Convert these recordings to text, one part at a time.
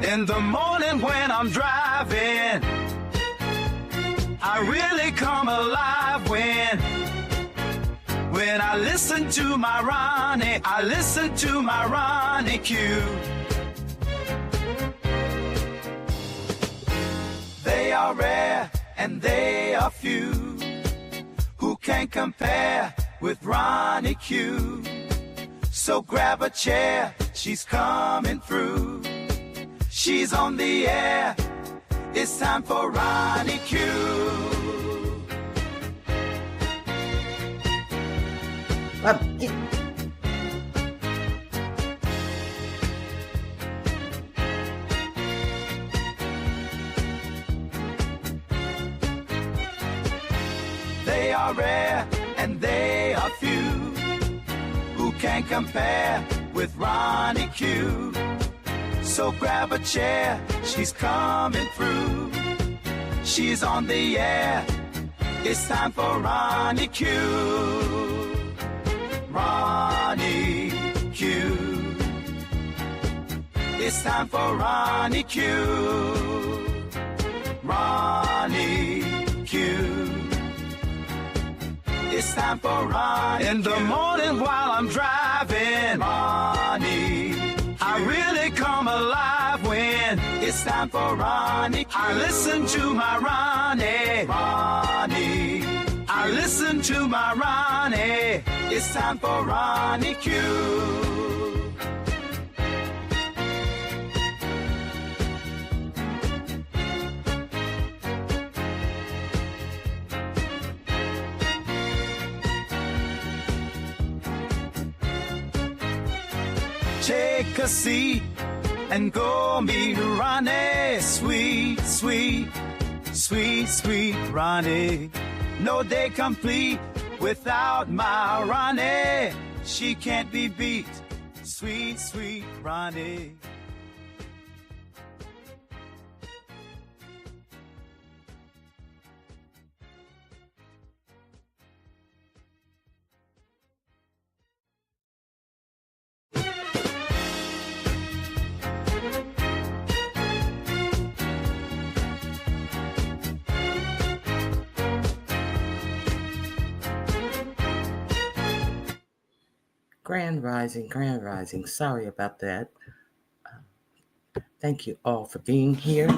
In the morning when I'm driving, I really come alive when I listen to my Ronnie, I listen to my Ronnie Q. They are rare and they are few who can compare with Ronnie Q. So grab a chair, she's coming through. She's on the air, it's time for Ronnie Q. They are rare and they are few who can compare with Ronnie Q. So grab a chair, she's coming through. She's on the air, it's time for Ronnie Q. Ronnie Q. It's time for Ronnie Q. Ronnie Q. It's time for Ronnie in the morning while I'm driving. Ronnie, I really come alive when it's time for Ronnie. I listen to my Ronnie. Ronnie, I listen to my Ronnie. It's time for Ronnie Q. Take a seat and go meet Ronnie. Sweet, sweet, sweet, sweet Ronnie. No day complete without my Ronnie. She can't be beat. Sweet, sweet Ronnie. Grand Rising. Sorry about that. Thank you all for being here.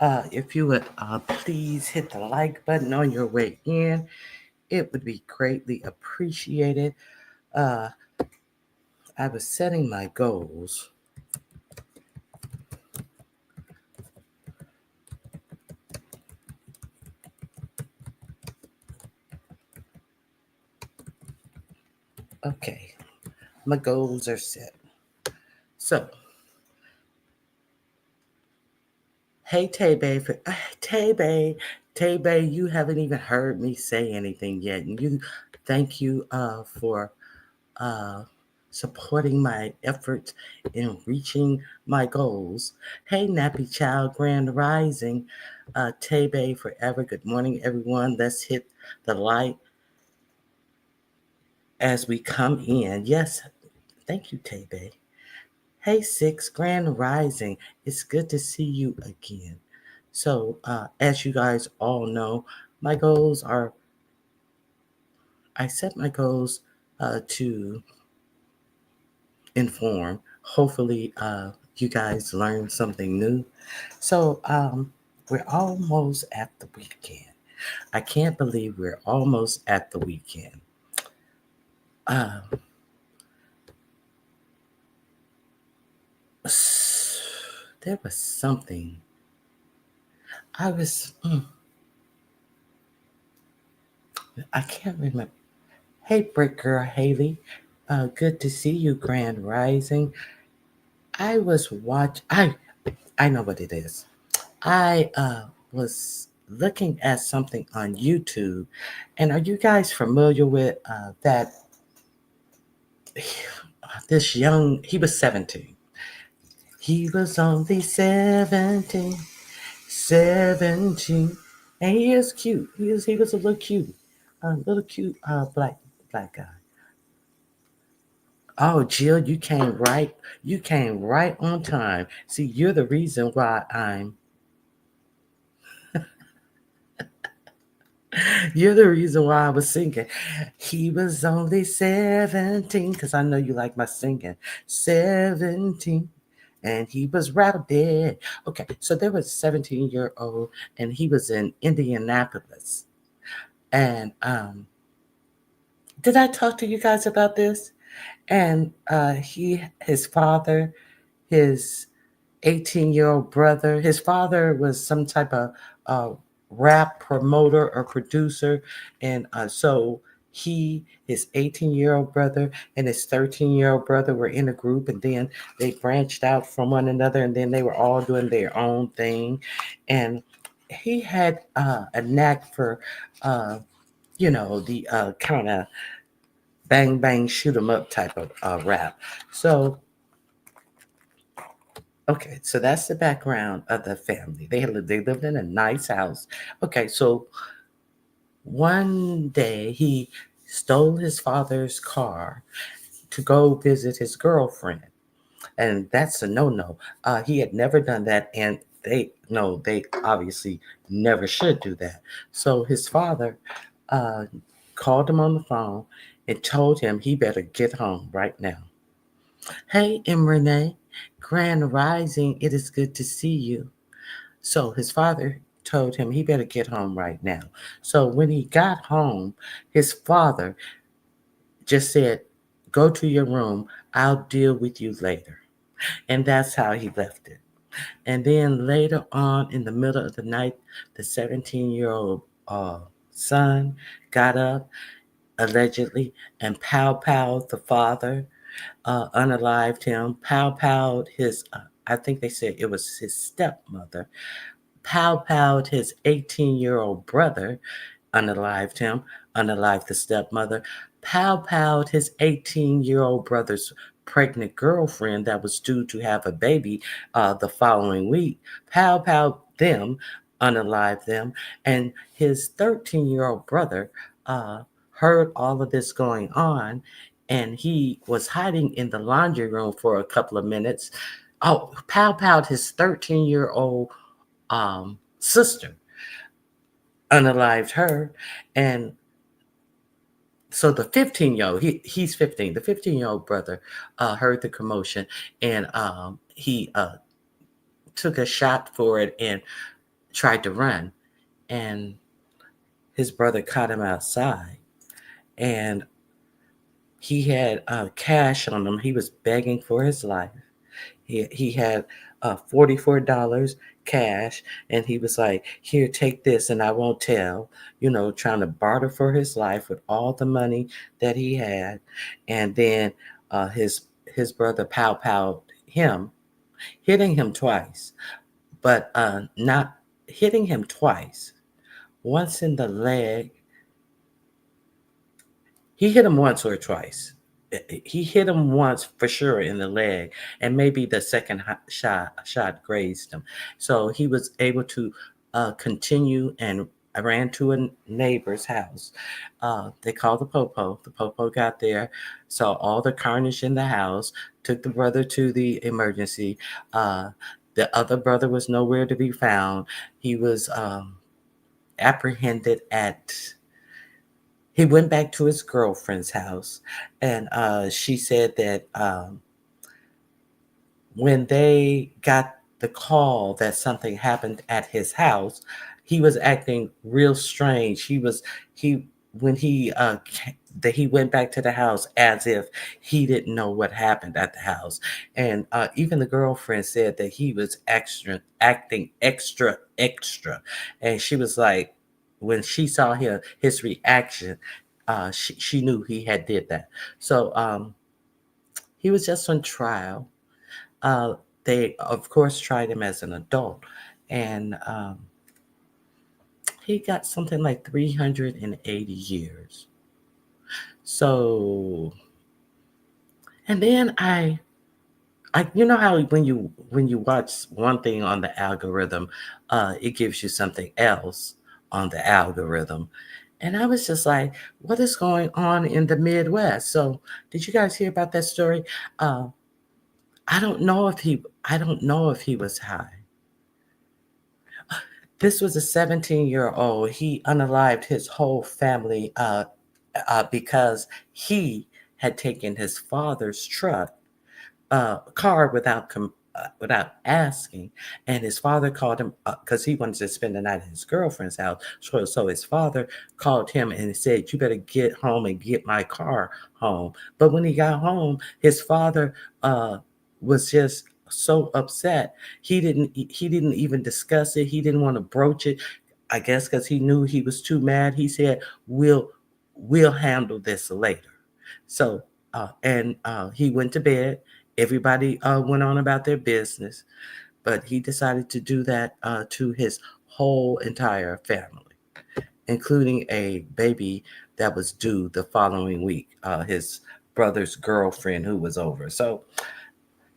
If you would please hit the like button on your way in, it would be greatly appreciated. I was setting my goals. Okay, my goals are set. So, hey Tay-Bay, you haven't even heard me say anything yet. And thank you for supporting my efforts in reaching my goals. Hey Nappy Child, Grand Rising, Tay-Bay forever. Good morning, everyone. Let's hit the light as we come in. Yes, thank you, Tay-Bay. Hey, Six, Grand Rising. It's good to see you again. So, as you guys all know, my goals are, I set my goals to inform. Hopefully, you guys learn something new. So, we're almost at the weekend. I can't believe we're almost at the weekend. There was something. I can't remember. Hey, Brick Girl Haley. Good to see you, Grand Rising. I know what it is. I was looking at something on YouTube. And are you guys familiar with that? This young, he was 17. He was only 17. And he is cute. He was a little cute. Black guy. Oh, Jill, you came right on time. See, you're the reason why you're the reason why I was singing. He was only 17, because I know you like my singing. 17. And he was rowdy. Okay, so there was a 17-year-old, and he was in Indianapolis. And did I talk to you guys about this? And his father, his 18-year-old brother, his father was some type of uh, rap promoter or producer. And so his 18-year-old brother and his 13-year-old brother were in a group, and then they branched out from one another, and then they were all doing their own thing. And he had a knack for, uh, the kind of bang bang shoot 'em up type of rap. So okay, so that's the background of the family. They lived in a nice house. Okay, so one day he stole his father's car to go visit his girlfriend, and that's a no-no. He had never done that, and they obviously never should do that. So his father uh, called him on the phone and told him he better get home right now. Hey, Renee, Grand Rising, it is good to see you. So his father told him he better get home right now. So when he got home, his father just said, "Go to your room, I'll deal with you later." And that's how he left it. And then later on in the middle of the night, the 17-year-old son got up, allegedly, and pow-powed the father, unalived him, pow-powed his, I think they said it was his stepmother, pow-powed his 18-year-old brother, unalived him, unalived the stepmother, pow-powed his 18-year-old brother's pregnant girlfriend that was due to have a baby the following week, pow-powed them, unalived them, and his 13-year-old brother uh, heard all of this going on, and he was hiding in the laundry room for a couple of minutes. Oh, pow-powed his 13-year-old sister, unalived her, and so the 15-year-old, he's 15. The 15-year-old brother heard the commotion, and he took a shot for it and tried to run, and his brother caught him outside, and he had cash on him. He was begging for his life. He had $44 cash, and he was like, "Here, take this, and I won't tell." Trying to barter for his life with all the money that he had, and then his brother pow him, hitting him twice, but not hitting him twice. Once in the leg. He hit him once or twice. He hit him once for sure in the leg, and maybe the second shot grazed him. So he was able to continue, and I ran to a neighbor's house. They called the popo. The popo got there, saw all the carnage in the house, took the brother to the emergency. Uh, the other brother was nowhere to be found. He was apprehended at he went back to his girlfriend's house, and she said that when they got the call that something happened at his house, he was acting real strange. He when he that he went back to the house as if he didn't know what happened at the house, and even the girlfriend said that he was acting extra, and she was like, when she saw his reaction, she knew he had did that. So he was just on trial. uh, they, of course, tried him as an adult, and he got something like 380 years. So, and then you know how when you watch one thing on the algorithm, it gives you something else on the algorithm, And I was just like, what is going on in the Midwest? So did you guys hear about that story? Uh, I don't know if he was high. This was a 17-year-old. He unalived his whole family because he had taken his father's car without asking, and his father called him because he wanted to spend the night at his girlfriend's house. So his father called him and said, "You better get home and get my car home." But when he got home, his father was just so upset. He didn't even discuss it. He didn't want to broach it. I guess because he knew he was too mad. He said, "We'll handle this later." So and he went to bed. Everybody went on about their business, but he decided to do that to his whole entire family, including a baby that was due the following week, his brother's girlfriend who was over. So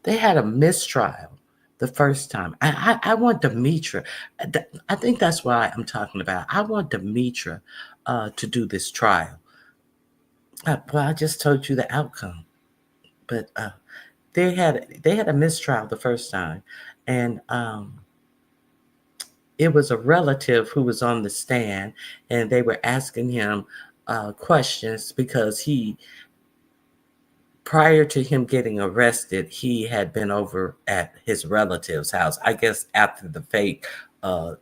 they had a mistrial the first time. I want Demetra. I think that's what I'm talking about. I want Demetra to do this trial. Well, I just told you the outcome, but they had a mistrial the first time, and it was a relative who was on the stand, and they were asking him questions because prior to him getting arrested, he had been over at his relative's house. I guess after the fake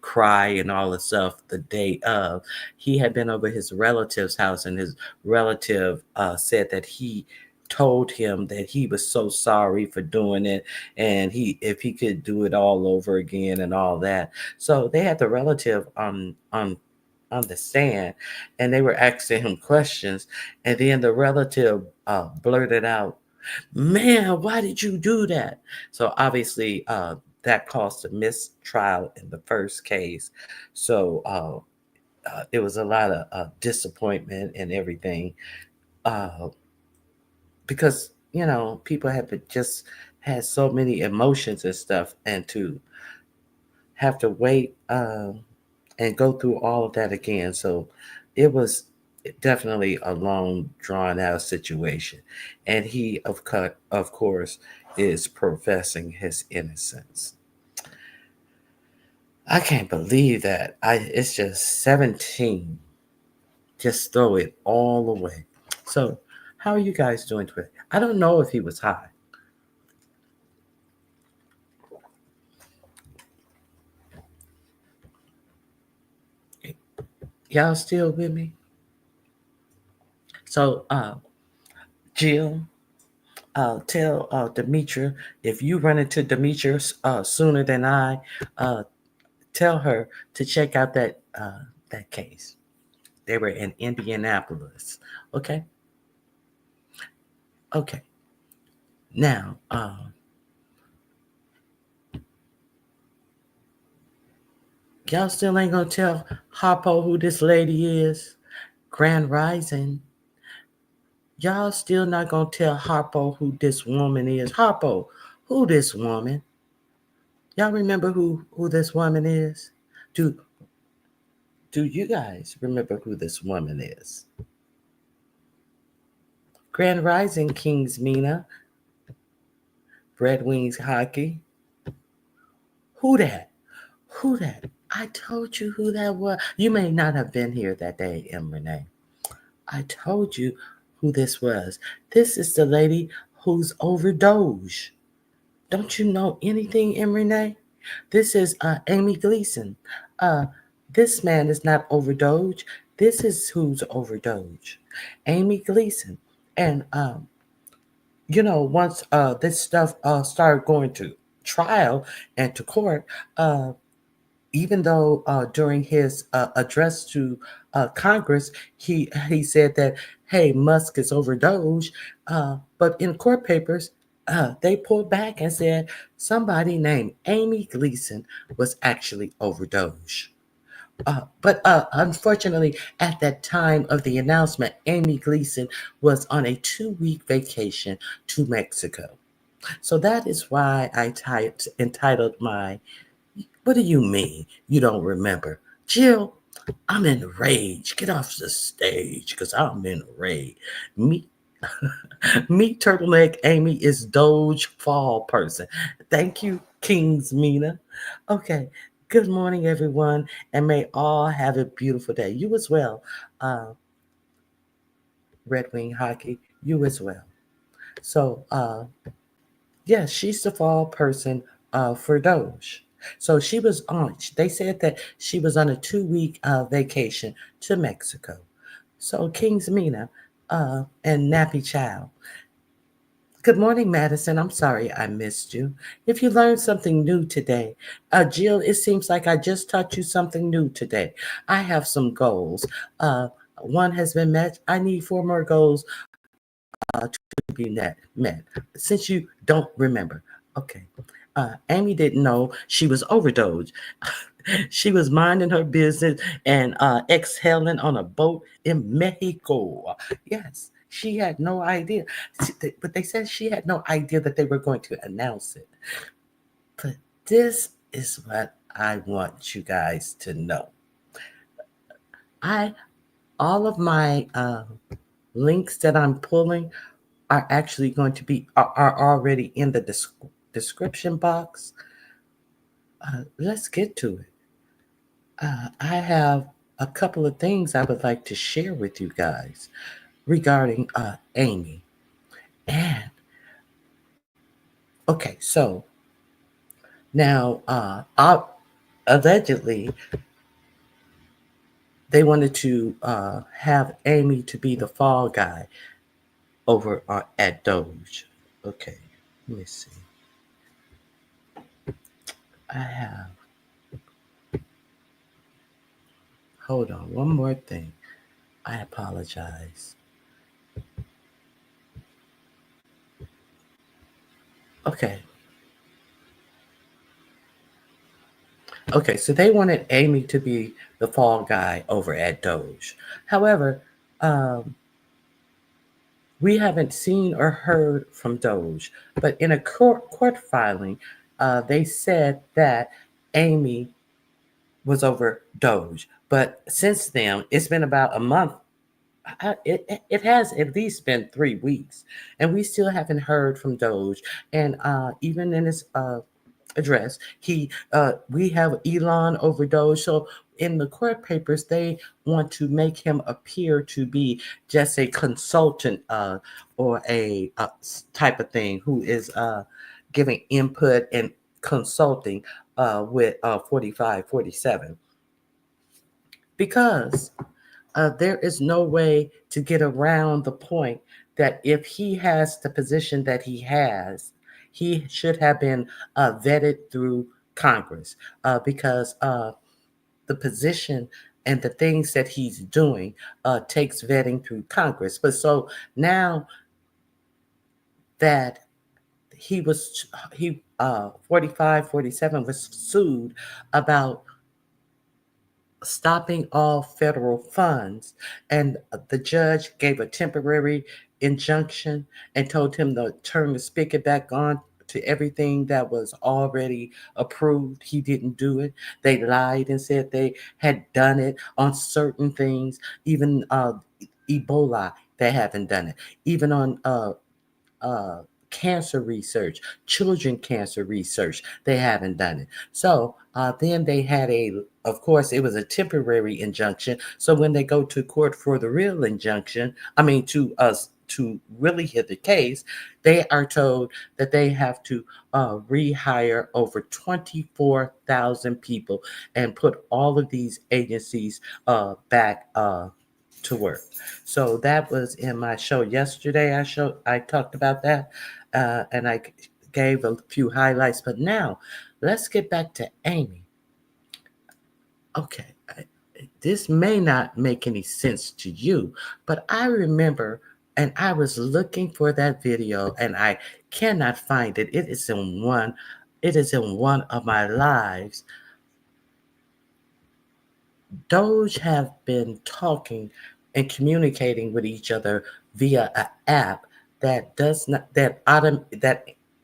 cry and all the stuff the day of, he had been over his relative's house, and his relative said that he told him that he was so sorry for doing it, and if he could do it all over again and all that. So they had the relative on the stand, and they were asking him questions, and then the relative blurted out, "Man, why did you do that?" So obviously that caused a mistrial in the first case. So it was a lot of disappointment and everything, uh, because people have just had so many emotions and stuff, and to have to wait and go through all of that again. So it was definitely a long, drawn out situation. And he, of course, is professing his innocence. I can't believe that. It's just 17. Just throw it all away. So, how are you guys doing today? I don't know if he was high. Y'all still with me? So, Jill, tell Demetra, if you run into Demetra sooner than I, tell her to check out that case. They were in Indianapolis. Okay. Okay. Now, y'all still ain't gonna tell Harpo who this lady is. Grand Rising. Y'all still not gonna tell Harpo who this woman is. Harpo, who this woman? Y'all remember who this woman is? Do do you guys remember who this woman is? Grand Rising Kings Mina, Red Wings Hockey. Who that? Who that? I told you who that was. You may not have been here that day, M. Renee. I told you who this was. This is the lady who's over Doge. Don't you know anything, M. Renee? This is Amy Gleason. Uh, this man is not over Doge. This is who's over Doge. Amy Gleason. And once this stuff started going to trial and to court, even though during his address to Congress, he said that, hey, Musk is over Doge, but in court papers, they pulled back and said somebody named Amy Gleason was actually over Doge. But unfortunately, at that time of the announcement, Amy Gleason was on a 2-week vacation to Mexico. So that is why I entitled my, "What do you mean you don't remember?" Jill, I'm in rage. Get off the stage because I'm in rage. Me, me, Turtleneck Amy is Doge Fall person. Thank you, Kings Mina. Okay. Good morning, everyone, and may all have a beautiful day. You as well, Red Wing Hockey. You as well. So, yeah, she's the fall person for Doge. So she was on. They said that she was on a 2-week vacation to Mexico. So King's Mina and Nappy Child. Good morning, Madison. I'm sorry I missed you. If you learned something new today, Jill, it seems like I just taught you something new today. I have some goals. One has been met. I need 4 more goals to be met. Since you don't remember, okay. Amy didn't know she was overdosed. She was minding her business and exhaling on a boat in Mexico. Yes, she had no idea. But they said she had no idea that they were going to announce it. But this is what I want you guys to know. All of my links that I'm pulling are actually going to be are already in the description box. Let's get to it. I have a couple of things I would like to share with you guys regarding Amy. And okay, so now allegedly they wanted to have Amy to be the fall guy over at Doge. Okay, let me see. I have. Hold on, one more thing. I apologize. Okay. Okay, so they wanted Amy to be the fall guy over at Doge. However, um, we haven't seen or heard from Doge, but in a court filing, they said that Amy was over Doge. But since then, it's been about a month. It has at least been 3 weeks, and we still haven't heard from Doge. And even in his address, we have Elon over Doge. So in the court papers, they want to make him appear to be just a consultant or a type of thing who is giving input and consulting with 4547 because there is no way to get around the point that if he has the position that he has, he should have been vetted through Congress because the position and the things that he's doing takes vetting through Congress. But so now that he 4547 was sued about stopping all federal funds. And the judge gave a temporary injunction and told him to turn the spigot back on to everything that was already approved. He didn't do it. They lied and said they had done it on certain things, even Ebola, they haven't done it. Even on cancer research, children cancer research. They haven't done it. So then they had of course, it was a temporary injunction. So when they go to court for the real injunction, to us to really hit the case, they are told that they have to rehire over 24,000 people and put all of these agencies back to work. So that was in my show yesterday. I talked about that, and I gave a few highlights. But now, let's get back to Amy. Okay, this may not make any sense to you, but I remember, and I was looking for that video, and I cannot find it. It is in one. It is in one of my lives. Doge have been talking and communicating with each other via an app that does not that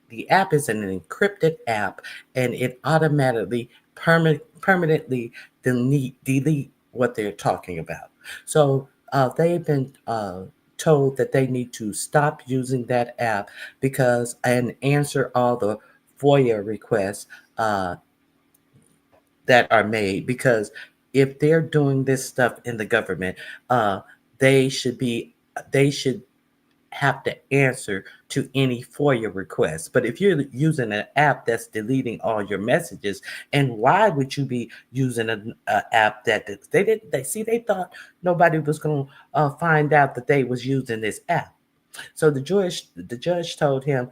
the app is an encrypted app and it automatically permanently delete what they're talking about. So they've been told that they need to stop using that app because and answer all the FOIA requests that are made, because if they're doing this stuff in the government, uh, they should be they should have to answer to any FOIA requests. But if you're using an app that's deleting all your messages, and why would you be using an app that they didn't? They thought nobody was going to find out that they was using this app. So the judge told him,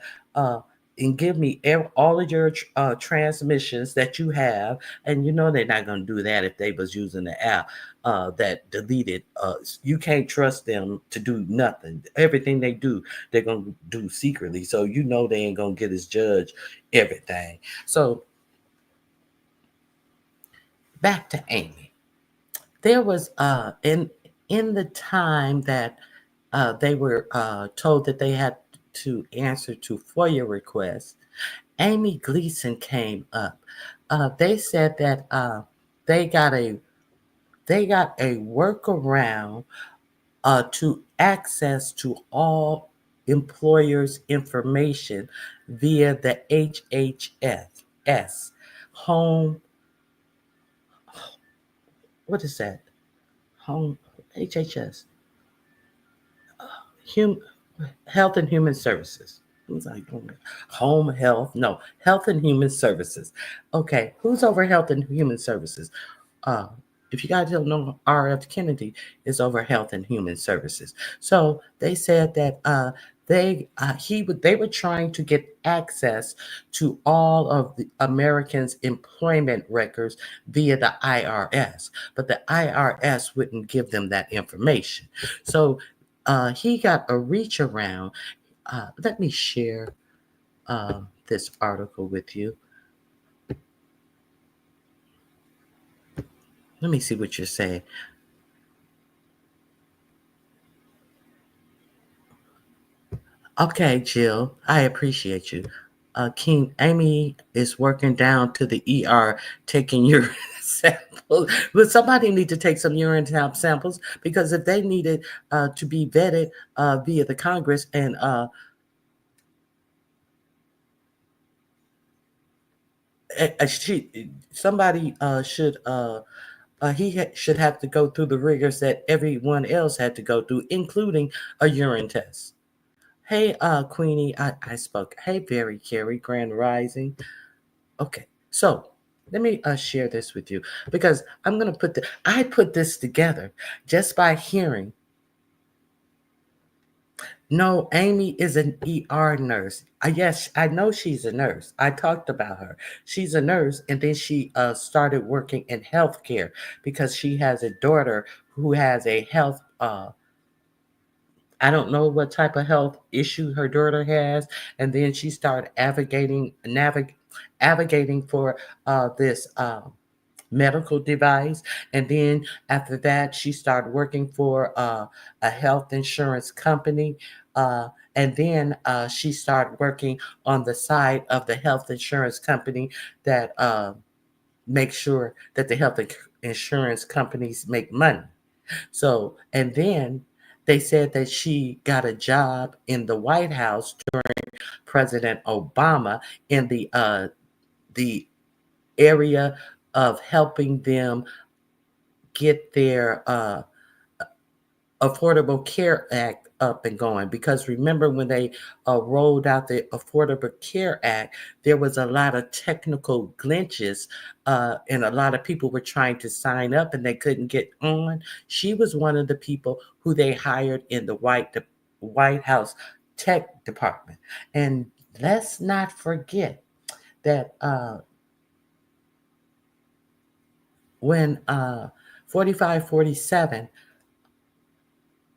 and give me all of your transmissions that you have, and they're not going to do that if they was using the app that deleted. You can't trust them to do nothing. Everything they do, they're going to do secretly. So they ain't going to get his judge everything. So back to Amy. There was in the time that they were told that they had to answer to FOIA requests, Amy Gleason came up. They said that they got a workaround to access to all employers' information via the HHS home. What is that? Home HHS hum, Health and Human Services. Who's like home health? No, Health and Human Services. Okay, who's over Health and Human Services? Uh, if you guys don't know, R.F. Kennedy is over Health and Human Services. So they said that they were trying to get access to all of the Americans' employment records via the IRS, but the IRS wouldn't give them that information. So he got a reach around. Let me share this article with you. Let me see what you're saying. Okay, Jill, I appreciate you. King Amy is working down to the ER taking urine samples. But somebody need to take some urine samples, because if they needed to be vetted via the Congress, and somebody should have to go through the rigors that everyone else had to go through, including a urine test. Hey, Queenie, I spoke. Hey, Very Carrie, Grand Rising. Okay, so let me share this with you, because I'm going to I put this together just by hearing. No, Amy is an ER nurse. Yes, I know she's a nurse. I talked about her. She's a nurse, and then she started working in healthcare because she has a daughter who has a health I don't know what type of health issue her daughter has, and then she started advocating for this medical device, and then after that, she started working for a health insurance company, and then she started working on the side of the health insurance company that makes sure that the health insurance companies make money. So, and then they said that she got a job in the White House during President Obama in the area of helping them get their Affordable Care Act up and going. Because remember, when they rolled out the Affordable Care Act, there was a lot of technical glitches, and a lot of people were trying to sign up and they couldn't get on. She was one of the people who they hired in the White House tech department. And let's not forget that when 4547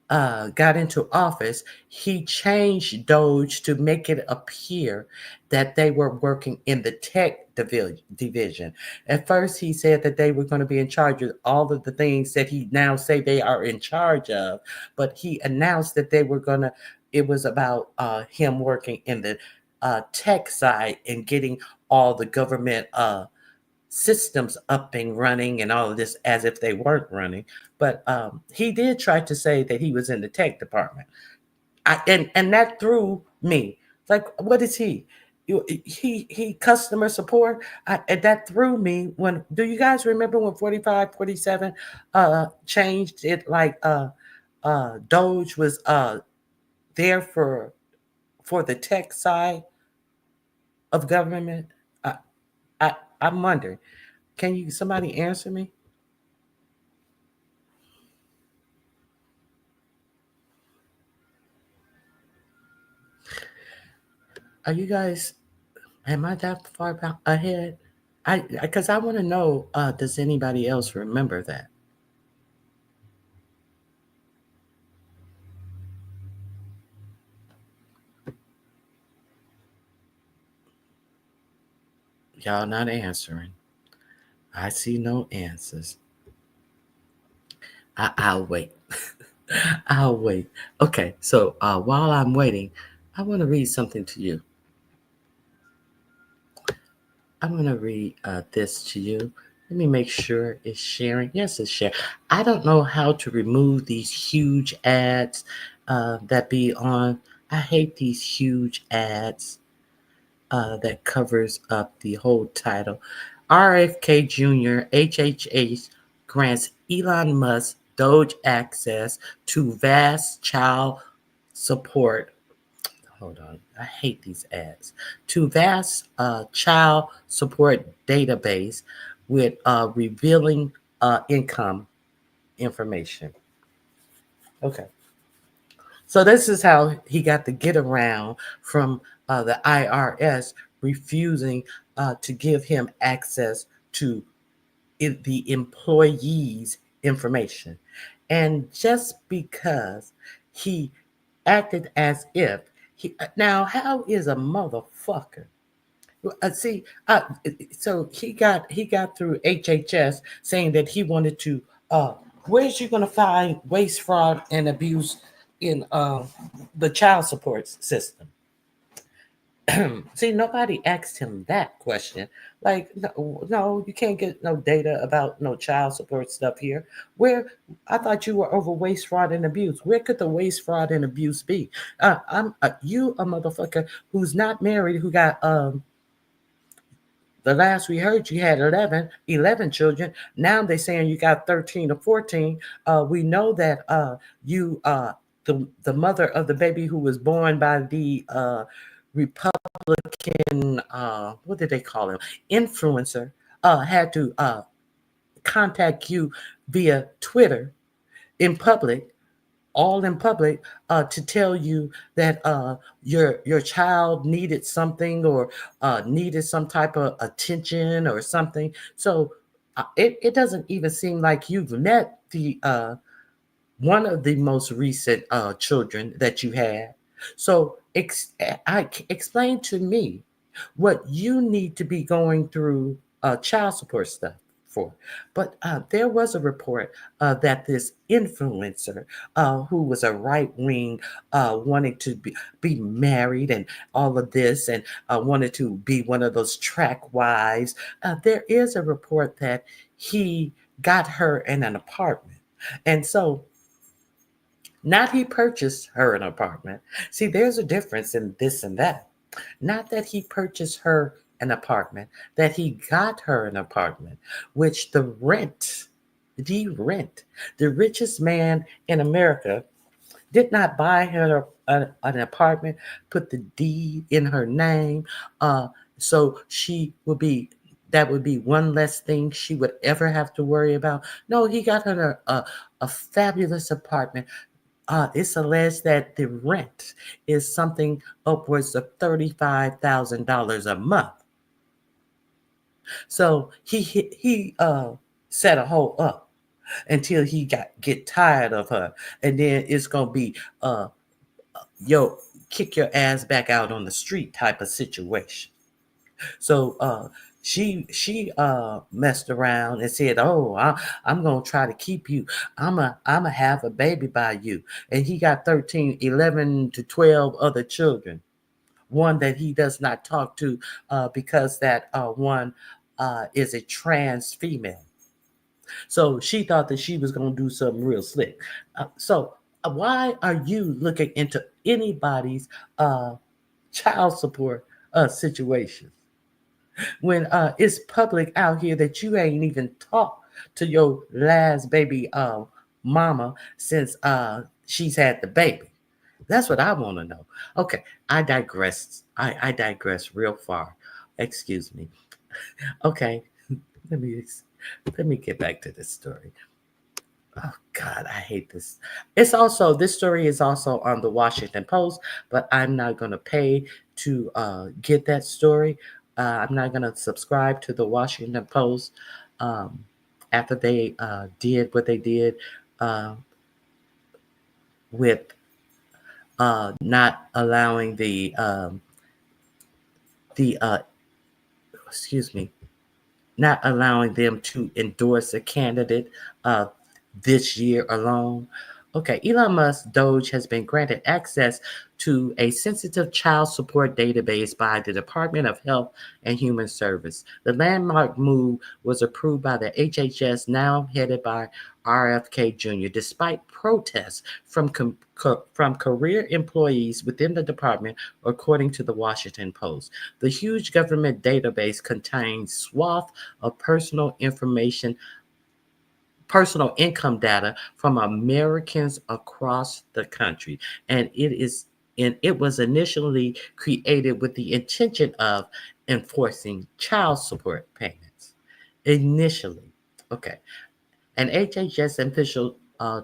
got into office, he changed DOGE to make it appear that they were working in the tech division. At first, he said that they were going to be in charge of all of the things that he now say they are in charge of, but he announced that they were going to, it was about him working in the tech side and getting all the government systems up and running and all of this as if they weren't running. But he did try to say that he was in the tech department. And that threw me. Like, what is he? He customer support. And that threw me. When do you guys remember when 45, 47 changed it? Like Doge was there for the tech side of government. I, I'm wondering. Can you somebody answer me? Are you guys? Am I that far ahead? I because I want to know. Does anybody else remember that? Y'all not answering. I see no answers. I'll wait. I'll wait. Okay, so while I'm waiting, I want to read something to you. I'm going to read this to you. Let me make sure it's sharing. Yes, it's sharing. I don't know how to remove these huge ads that be on. I hate these huge ads that covers up the whole title. RFK Jr. HHH grants Elon Musk Doge access to vast child support. Hold on, I hate these ads. To vast child support database with revealing income information. Okay. So this is how he got to get around from the IRS refusing to give him access to the employees' information. And just because he acted as if he now how is a motherfucker see so he got through HHS saying that he wanted to where's you going to find waste fraud and abuse in the child support system. See, nobody asked him that question. Like, no, no, you can't get no data about no child support stuff here. Where I thought you were over waste, fraud, and abuse. Where could the waste, fraud, and abuse be? I'm you a motherfucker who's not married, who got the last we heard you had 11 children. Now they're saying you got 13 or 14. We know that you the mother of the baby who was born by the Republican, what did they call him? Influencer, had to contact you via Twitter in public, all in public, to tell you that your child needed something or needed some type of attention or something. So it doesn't even seem like you've met the one of the most recent children that you had. So explain to me what you need to be going through child support stuff for. But there was a report that this influencer, who was a right wing, wanting to be married and all of this, and wanted to be one of those track wives. There is a report that he got her in an apartment. And so not he purchased her an apartment. See, there's a difference in this and that. Not that he purchased her an apartment, that he got her an apartment, which the richest man in America did not buy her an apartment, put the deed in her name. So she would be, that would be one less thing she would ever have to worry about. No, he got her a fabulous apartment. It's alleged that the rent is something upwards of $35,000 a month. So he set a hoe up until he get tired of her, and then it's gonna be yo kick your ass back out on the street type of situation. So she messed around and said, "Oh, I'm gonna try to keep you. I'm a have a baby by you." And he got 13, 11 to 12 other children. One that he does not talk to because that one is a trans female. So she thought that she was going to do something real slick. Why are you looking into anybody's uh, child support situations when it's public out here that you ain't even talked to your last baby mama since she's had the baby? That's what I want to know. Okay, I digress. I digress real far. Excuse me. Okay, let me let me get back to this story. Oh God, I hate this. It's also this story is also on the Washington Post, but I'm not gonna pay to get that story. I'm not gonna subscribe to the Washington Post um, after they did what they did uh, with not allowing the excuse me, not allowing them to endorse a candidate uh, this year alone. Okay, Elon Musk Doge has been granted access to a sensitive child support database by the Department of Health and Human Service. The landmark move was approved by the HHS, now headed by RFK Jr., despite protests from career employees within the department, according to the Washington Post. The huge government database contains swath of personal income data from Americans across the country, and it was initially created with the intention of enforcing child support payments. Initially, okay. An HHS official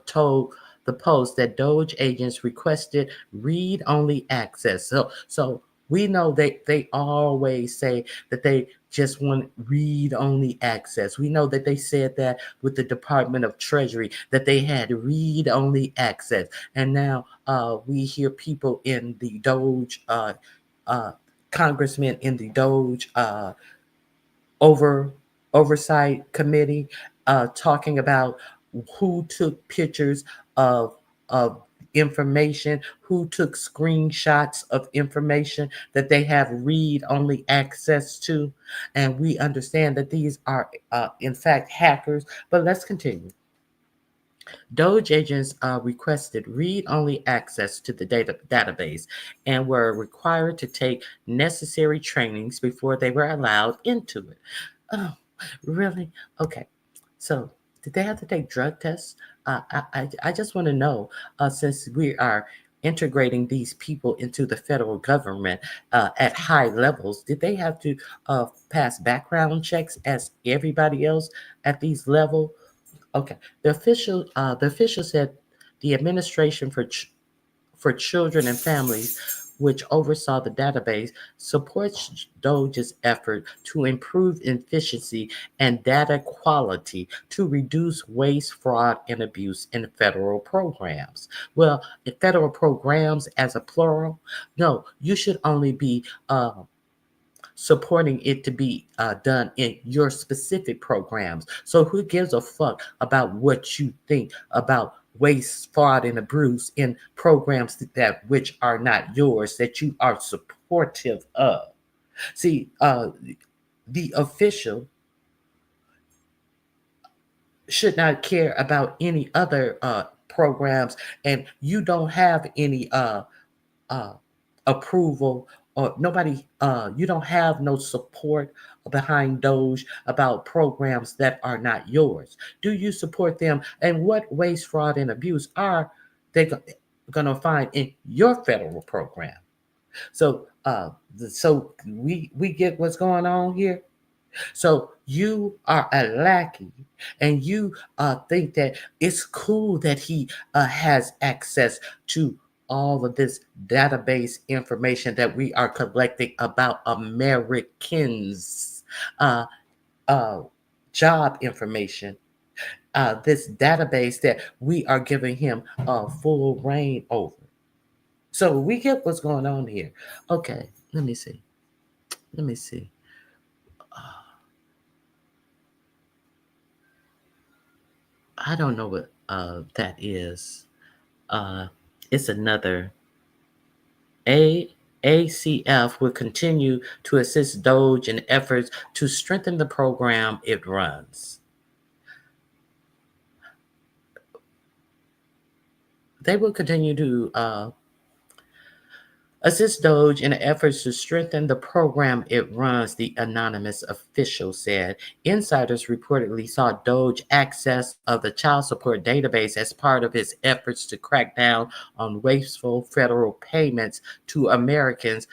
told the Post that Doge agents requested read-only access. So we know they always say that they just want read-only access. We know that they said that with the Department of Treasury that they had read-only access, and now we hear people in the Doge, uh, congressmen in the Doge over oversight committee talking about who took pictures of of information, who took screenshots of information that they have read only access to, and we understand that these are in fact hackers. But let's continue. Doge agents requested read-only access to the database and were required to take necessary trainings before they were allowed into it. Oh, really? Okay. So, did they have to take drug tests? I just want to know, since we are integrating these people into the federal government at high levels, did they have to pass background checks as everybody else at these levels? Okay. The official said the Administration for Children and Families, which oversaw the database, supports Doge's effort to improve efficiency and data quality to reduce waste, fraud, and abuse in federal programs. Well, in federal programs as a plural, no, you should only be supporting it to be done in your specific programs. So who gives a fuck about what you think about waste, fraud, and abuse in programs that which are not yours, that you are supportive of? See, the official should not care about any other programs, and you don't have any uh, approval, or nobody you don't have no support behind Doge about programs that are not yours. Do you support them, and what waste, fraud, and abuse are they going to find in your federal program? So we get what's going on here. So you are a lackey, and you think that it's cool that he has access to all of this database information that we are collecting about Americans' uh, uh, job information. This database that we are giving him full reign over. So we get what's going on here. Okay, let me see. Let me see. I don't know what that is. Uh, it's another A ACF will continue to assist DOGE in efforts to strengthen the program it runs. They will continue to assist DOGE in efforts to strengthen the program it runs, the anonymous official said. Insiders reportedly saw DOGE access of the child support database as part of its efforts to crack down on wasteful federal payments to Americans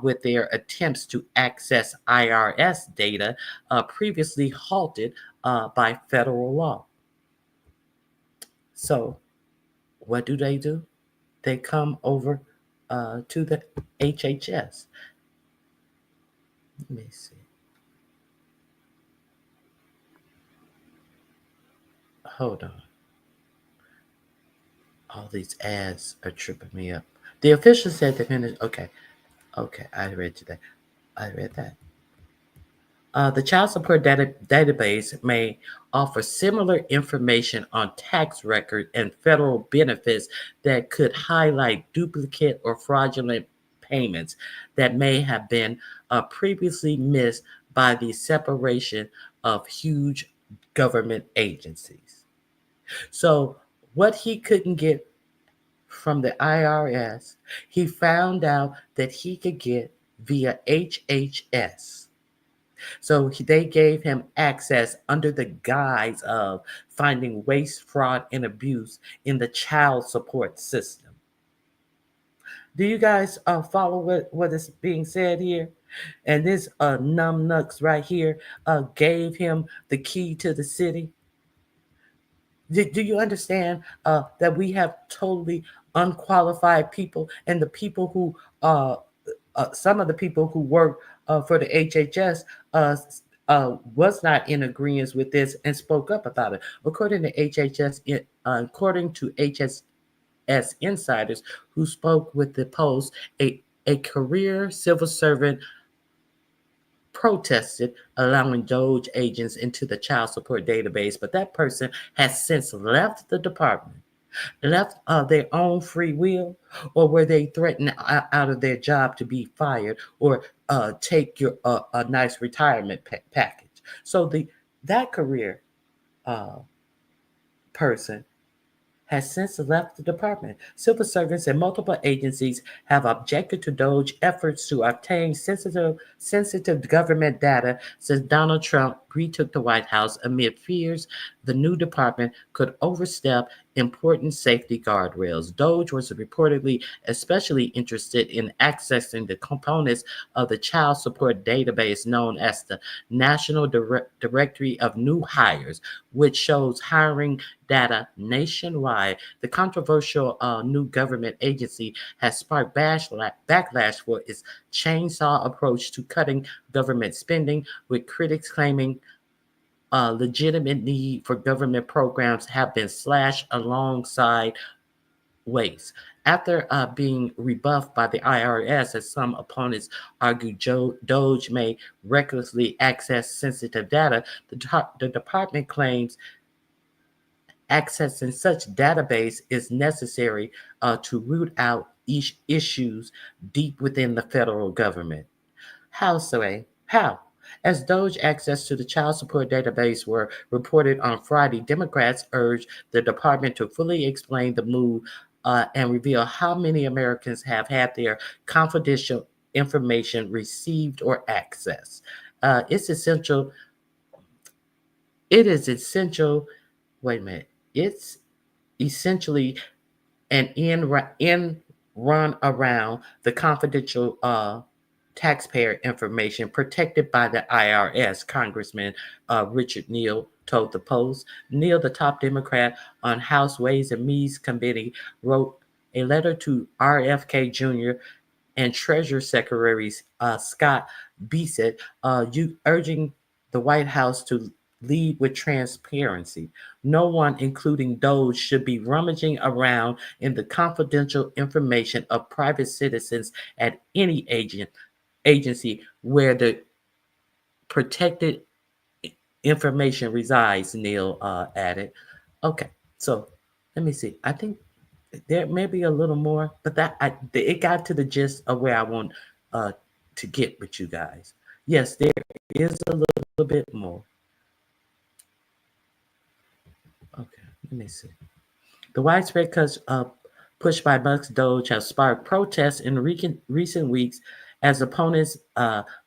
with their attempts to access IRS data previously halted by federal law. So, what do? They come over to the HHS. Let me see. Hold on. All these ads are tripping me up. The official said the finish. Okay, I read that. I read that. The child support database may offer similar information on tax records and federal benefits that could highlight duplicate or fraudulent payments that may have been previously missed by the separation of huge government agencies. So, what he couldn't get from the IRS, he found out that he could get via HHS. So they gave him access under the guise of finding waste, fraud, and abuse in the child support system. Do you guys follow what is being said here? And this numbnuts right here gave him the key to the city. Do you understand that we have totally unqualified people, and the people who some of the people who work for the HHS was not in agreement with this and spoke up about it. According to HHS insiders who spoke with the Post, a career civil servant protested allowing DOGE agents into the child support database, but that person has since left the department. Left their own free will, or were they threatened out of their job to be fired or take your a nice retirement package? So that career person has since left the department. Civil servants and multiple agencies have objected to DOGE efforts to obtain sensitive government data since Donald Trump retook the White House amid fears the new department could overstep important safety guardrails. DOGE was reportedly especially interested in accessing the components of the child support database known as the National Directory of New Hires, which shows hiring data nationwide. The controversial new government agency has sparked backlash for its chainsaw approach to cutting government spending, with critics claiming legitimate need for government programs have been slashed alongside waste. After being rebuffed by the IRS, as some opponents argue DOGE may recklessly access sensitive data, the department claims accessing such database is necessary to root out issues deep within the federal government. How, Sway? How? As DOGE access to the child support database were reported on Friday, Democrats urged the department to fully explain the move and reveal how many Americans have had their confidential information received or accessed. It's essential. It is essential. Wait a minute. It's essentially an in run around the confidential taxpayer information protected by the IRS, Congressman Richard Neal told the Post. Neal, the top Democrat on House Ways and Means Committee, wrote a letter to RFK Jr. and Treasury Secretary Scott Bessent, urging the White House to lead with transparency. No one, including DOGE, should be rummaging around in the confidential information of private citizens at any agency where the protected information resides, Neal added. Okay, so let me see. I think there may be a little more, but it got to the gist of where I want uh, to get with you guys. Yes, there is a little bit more. Okay, let me see. The widespread cuts pushed by Musk Doge have sparked protests in recent weeks as opponents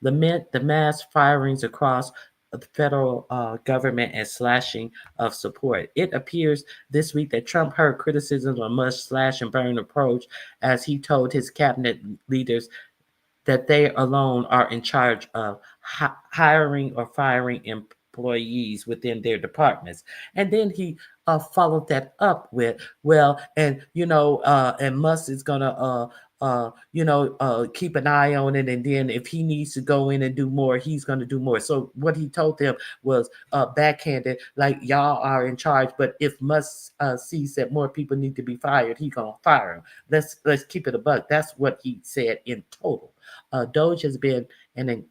lament the mass firings across the federal government and slashing of support. It appears this week that Trump heard criticism of Musk's slash and burn approach as he told his cabinet leaders that they alone are in charge of hiring or firing employees within their departments. And then he followed that up with, well, and Musk is gonna, keep an eye on it, and then if he needs to go in and do more, he's gonna do more. So what he told them was backhanded, like y'all are in charge, but if Musk sees that more people need to be fired, he gonna fire them. Let's keep it a buck. That's what he said in total. Doge has been an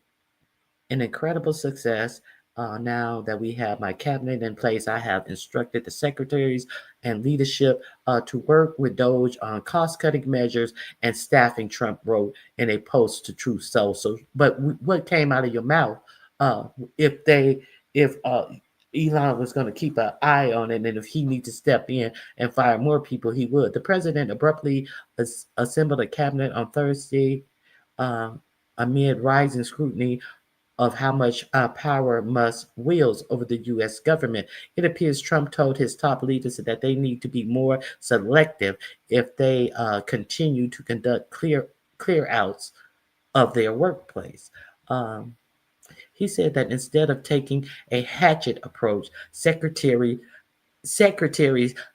incredible success. Now that we have my cabinet in place, I have instructed the secretaries and leadership to work with Doge on cost-cutting measures and staffing. Trump wrote in a post to Truth Social. But what came out of your mouth? Uh, if Elon was going to keep an eye on it, and if he needs to step in and fire more people, he would. The president abruptly assembled a cabinet on Thursday uh, amid rising scrutiny of how much power Musk wields over the U.S. government. It appears Trump told his top leaders that they need to be more selective if they continue to conduct clear outs of their workplace. Um, he said that instead of taking a hatchet approach, secretaries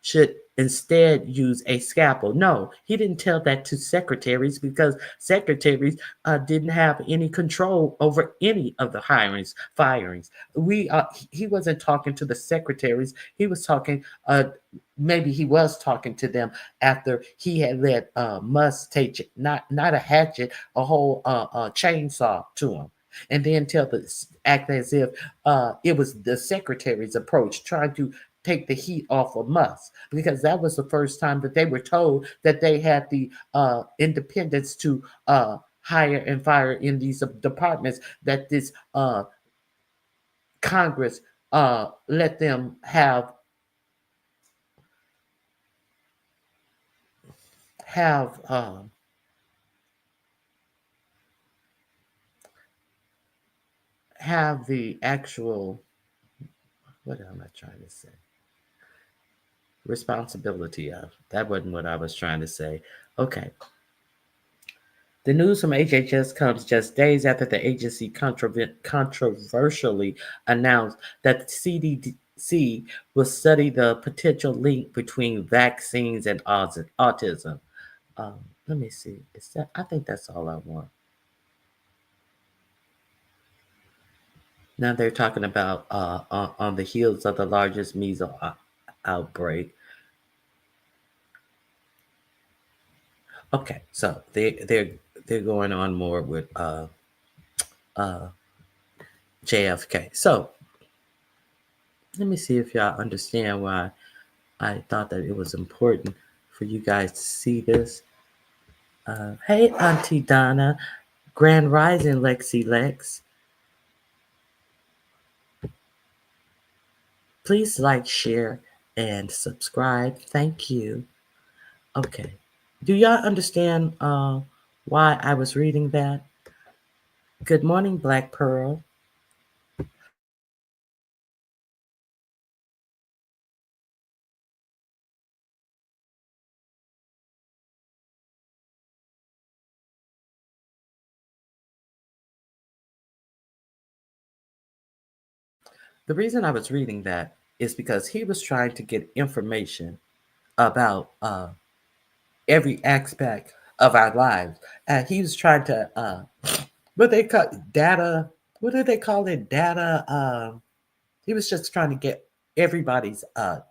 should instead use a scalpel. No, he didn't tell that to secretaries because secretaries didn't have any control over any of the firings. He wasn't talking to the secretaries. He was talking. Maybe he was talking to them after he had let Musk take not a hatchet, a whole chainsaw to him. And then act as if it was the secretary's approach, trying to take the heat off of Musk, because that was the first time that they were told that they had the independence to hire and fire in these departments that this Congress let them have have the actual, what am I trying to say, responsibility of. That wasn't what I was trying to say. Okay. The news from HHS comes just days after the agency controversially announced that the CDC will study the potential link between vaccines and autism. Let me see. I think that's all I want. Now they're talking about on the heels of the largest measles outbreak. Okay, so they're going on more with JFK. So let me see if y'all understand why I thought that it was important for you guys to see this. Hey, Auntie Donna, Grand Rising, Lexi Lex. Please like, share, and subscribe. Thank you. Okay. Do y'all understand why I was reading that? Good morning, Black Pearl. The reason I was reading that is because he was trying to get information about every aspect of our lives. He was trying to what they call data. What do they call it? Data. He was just trying to get everybody's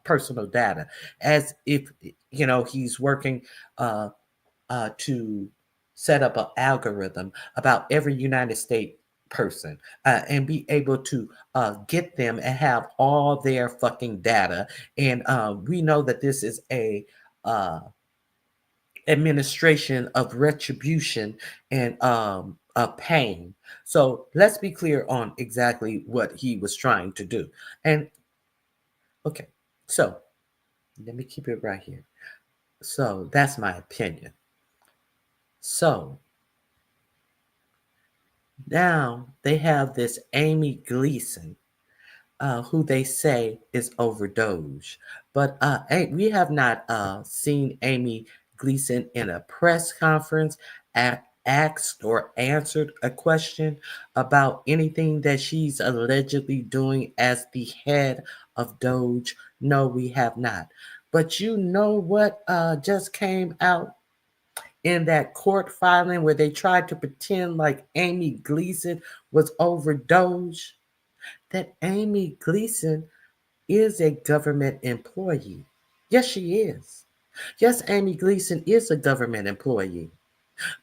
personal data, as if he's working to set up an algorithm about every United States person and be able to get them and have all their fucking data. And we know that this is a administration of retribution and pain. So let's be clear on exactly what he was trying to do. And okay, so let me keep it right here. So that's my opinion. So now they have this Amy Gleason, who they say is over Doge. But we have not seen Amy Gleason in a press conference asked or answered a question about anything that she's allegedly doing as the head of Doge. No, we have not. But you know what just came out in that court filing where they tried to pretend like Amy Gleason was over Doge? That Amy Gleason is a government employee. Yes, she is. Yes, Amy Gleason is a government employee.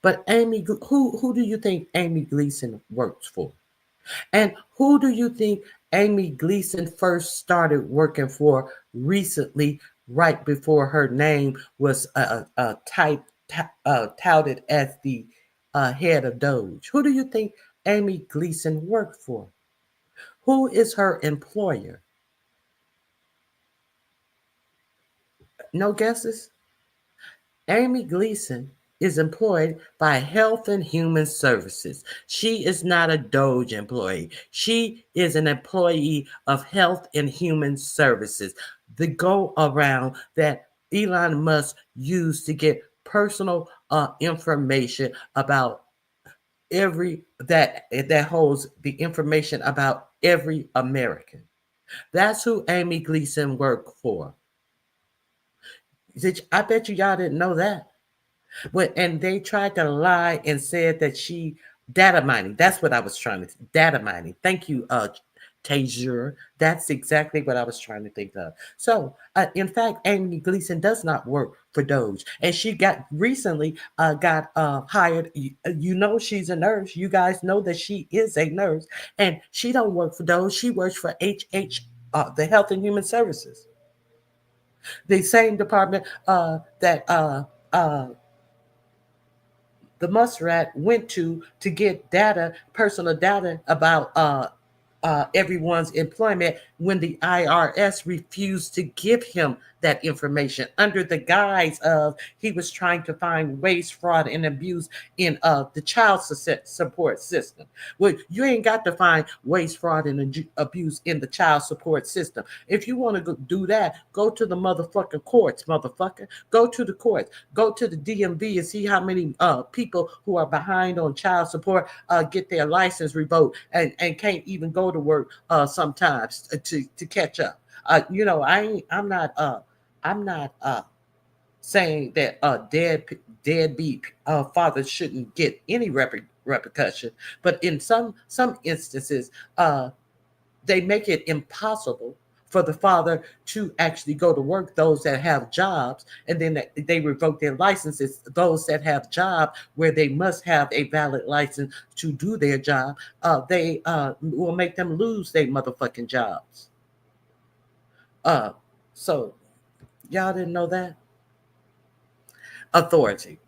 But who do you think Amy Gleason works for? And who do you think Amy Gleason first started working for recently, right before her name was touted as the head of Doge? Who do you think Amy Gleason worked for? Who is her employer? No guesses? Amy Gleason is employed by Health and Human Services. She is not a Doge employee. She is an employee of Health and Human Services, the go around that Elon Musk used to get personal information about that holds the information about every American. That's who Amy Gleason worked for. I bet y'all didn't know that. And they tried to lie and said that she data mining. That's what I was trying to data mining. Thank you, Tajur. That's exactly what I was trying to think of. So, in fact, Amy Gleason does not work for Doge, and she got recently got hired. You know, she's a nurse. You guys know that she is a nurse, and she don't work for Doge. She works for the Health and Human Services, the same department that the muskrat went to get data, personal data about everyone's employment when the IRS refused to give him that information under the guise of he was trying to find waste, fraud, and abuse in the child support system. Well, you ain't got to find waste, fraud, and abuse in the child support system. If you want to do that, go to the motherfucking courts, motherfucker. Go to the courts. Go to the DMV and see how many people who are behind on child support get their license revoked and can't even go to work sometimes to catch up. I'm not saying that deadbeat fathers shouldn't get any repercussion, but in some instances, they make it impossible for the father to actually go to work, those that have jobs, and then they revoke their licenses. Those that have jobs where they must have a valid license to do their job, they will make them lose their motherfucking jobs. So y'all didn't know that? Authority.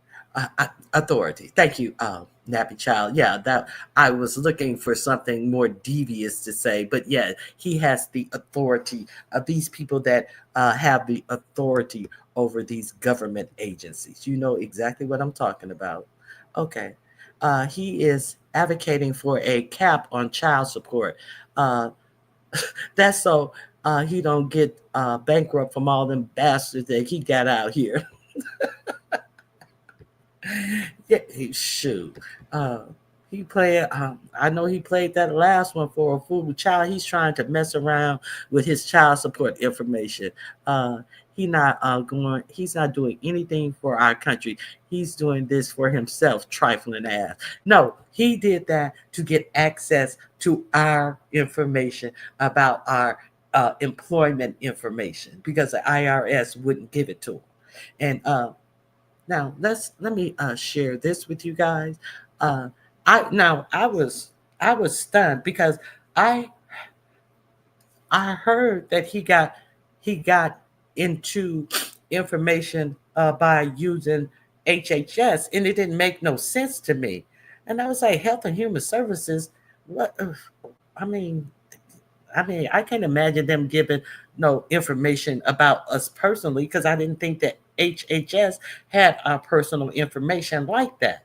Authority. Thank you, Nappy Child. Yeah, that I was looking for something more devious to say, but yeah, he has the authority of these people that have the authority over these government agencies. You know exactly what I'm talking about. Okay. He is advocating for a cap on child support. Uh, that's so he don't get bankrupt from all them bastards that he got out here. Yeah, shoot. Uh, he played. I know he played that last one for a fool child. He's trying to mess around with his child support information. Uh, He's not doing anything for our country. He's doing this for himself, trifling ass. No, he did that to get access to our information about our employment information because the IRS wouldn't give it to him. And now let me share this with you guys. Uh, I was stunned because I I heard that he got into information by using HHS, and it didn't make no sense to me. And I was like, Health and Human Services, what? I mean, I can't imagine them giving no information about us personally because I didn't think that HHS had our personal information like that.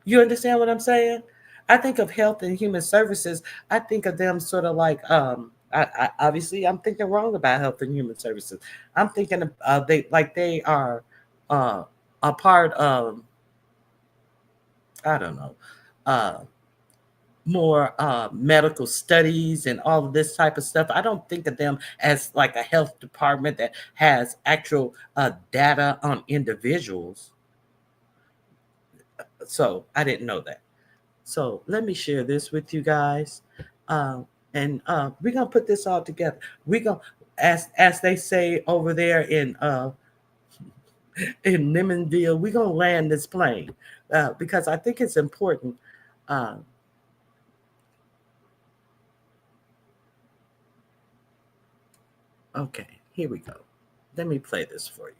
You understand what I'm saying? I think of Health and Human Services. I think of them sort of like obviously I'm thinking wrong about Health and Human Services. I'm thinking of, they are uh, a part of, I don't know, uh, more medical studies and all of this type of stuff. I don't think of them as like a health department that has actual data on individuals. So I didn't know that. So let me share this with you guys. And we're gonna put this all together. We're gonna, as they say over there in Lemonville, we're gonna land this plane because I think it's important. Uh, okay, here we go. Let me play this for you.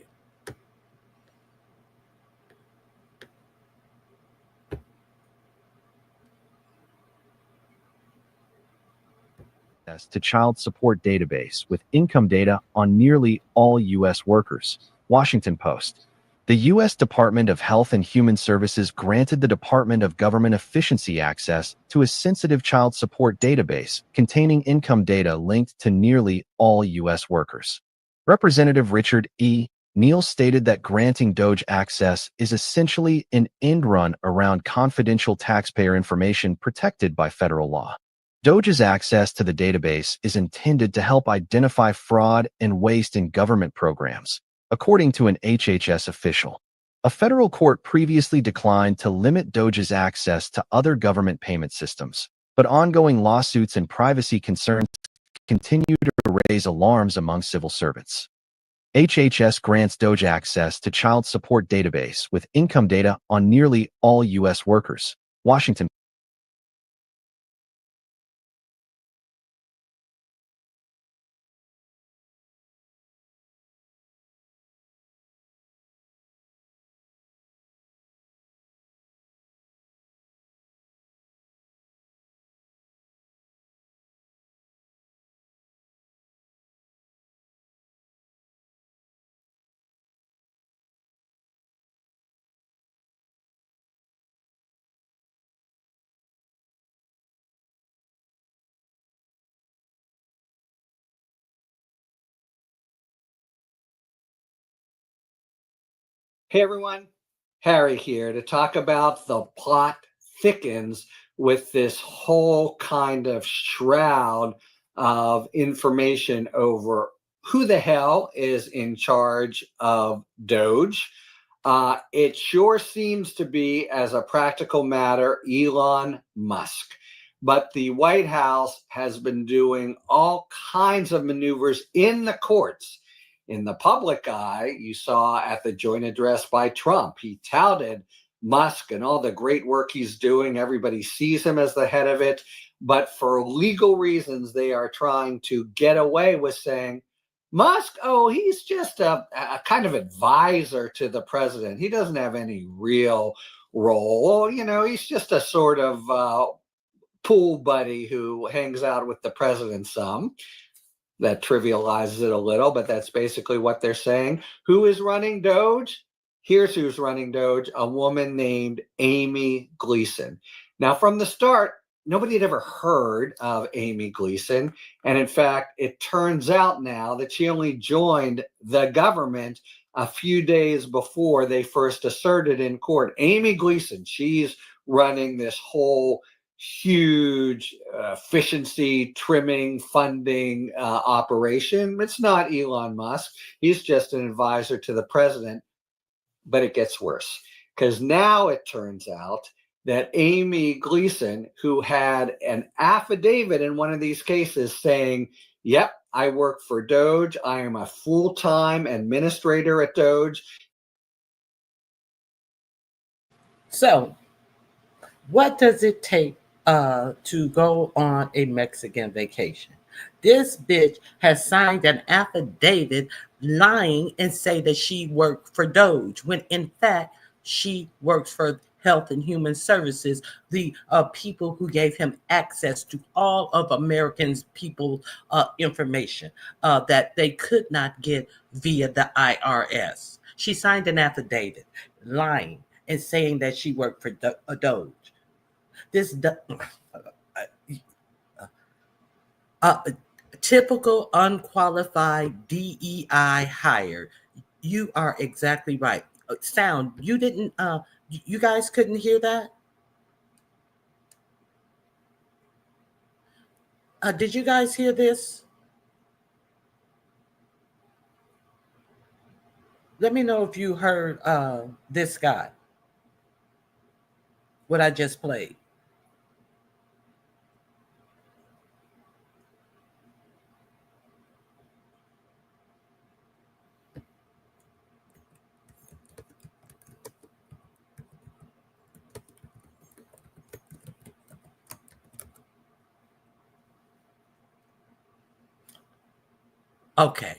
To child support database with income data on nearly all U.S. workers. Washington Post. The U.S. Department of Health and Human Services granted the Department of Government Efficiency access to a sensitive child support database containing income data linked to nearly all U.S. workers. Representative Richard E. Neal stated that granting DOGE access is essentially an end run around confidential taxpayer information protected by federal law. DOGE's access to the database is intended to help identify fraud and waste in government programs, according to an HHS official. A federal court previously declined to limit DOGE's access to other government payment systems, but ongoing lawsuits and privacy concerns continue to raise alarms among civil servants. HHS grants DOGE access to child support database with income data on nearly all U.S. workers. Washington. Hey everyone, Harry here to talk about the plot thickens with this whole kind of shroud of information over who the hell is in charge of DOGE. It sure seems to be, as a practical matter, Elon Musk. But the White House has been doing all kinds of maneuvers in the courts. In the public eye, you saw at the joint address by Trump, he touted Musk and all the great work he's doing. Everybody sees him as the head of it. But for legal reasons, they are trying to get away with saying, Musk, oh, he's just a kind of advisor to the president. He doesn't have any real role. You know, he's just a sort of pool buddy who hangs out with the president some. That trivializes it a little, but that's basically what they're saying. Who is running DOGE? Here's who's running DOGE, a woman named Amy Gleason. Now, from the start, nobody had ever heard of Amy Gleason. And in fact, it turns out now that she only joined the government a few days before they first asserted in court. Amy Gleason, she's running this whole huge efficiency trimming funding operation. It's not Elon Musk. He's just an advisor to the president. But it gets worse because now it turns out that Amy Gleason, who had an affidavit in one of these cases saying, yep, I work for DOGE. I am a full-time administrator at DOGE. So, what does it take to go on a Mexican vacation? This bitch has signed an affidavit lying and say that she worked for DOGE when in fact she works for Health and Human Services, the people who gave him access to all of Americans' people information that they could not get via the IRS. She signed an affidavit lying and saying that she worked for DOGE. This uh, typical unqualified DEI hire. You are exactly right. Sound, you didn't you guys couldn't hear that? Did you guys hear this? Let me know if you heard this guy, what I just played. Okay.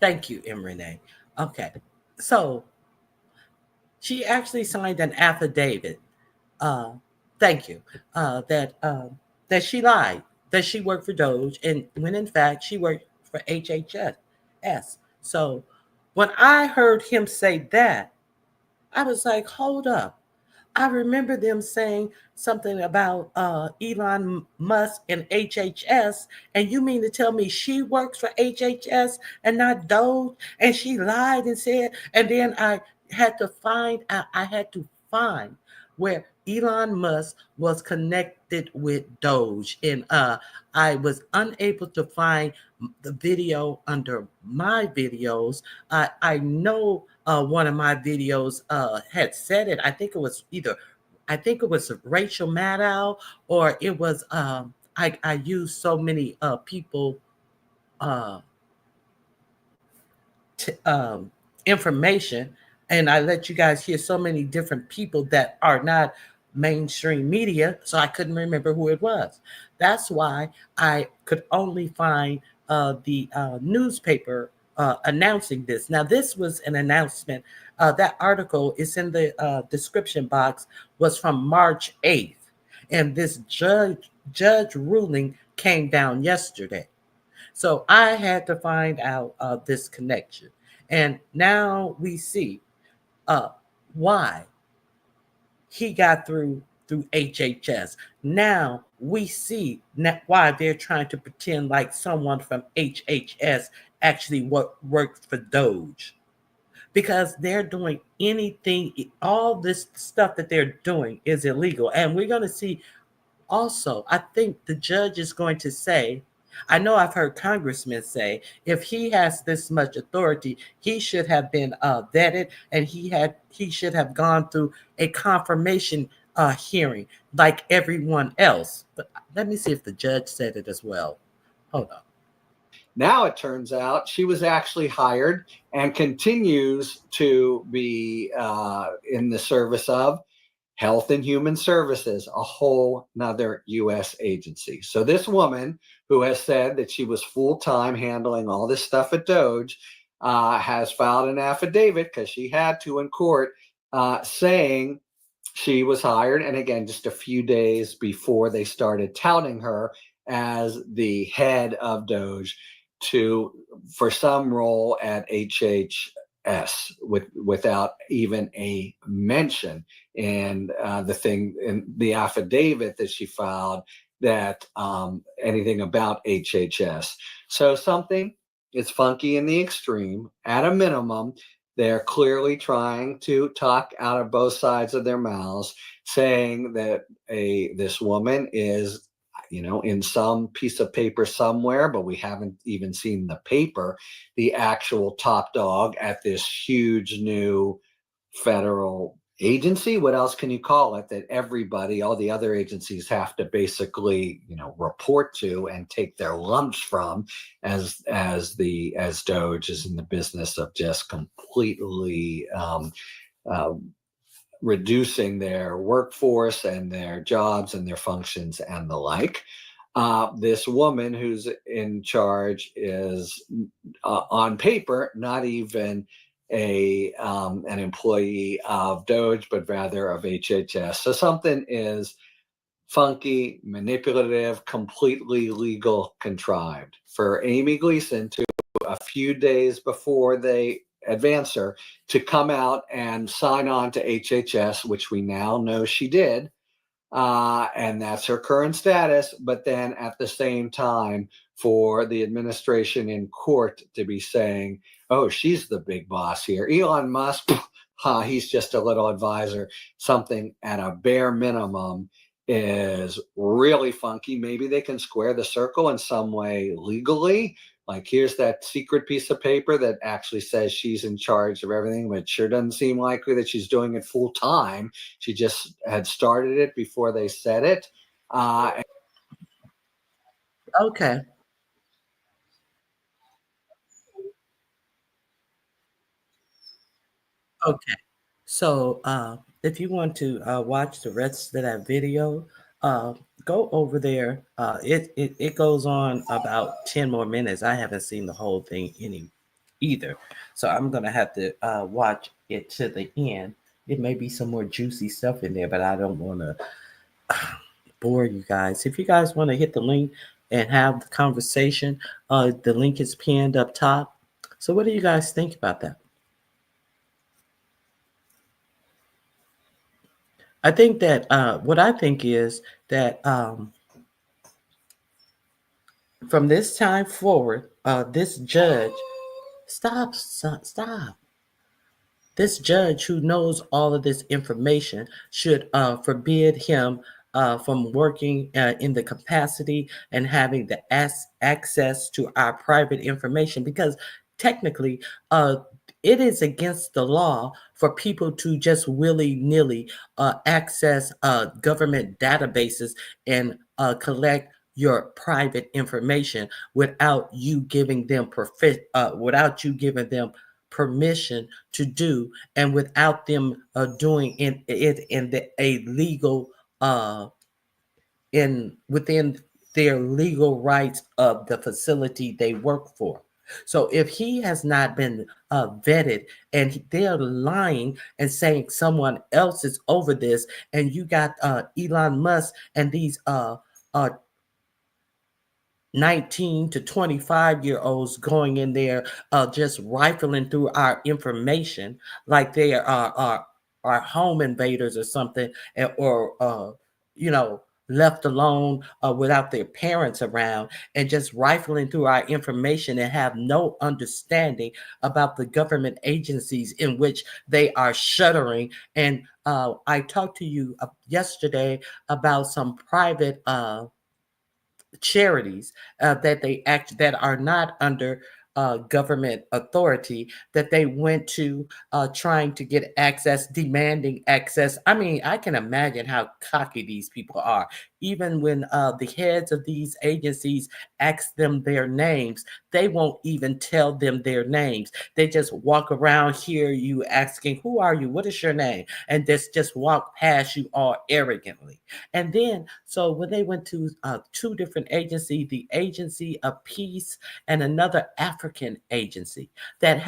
Thank you, Renee. Okay. So she actually signed an affidavit. Uh, thank you. That she lied, that she worked for DOGE, and when in fact she worked for HHS. So when I heard him say that, I was like, hold up. I remember them saying something about Elon Musk and HHS, and you mean to tell me she works for HHS and not DOGE? And she lied and said, and then I had to find out, I had to find where Elon Musk was connected with DOGE, and I was unable to find the video under my videos. I know one of my videos had said it. I think it was Rachel Maddow, or it was I used so many people information, and I let you guys hear so many different people that are not mainstream media, so I couldn't remember who it was. That's why I could only find the newspaper announcing this. Now, this was an announcement. That article is in the description box, was from March 8th, and this judge ruling came down yesterday. So I had to find out this connection. And now we see why he got through HHS. Now we see why they're trying to pretend like someone from HHS actually worked for DOGE. Because they're doing anything, all this stuff that they're doing is illegal. And we're going to see also, I think the judge is going to say, I know I've heard congressmen say, if he has this much authority, he should have been vetted, and he should have gone through a confirmation hearing like everyone else. But let me see if the judge said it as well. Hold on. Now it turns out she was actually hired and continues to be in the service of Health and Human Services, a whole nother U.S. agency. So this woman who has said that she was full-time handling all this stuff at DOGE has filed an affidavit, because she had to in court, saying she was hired. And again, just a few days before they started touting her as the head of DOGE for some role at HHS without even a mention in the affidavit that she filed, that anything about HHS. So something is funky in the extreme. At a minimum, they're clearly trying to talk out of both sides of their mouths, saying that this woman is, in some piece of paper somewhere, but we haven't even seen the paper, the actual top dog at this huge new federal agency. What else can you call it, that everybody, all the other agencies, have to basically, report to and take their lumps from, as DOGE is in the business of just completely reducing their workforce and their jobs and their functions and the like. This woman who's in charge is on paper not even an employee of DOGE, but rather of HHS. So something is funky, manipulative, completely legal, contrived. For Amy Gleason to, a few days before they advance her, to come out and sign on to HHS, which we now know she did, and that's her current status. But then at the same time, for the administration in court to be saying, oh, she's the big boss here. Elon Musk, he's just a little advisor. Something at a bare minimum is really funky. Maybe they can square the circle in some way legally. Like, here's that secret piece of paper that actually says she's in charge of everything, but it sure doesn't seem likely that she's doing it full time. She just had started it before they said it. Okay. Okay. So if you want to watch the rest of that video, uh, go over there. It goes on about 10 more minutes. I haven't seen the whole thing either. So I'm going to have to watch it to the end. It may be some more juicy stuff in there, but I don't want to bore you guys. If you guys want to hit the link and have the conversation, the link is pinned up top. So what do you guys think about that? I think that what I think is that from this time forward, this judge, stop. This judge who knows all of this information should forbid him from working in the capacity and having the access to our private information, because technically it is against the law for people to just willy-nilly access government databases and collect your private information without you giving them permission to do, and without them doing it in a legal within their legal rights of the facility they work for. So if he has not been vetted and they're lying and saying someone else is over this, and you got Elon Musk and these 19 to 25-year-olds going in there just rifling through our information like they are home invaders or something, or left alone without their parents around, and just rifling through our information and have no understanding about the government agencies in which they are shuttering. And I talked to you yesterday about some private charities that are not under government authority, that they went to trying to get access, demanding access. I mean, I can imagine how cocky these people are. Even when the heads of these agencies ask them their names, they won't even tell them their names. They just walk around, hear you asking, "Who are you? What is your name?" And just walk past you all arrogantly. And then, so when they went to two different agencies, the Agency of Peace and another African agency that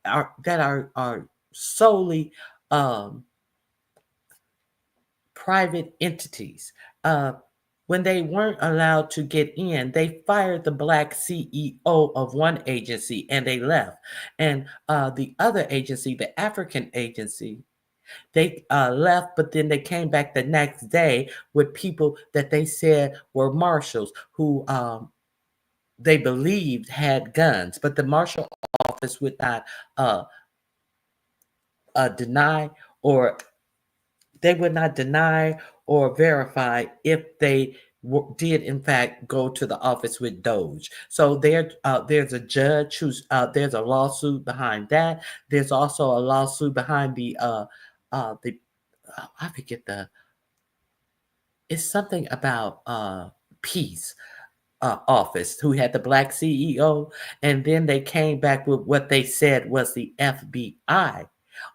are solely private entities. When they weren't allowed to get in, they fired the Black CEO of one agency and they left. And the other agency, the African agency, they left, but then they came back the next day with people that they said were marshals who they believed had guns, but the marshal office would not deny, or they would not deny or verify if they did in fact go to the office with DOGE. So there's a judge who's there's a lawsuit behind that. There's also a lawsuit behind the I forget it's something about peace office, who had the Black CEO, and then they came back with what they said was the FBI.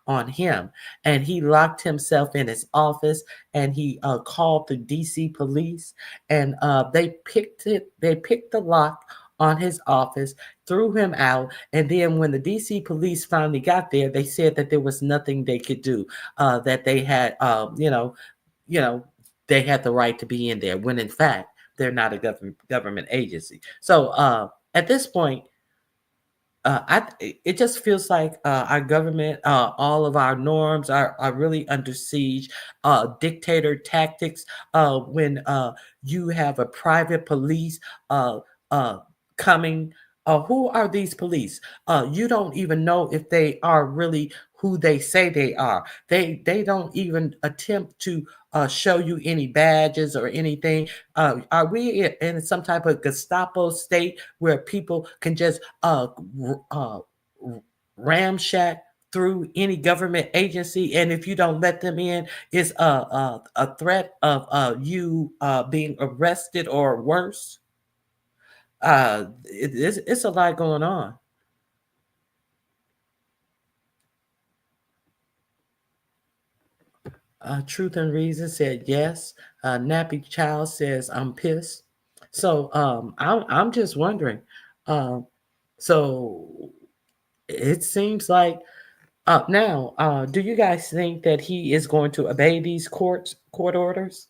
on him, and he locked himself in his office, and he called the DC police, and they picked the lock on his office, threw him out, and then when the DC police finally got there, they said that there was nothing they could do, that they had, you know, they had the right to be in there, when in fact they're not a government agency. So at this point, it just feels like our government, all of our norms are really under siege. Dictator tactics, when you have a private police uh, coming. Who are these police? You don't even know if they are really who they say they are. They don't even attempt to show you any badges or anything. Are we in some type of Gestapo state where people can just uh, ramshack through any government agency, and if you don't let them in, it's a threat of you being arrested or worse? It's a lot going on. Truth and Reason said yes. Nappy Child says I'm pissed. So I'm just wondering. Um, so it seems like now, do you guys think that he is going to obey these court orders?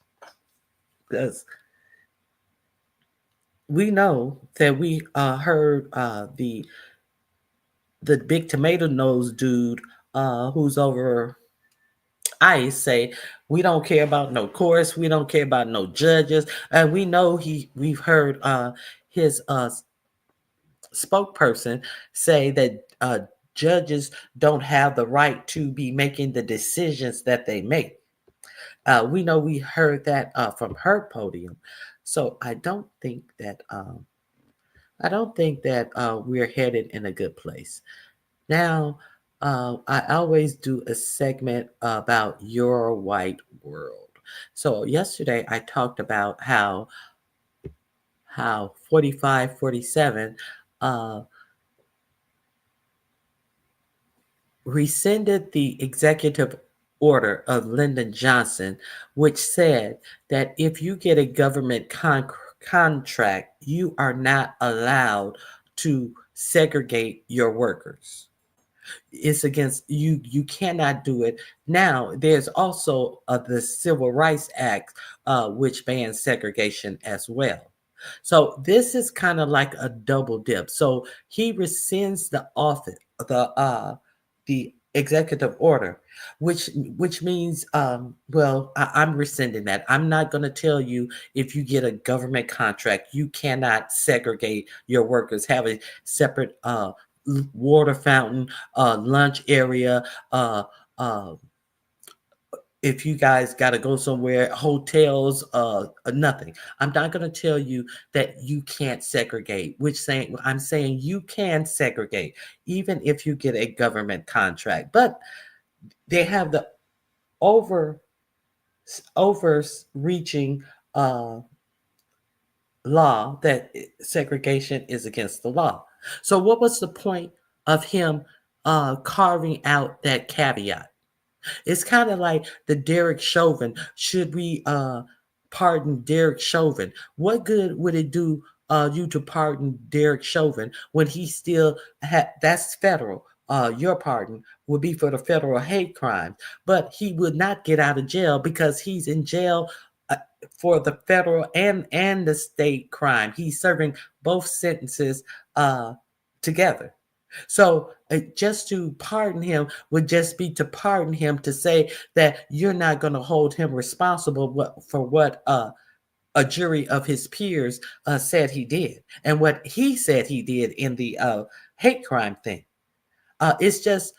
Because we know that we heard the big tomato nose dude who's over ICE say we don't care about no courts, we don't care about no judges, and we know we've heard his spokesperson say that judges don't have the right to be making the decisions that they make. We know we heard that from her podium, so I don't think that we're headed in a good place. Now, I always do a segment about your white world. So yesterday I talked about how 4547 uh, rescinded the executive order of Lyndon Johnson, which said that if you get a government contract, you are not allowed to segregate your workers. It's against you. You cannot do it. Now there's also the Civil Rights Act, which bans segregation as well. So this is kind of like a double dip. So he rescinds the executive order, which means well, I'm rescinding that. I'm not going to tell you if you get a government contract you cannot segregate your workers, have a separate water fountain, lunch area, uh, uh, if you guys got to go somewhere, hotels, nothing. I'm not going to tell you that you can't segregate, I'm saying you can segregate even if you get a government contract. But they have the over overreaching law that segregation is against the law. So what was the point of him carving out that caveat? It's kind of like the Derek Chauvin. Should we pardon Derek Chauvin? What good would it do you to pardon Derek Chauvin when he still that's federal? Your pardon would be for the federal hate crimes, but he would not get out of jail because he's in jail uh, for the federal and the state crime. He's serving both sentences together. So just to pardon him would just be to pardon him, to say that you're not going to hold him responsible for what a jury of his peers said he did, and what he said he did in the hate crime thing. It's just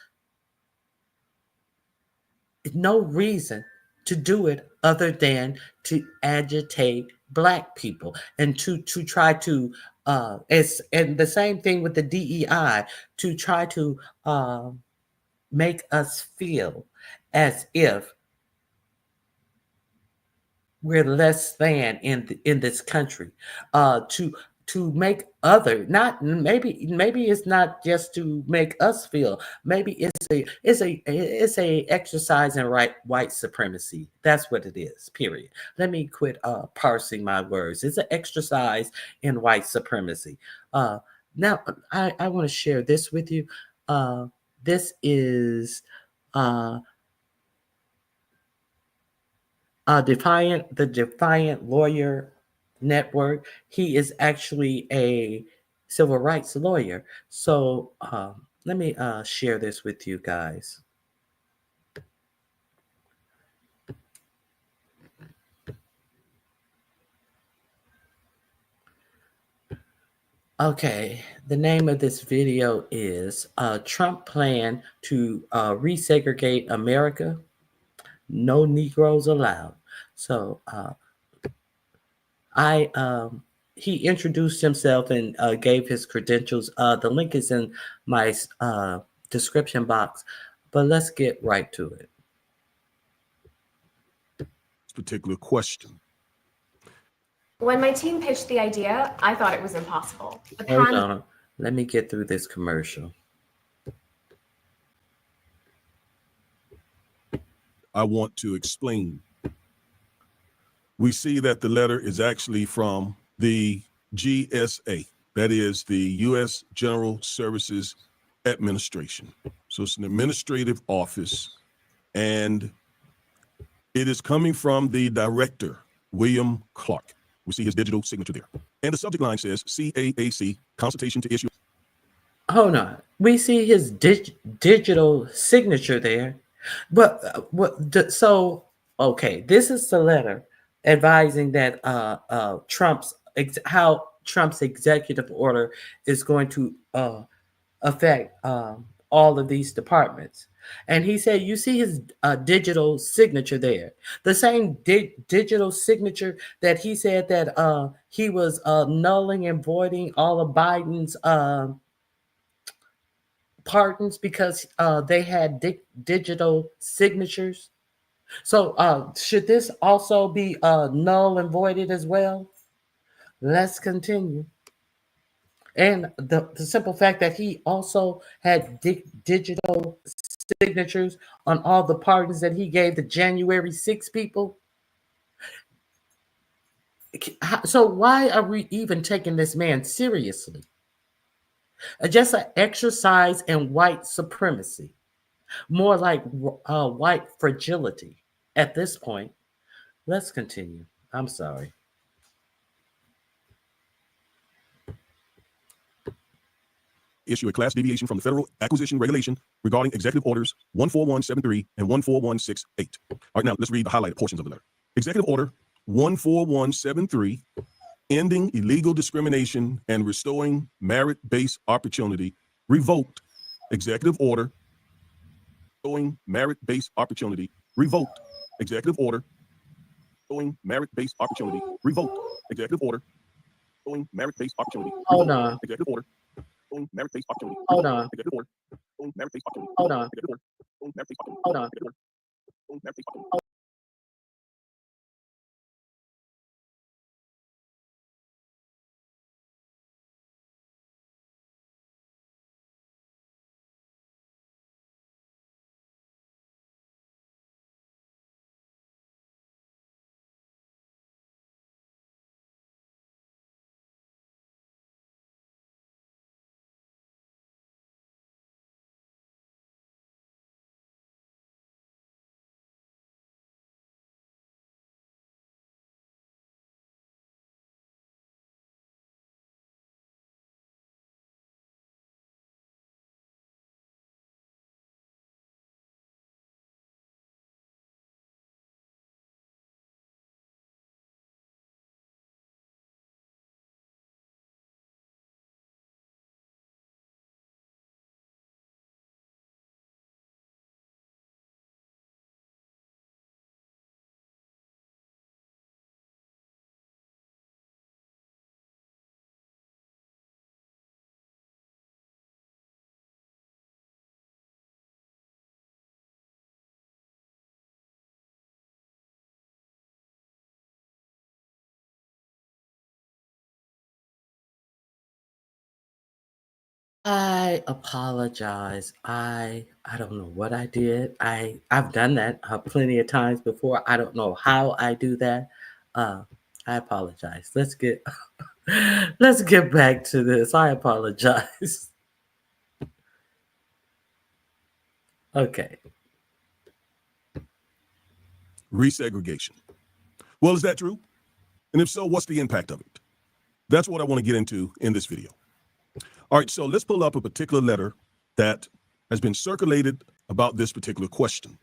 no reason to do it other than to agitate Black people and to try to and the same thing with the DEI, to try to make us feel as if we're less than in this country, to to make other, not maybe it's not just to make us feel. Maybe it's a exercise in white supremacy. That's what it is. Period. Let me quit parsing my words. It's an exercise in white supremacy. Now I want to share this with you. This is uh the Defiant Lawyer Network. He is actually a civil rights lawyer. So let me share this with you guys. Okay, the name of this video is Trump Plan to Resegregate America. No Negroes Allowed. So he introduced himself and gave his credentials. The link is in my description box, but let's get right to it. Particular question. When my team pitched the idea, I thought it was impossible. Hold on. Let me get through this commercial. I want to explain. We see that the letter is actually from the GSA, that is the U.S. General Services Administration. So it's an administrative office, and it is coming from the director, William Clark. We see his digital signature there. And the subject line says CAAC, consultation to issue. Hold on. We see his digital signature there. But okay, this is the letter advising that how Trump's executive order is going to affect all of these departments. And he said, you see his digital signature there, the same digital signature that he said that he was nulling and voiding all of Biden's pardons because they had digital signatures. So should this also be null and voided as well? Let's continue. And the simple fact that he also had digital signatures on all the pardons that he gave the January 6 people. So why are we even taking this man seriously? Just an exercise in white supremacy, more like white fragility at this point. Let's continue. I'm sorry. Issue a class deviation from the federal acquisition regulation regarding executive orders 14173 and 14168. All right, now let's read the highlighted portions of the letter. Executive order 14173, ending illegal discrimination and restoring merit-based opportunity, revoked. Executive order restoring merit-based opportunity, revoked. Executive order restoring merit-based opportunity, revoked. Executive order restoring merit-based opportunity. Hold on. Executive order merit-based opportunity. Hold on. Executive order merit-based opportunity. Hold on. Executive order merit-based opportunity. Hold on. Executive order merit-based opportunity. I apologize. I don't know what I did. I've done that plenty of times before. I don't know how I do that. I apologize. Let's get back to this. I apologize. Okay. Resegregation. Well, is that true? And if so, what's the impact of it? That's what I want to get into in this video. All right, so let's pull up a particular letter that has been circulated about this particular question.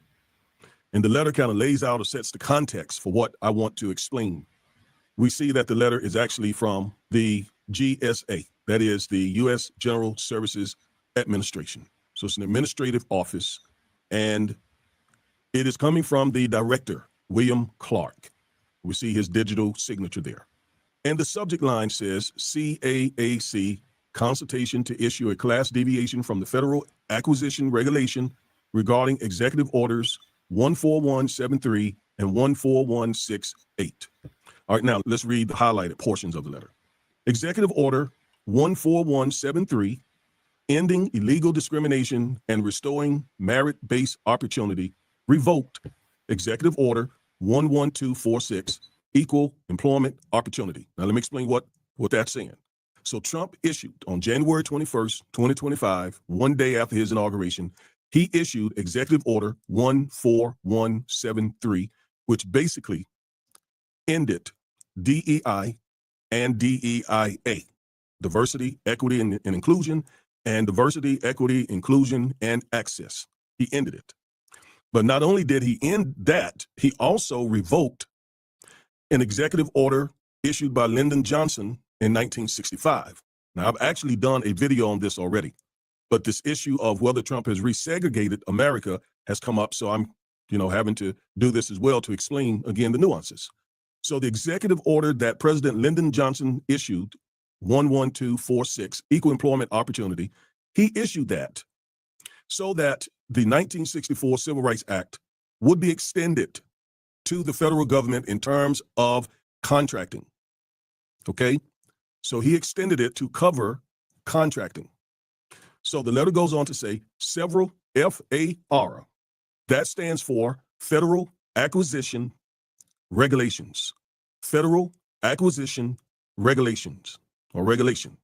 And the letter kind of lays out or sets the context for what I want to explain. We see that the letter is actually from the GSA, that is the U.S. General Services Administration. So it's an administrative office, and it is coming from the director, William Clark. We see his digital signature there. And the subject line says CAAC consultation to issue a class deviation from the Federal Acquisition Regulation regarding Executive Orders 14173 and 14168. All right, now let's read the highlighted portions of the letter. Executive Order 14173, ending illegal discrimination and restoring merit-based opportunity, revoked. Executive Order 11246, equal employment opportunity. Now let me explain what that's saying. So Trump issued on January 21st, 2025, one day after his inauguration, he issued Executive Order 14173, which basically ended DEI and DEIA, diversity, equity, and inclusion, and diversity, equity, inclusion, and access. He ended it. But not only did he end that, he also revoked an executive order issued by Lyndon Johnson in 1965. Now, I've actually done a video on this already, but this issue of whether Trump has resegregated America has come up, so I'm, having to do this as well to explain, again, the nuances. So the executive order that President Lyndon Johnson issued, 11246, equal employment opportunity, he issued that so that the 1964 Civil Rights Act would be extended to the federal government in terms of contracting. Okay? So he extended it to cover contracting. So the letter goes on to say several FAR, that stands for Federal Acquisition Regulations. Federal Acquisition Regulations or regulation.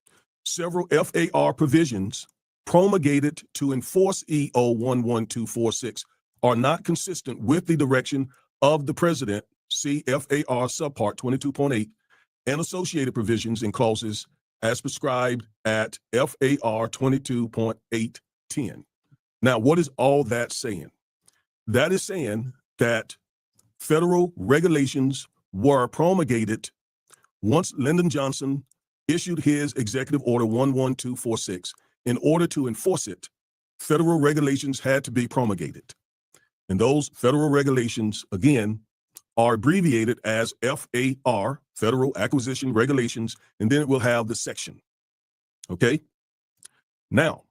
Several FAR provisions promulgated to enforce EO 11246 are not consistent with the direction of the president, see FAR subpart 22.8, and associated provisions and clauses as prescribed at FAR 22.810. Now, what is all that saying? That is saying that federal regulations were promulgated once Lyndon Johnson issued his executive order 11246. In order to enforce it, federal regulations had to be promulgated. And those federal regulations, again, are abbreviated as FAR, Federal Acquisition Regulations, and then it will have the section. Okay? Now,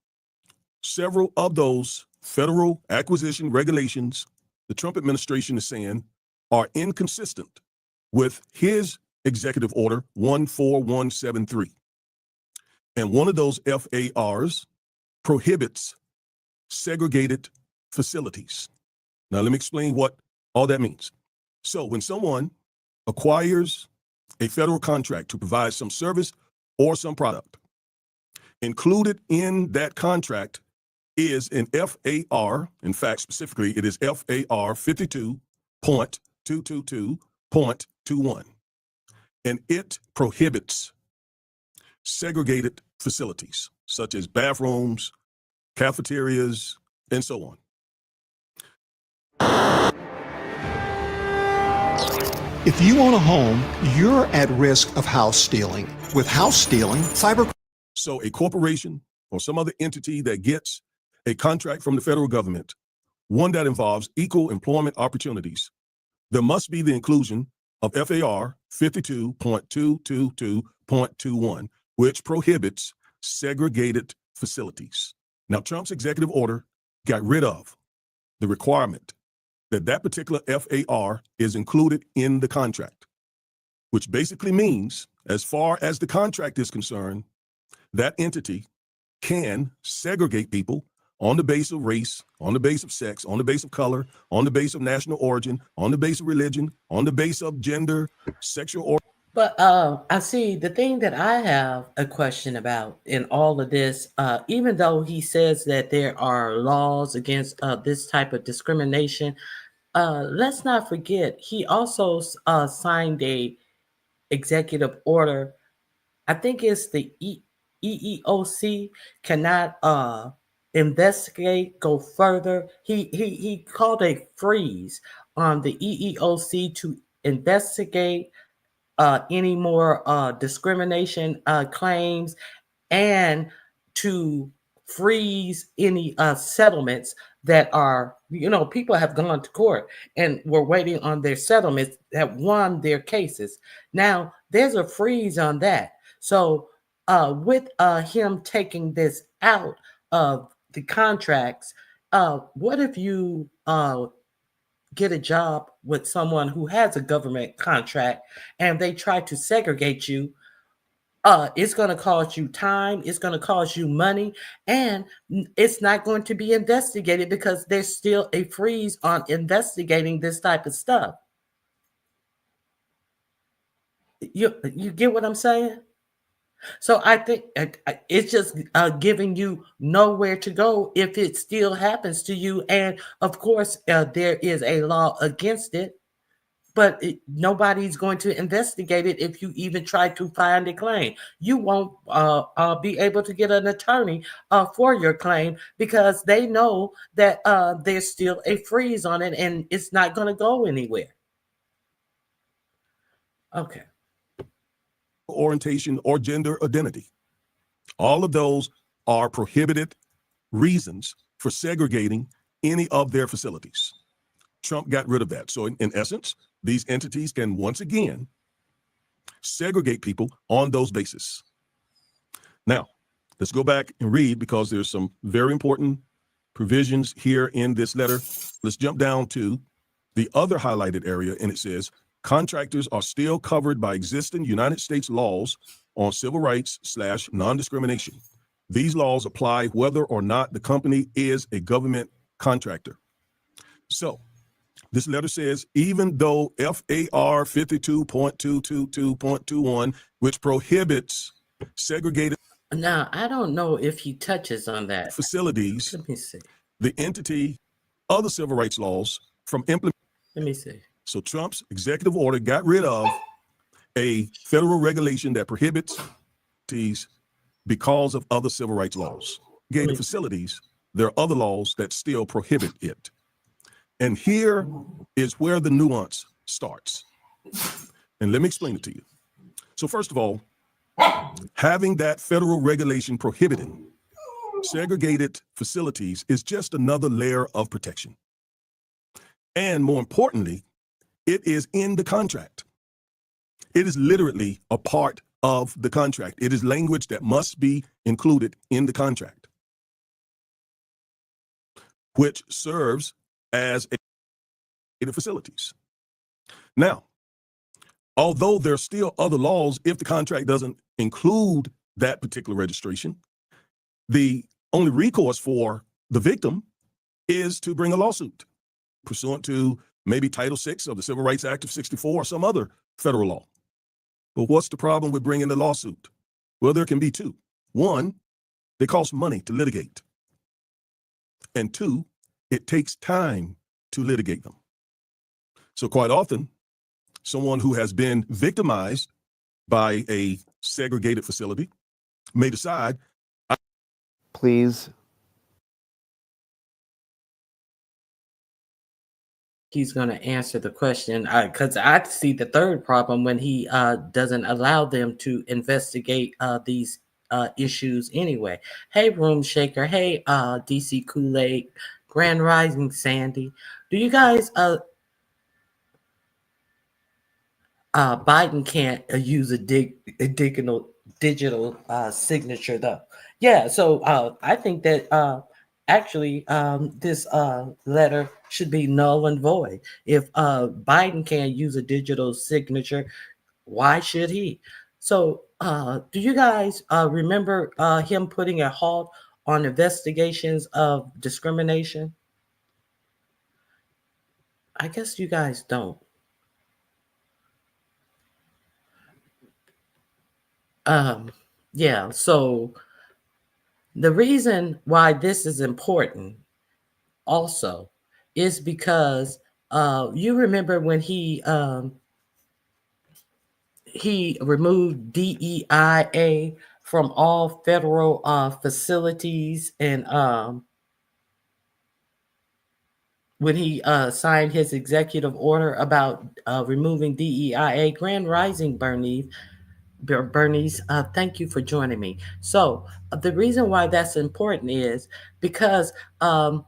several of those federal acquisition regulations, the Trump administration is saying, are inconsistent with his executive order 14173. And one of those FARs prohibits segregated facilities. Now, let me explain what all that means. So when someone acquires a federal contract to provide some service or some product, included in that contract is an FAR. In fact, specifically, it is FAR 52.222.21. And it prohibits segregated facilities, such as bathrooms, cafeterias, and so on. If you own a home, you're at risk of house stealing. With house stealing, So a corporation or some other entity that gets a contract from the federal government, one that involves equal employment opportunities, there must be the inclusion of FAR 52.222.21, which prohibits segregated facilities. Now, Trump's executive order got rid of the requirement that particular FAR is included in the contract, which basically means, as far as the contract is concerned, that entity can segregate people on the basis of race, on the basis of sex, on the basis of color, on the basis of national origin, on the basis of religion, on the basis of gender, sexual origin. But I see the thing that I have a question about in all of this, even though he says that there are laws against this type of discrimination, let's not forget he also signed a executive order. I think it's the EEOC cannot investigate, go further. He called a freeze on the EEOC to investigate any more discrimination claims and to freeze any settlements that are, people have gone to court and were waiting on their settlements that won their cases. Now there's a freeze on that. So with him taking this out of the contracts, what if you get a job with someone who has a government contract and they try to segregate you? It's going to cost you time, it's going to cost you money, and it's not going to be investigated because there's still a freeze on investigating this type of stuff. You get what I'm saying? So I think it's just giving you nowhere to go if it still happens to you. And of course, there is a law against it, but nobody's going to investigate it if you even try to find a claim. You won't be able to get an attorney for your claim because they know that there's still a freeze on it and it's not going to go anywhere. Okay. Orientation or gender identity. All of those are prohibited reasons for segregating any of their facilities. Trump got rid of that. So in essence, these entities can once again segregate people on those bases. Now, let's go back and read because there's some very important provisions here in this letter. Let's jump down to the other highlighted area, and it says, contractors are still covered by existing United States laws on civil rights / non-discrimination. These laws apply whether or not the company is a government contractor. So this letter says, even though FAR 52.222.21, which prohibits segregated Now, I don't know if he touches on that. facilities, Let me see. the entity, other civil rights laws from implementing. Let me see. So Trump's executive order got rid of a federal regulation that prohibits these because of other civil rights laws. Gated facilities, there are other laws that still prohibit it. And here is where the nuance starts. And let me explain it to you. So first of all, having that federal regulation prohibiting segregated facilities is just another layer of protection. And more importantly, it is in the contract. It is literally a part of the contract. It is language that must be included in the contract, which serves as a facilities. Now, although there are still other laws, if the contract doesn't include that particular registration, the only recourse for the victim is to bring a lawsuit pursuant to maybe Title VI of the Civil Rights Act of 64 or some other federal law. But what's the problem with bringing the lawsuit? Well, there can be two. One, they cost money to litigate. And two, it takes time to litigate them. So quite often, someone who has been victimized by a segregated facility may decide, Please. He's going to answer the question because I see the third problem when he doesn't allow them to investigate these issues anyway. Hey, Room Shaker. Hey, DC Kool-Aid. Grand Rising Sandy. Do you guys Biden can't use a digital signature though? Yeah, so I think that actually this letter should be null and void. If Biden can't use a digital signature, why should he? So, do you guys remember him putting a halt on investigations of discrimination? I guess you guys don't. Yeah, so the reason why this is important also is because you remember when he removed DEIA from all federal facilities, and when he signed his executive order about removing DEIA. Grand Rising, Bernice, thank you for joining me. So the reason why that's important is because a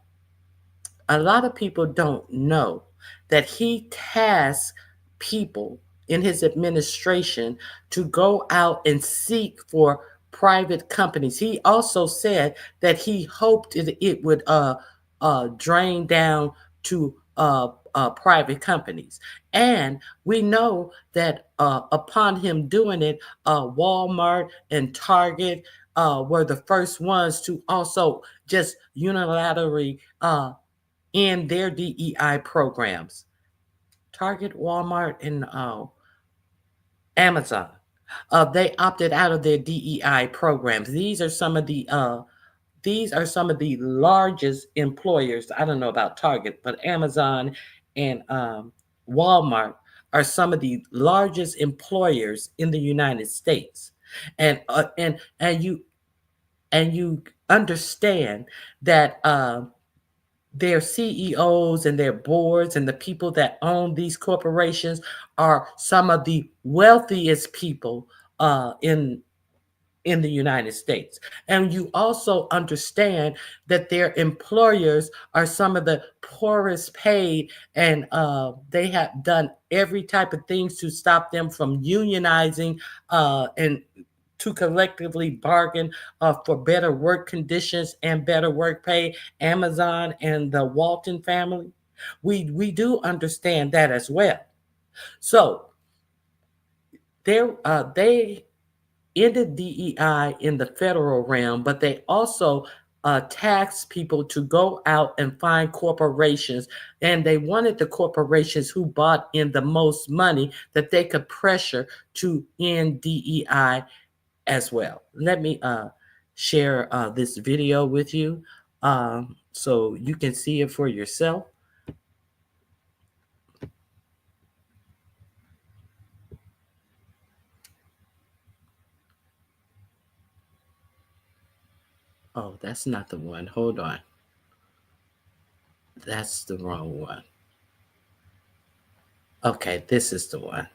lot of people don't know that he tasks people in his administration to go out and seek for private companies. He also said that he hoped it would drain down to private companies. And we know that upon him doing it, Walmart and Target were the first ones to also just unilaterally in their DEI programs. Target, Walmart, and Amazon. They opted out of their DEI programs. These are some of the largest employers. I don't know about Target, but Amazon and Walmart are some of the largest employers in the United States. And you understand that their CEOs and their boards and the people that own these corporations are some of the wealthiest people in the United States. And you also understand that their employers are some of the poorest paid, and they have done every type of things to stop them from unionizing and to collectively bargain for better work conditions and better work pay. Amazon and the Walton family, we do understand that as well. So they ended DEI in the federal realm, but they also taxed people to go out and find corporations, and they wanted the corporations who bought in the most money that they could pressure to end DEI as well. Let me share this video with you so you can see it for yourself. Oh, that's not the one. Hold on. That's the wrong one. Okay, this is the one.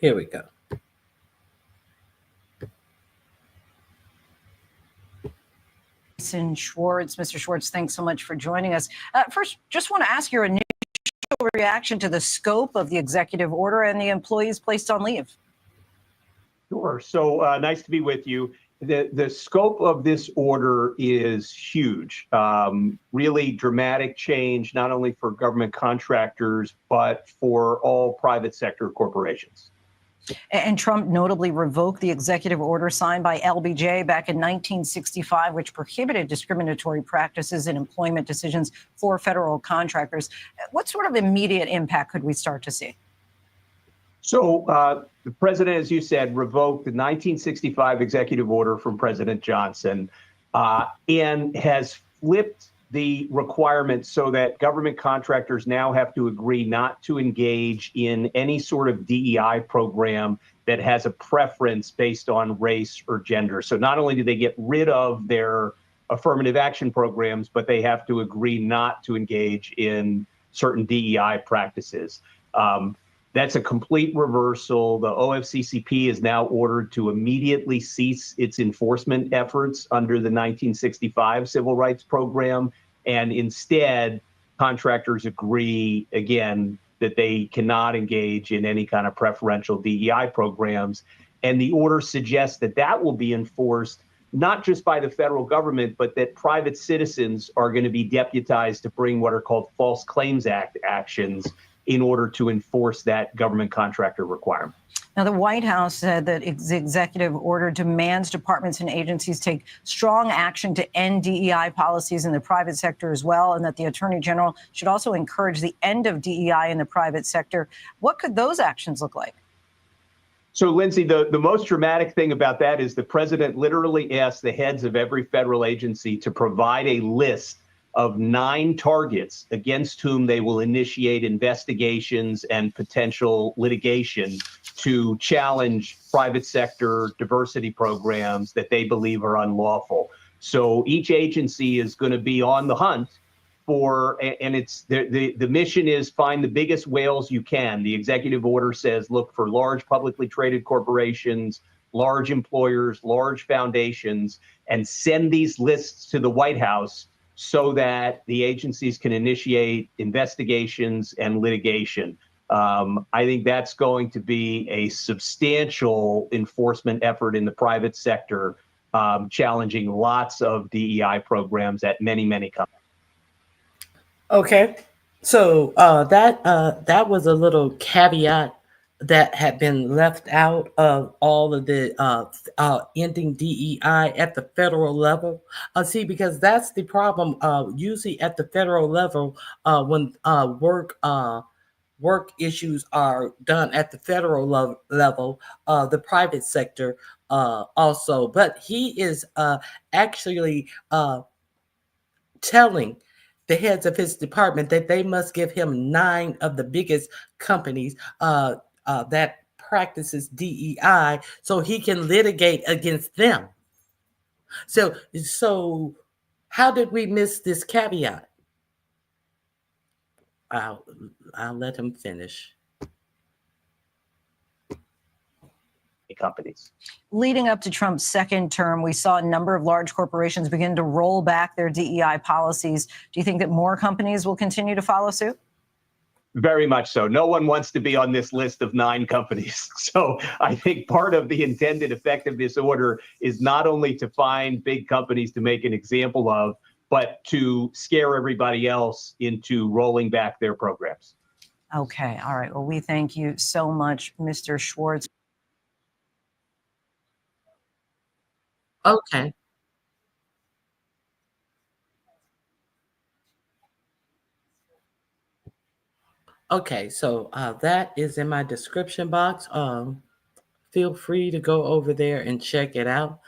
Here we go. Schwartz. Mr. Schwartz, thanks so much for joining us. First, just want to ask your initial reaction to the scope of the executive order and the employees placed on leave. Sure. So nice to be with you. The scope of this order is huge. Really dramatic change, not only for government contractors, but for all private sector corporations. And Trump notably revoked the executive order signed by LBJ back in 1965, which prohibited discriminatory practices in employment decisions for federal contractors. What sort of immediate impact could we start to see? So the president, as you said, revoked the 1965 executive order from President Johnson and has flipped the requirements so that government contractors now have to agree not to engage in any sort of DEI program that has a preference based on race or gender. So not only do they get rid of their affirmative action programs, but they have to agree not to engage in certain DEI practices. That's a complete reversal. The OFCCP is now ordered to immediately cease its enforcement efforts under the 1965 Civil Rights Program. And instead, contractors agree, again, that they cannot engage in any kind of preferential DEI programs. And the order suggests that that will be enforced not just by the federal government, but that private citizens are going to be deputized to bring what are called False Claims Act actions in order to enforce that government contractor requirement. Now, the White House said that the executive order demands departments and agencies take strong action to end DEI policies in the private sector as well, and that the Attorney General should also encourage the end of DEI in the private sector. What could those actions look like? So, Lindsay, the most dramatic thing about that is the president literally asked the heads of every federal agency to provide a list of 9 targets against whom they will initiate investigations and potential litigation to challenge private sector diversity programs that they believe are unlawful. So each agency is going to be on the hunt for, and it's the mission is find the biggest whales you can. The executive order says look for large publicly traded corporations, large employers, large foundations, and send these lists to the White House so that the agencies can initiate investigations and litigation. I think that's going to be a substantial enforcement effort in the private sector, challenging lots of DEI programs at many, many companies. Okay, so that was a little caveat that had been left out of all of the ending DEI at the federal level. See, because that's the problem. Usually at the federal level, when work issues are done at the federal level, the private sector also. But he is actually telling the heads of his department that they must give him 9 of the biggest companies that practices DEI so he can litigate against them. So how did we miss this caveat? I'll let him finish. Companies. Leading up to Trump's second term, we saw a number of large corporations begin to roll back their DEI policies. Do you think that more companies will continue to follow suit? Very much so. No one wants to be on this list of 9 companies. So I think part of the intended effect of this order is not only to find big companies to make an example of, but to scare everybody else into rolling back their programs. Okay. All right. Well, we thank you so much, Mr. Schwartz. Okay. Okay, so that is in my description box. Feel free to go over there and check it out.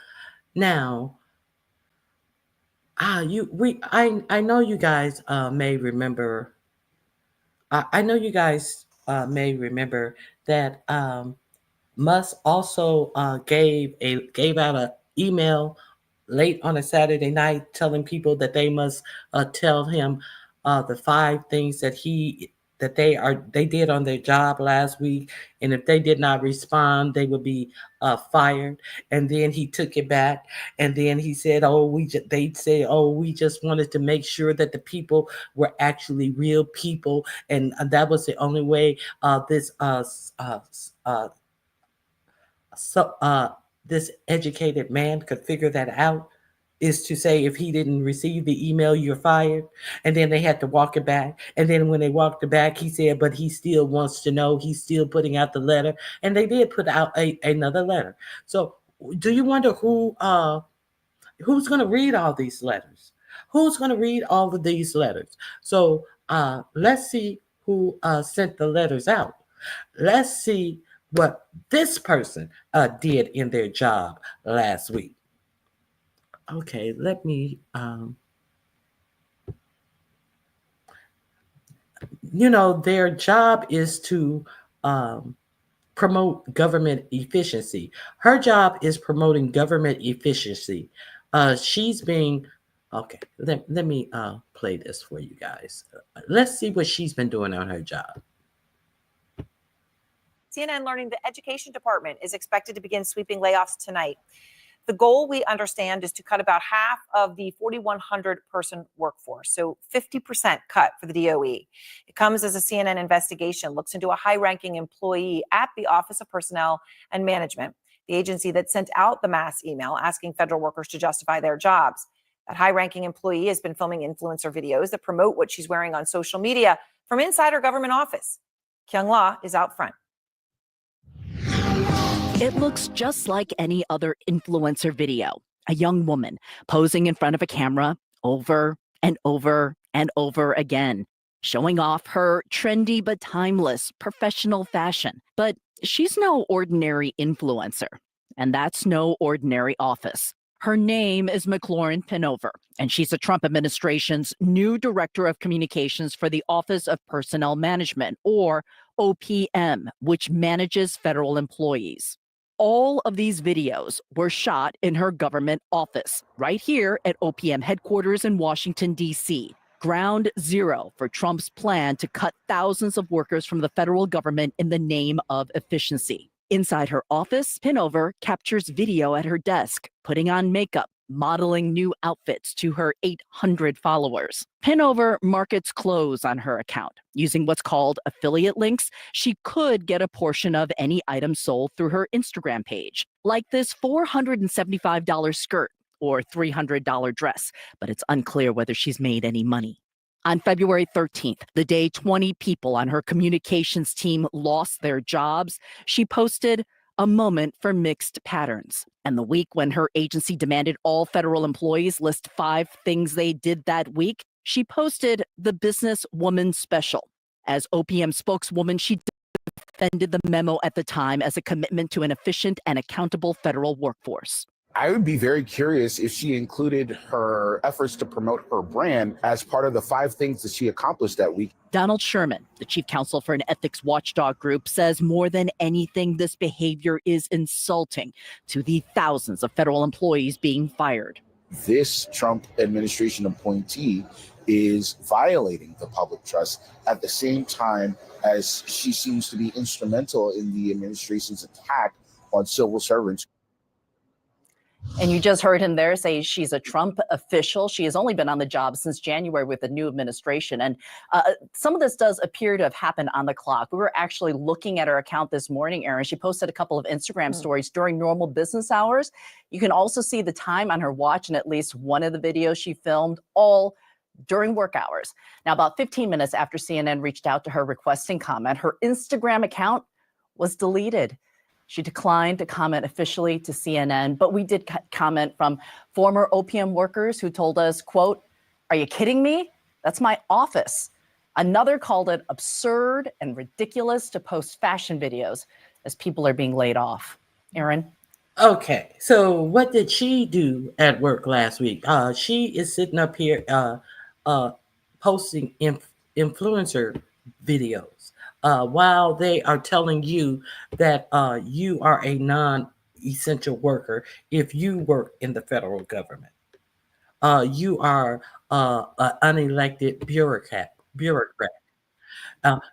Now, I know you guys may remember. I know you guys may remember that Musk also gave out an email late on a Saturday night telling people that they must tell him the 5 things that they did on their job last week, and if they did not respond, they would be fired. And then he took it back, and then he said, we just wanted to make sure that the people were actually real people, and that was the only way this educated man could figure that out, is to say if he didn't receive the email, you're fired. And then they had to walk it back. And then when they walked it back, he said, but he still wants to know. He's still putting out the letter. And they did put out another letter. So do you wonder who's going to read all these letters? Who's going to read all of these letters? So let's see who sent the letters out. Let's see what this person did in their job last week. Okay, let me, their job is to promote government efficiency. Her job is promoting government efficiency. She's being, okay, let me play this for you guys. Let's see what she's been doing on her job. CNN learning the education department is expected to begin sweeping layoffs tonight. The goal, we understand, is to cut about half of the 4,100 person workforce, so 50% cut for the DOE. It comes as a CNN investigation looks into a high-ranking employee at the Office of Personnel and Management, the agency that sent out the mass email asking federal workers to justify their jobs. That high-ranking employee has been filming influencer videos that promote what she's wearing on social media from inside her government office. Kyung La is out front. It looks just like any other influencer video. A young woman posing in front of a camera over and over and over again, showing off her trendy but timeless professional fashion. But she's no ordinary influencer, and that's no ordinary office. Her name is McLaurin Pinover, and she's the Trump administration's new director of communications for the Office of Personnel Management, or OPM, which manages federal employees. All of these videos were shot in her government office, right here at OPM headquarters in Washington, D.C., ground zero for Trump's plan to cut thousands of workers from the federal government in the name of efficiency. Inside her office, Pinover captures video at her desk, putting on makeup, modeling new outfits to her 800 followers. Pinover markets clothes on her account. Using what's called affiliate links, she could get a portion of any item sold through her Instagram page, like this $475 skirt or $300 dress, but it's unclear whether she's made any money. On February 13th, the day 20 people on her communications team lost their jobs, she posted a moment for mixed patterns. And the week when her agency demanded all federal employees list 5 things they did that week, she posted the Business Woman Special. As OPM spokeswoman, she defended the memo at the time as a commitment to an efficient and accountable federal workforce. I would be very curious if she included her efforts to promote her brand as part of the 5 things that she accomplished that week. Donald Sherman, the chief counsel for an ethics watchdog group, says more than anything, this behavior is insulting to the thousands of federal employees being fired. This Trump administration appointee is violating the public trust at the same time as she seems to be instrumental in the administration's attack on civil servants. And you just heard him there say she's a Trump official. She has only been on the job since January with the new administration. And some of this does appear to have happened on the clock. We were actually looking at her account this morning, Erin. She posted a couple of Instagram stories during normal business hours. You can also see the time on her watch in at least one of the videos she filmed, all during work hours. Now, about 15 minutes after CNN reached out to her requesting comment, her Instagram account was deleted. She declined to comment officially to CNN, but we did comment from former OPM workers who told us, quote, "Are you kidding me? That's my office." Another called it absurd and ridiculous to post fashion videos as people are being laid off. Erin? Okay, so what did she do at work last week? She is sitting up here posting influencer videos. While they are telling you that you are a non-essential worker if you work in the federal government. You are an unelected bureaucrat.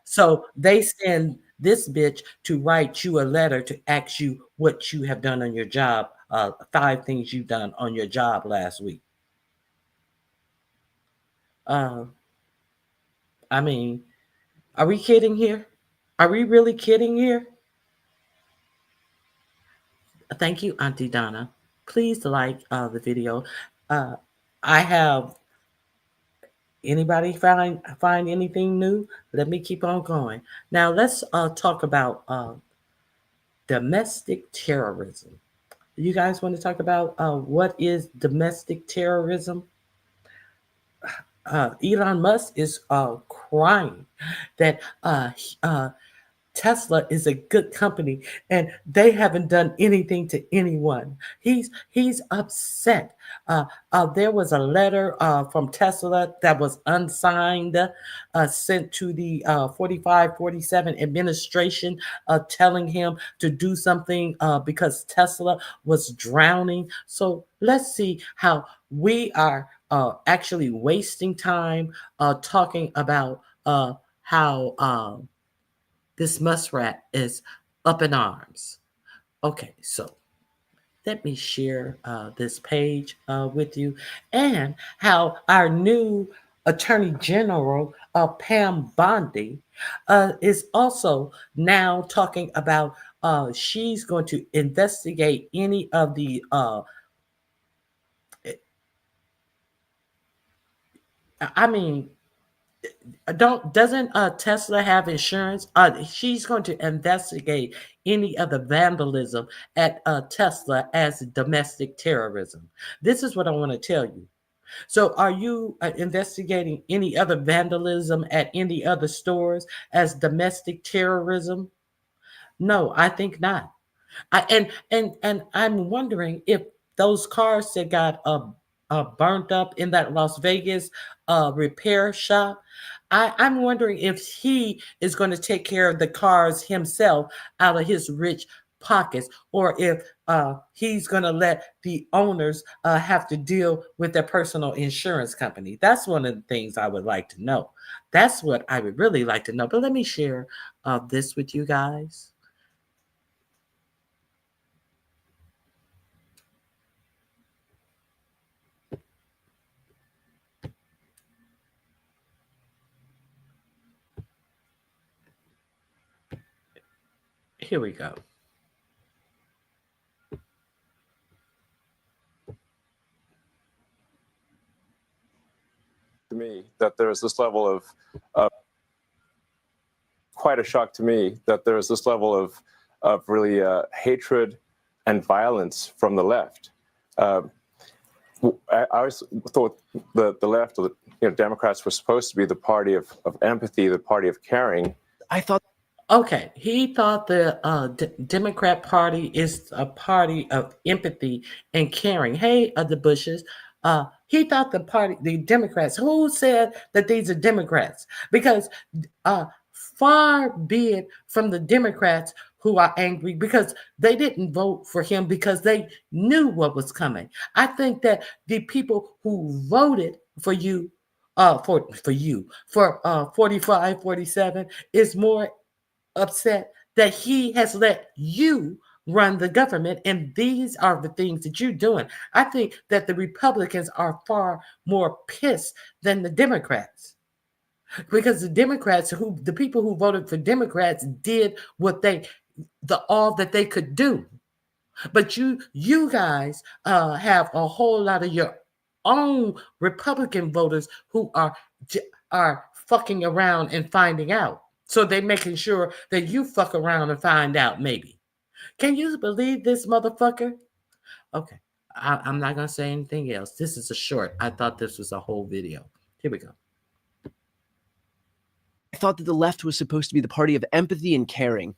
So they send this bitch to write you a letter to ask you what you have done on your job, 5 things you've done on your job last week. I mean, are we kidding here? Are we really kidding here? Thank you, Auntie Donna. Please like the video. I have anybody find anything new? Let me keep on going. Now let's talk about domestic terrorism. You guys want to talk about what is domestic terrorism? Elon Musk is crying that Tesla is a good company and they haven't done anything to anyone. He's upset. There was a letter from Tesla that was unsigned, sent to the 4547 administration, telling him to do something because Tesla was drowning. So let's see how we are actually wasting time talking about how this muskrat is up in arms. Okay, so let me share this page with you, and how our new Attorney General, Pam Bondi, is also now talking about she's going to investigate any of the I mean, doesn't Tesla have insurance? She's going to investigate any of the vandalism at Tesla as domestic terrorism. This is what I want to tell you. So, are you investigating any other vandalism at any other stores as domestic terrorism? No, I think not. And I'm wondering if those cars that got burnt up in that Las Vegas repair shop. I'm wondering if he is going to take care of the cars himself out of his rich pockets, or if he's going to let the owners have to deal with their personal insurance company. That's one of the things I would like to know. That's what I would really like to know. But let me share this with you guys. Here we go. To me, that there is this level of quite a shock to me that there is this level of really hatred and violence from the left. I always thought the left, or Democrats, were supposed to be the party of empathy, the party of caring. I thought. Okay, he thought the Democrat Party is a party of empathy and caring. Hey, the Bushes, he thought the Democrats. Who said that these are Democrats? Because far be it from the Democrats who are angry because they didn't vote for him because they knew what was coming. I think that the people who voted for you, for 45, 47, is more upset that he has let you run the government, and these are the things that you're doing. I think that the Republicans are far more pissed than the Democrats, because the people who voted for Democrats did all that they could do. But you guys have a whole lot of your own Republican voters who are fucking around and finding out. So they're making sure that you fuck around and find out, maybe. Can you believe this motherfucker? Okay, I'm not going to say anything else. This is a short. I thought this was a whole video. Here we go. I thought that the left was supposed to be the party of empathy and caring.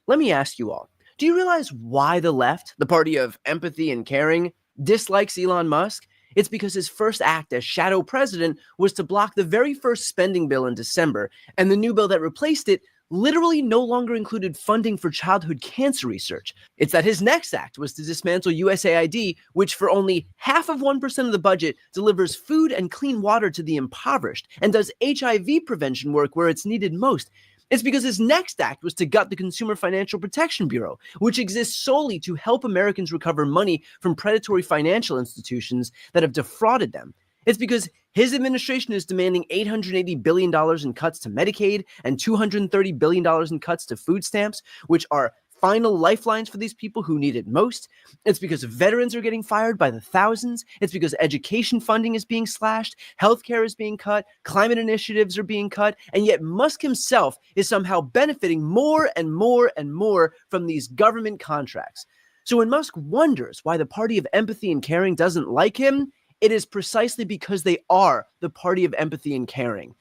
Let me ask you all, do you realize why the left, the party of empathy and caring, dislikes Elon Musk? It's because his first act as shadow president was to block the very first spending bill in December, and the new bill that replaced it literally no longer included funding for childhood cancer research. It's that his next act was to dismantle USAID, which for only half of 1% of the budget delivers food and clean water to the impoverished and does HIV prevention work where it's needed most. It's because his next act was to gut the Consumer Financial Protection Bureau, which exists solely to help Americans recover money from predatory financial institutions that have defrauded them. It's because his administration is demanding $880 billion in cuts to Medicaid and $230 billion in cuts to food stamps, which are final lifelines for these people who need it most. It's because veterans are getting fired by the thousands. It's because education funding is being slashed, healthcare is being cut, climate initiatives are being cut, and yet Musk himself is somehow benefiting more and more and more from these government contracts. So when Musk wonders why the party of empathy and caring doesn't like him, it is precisely because they are the party of empathy and caring.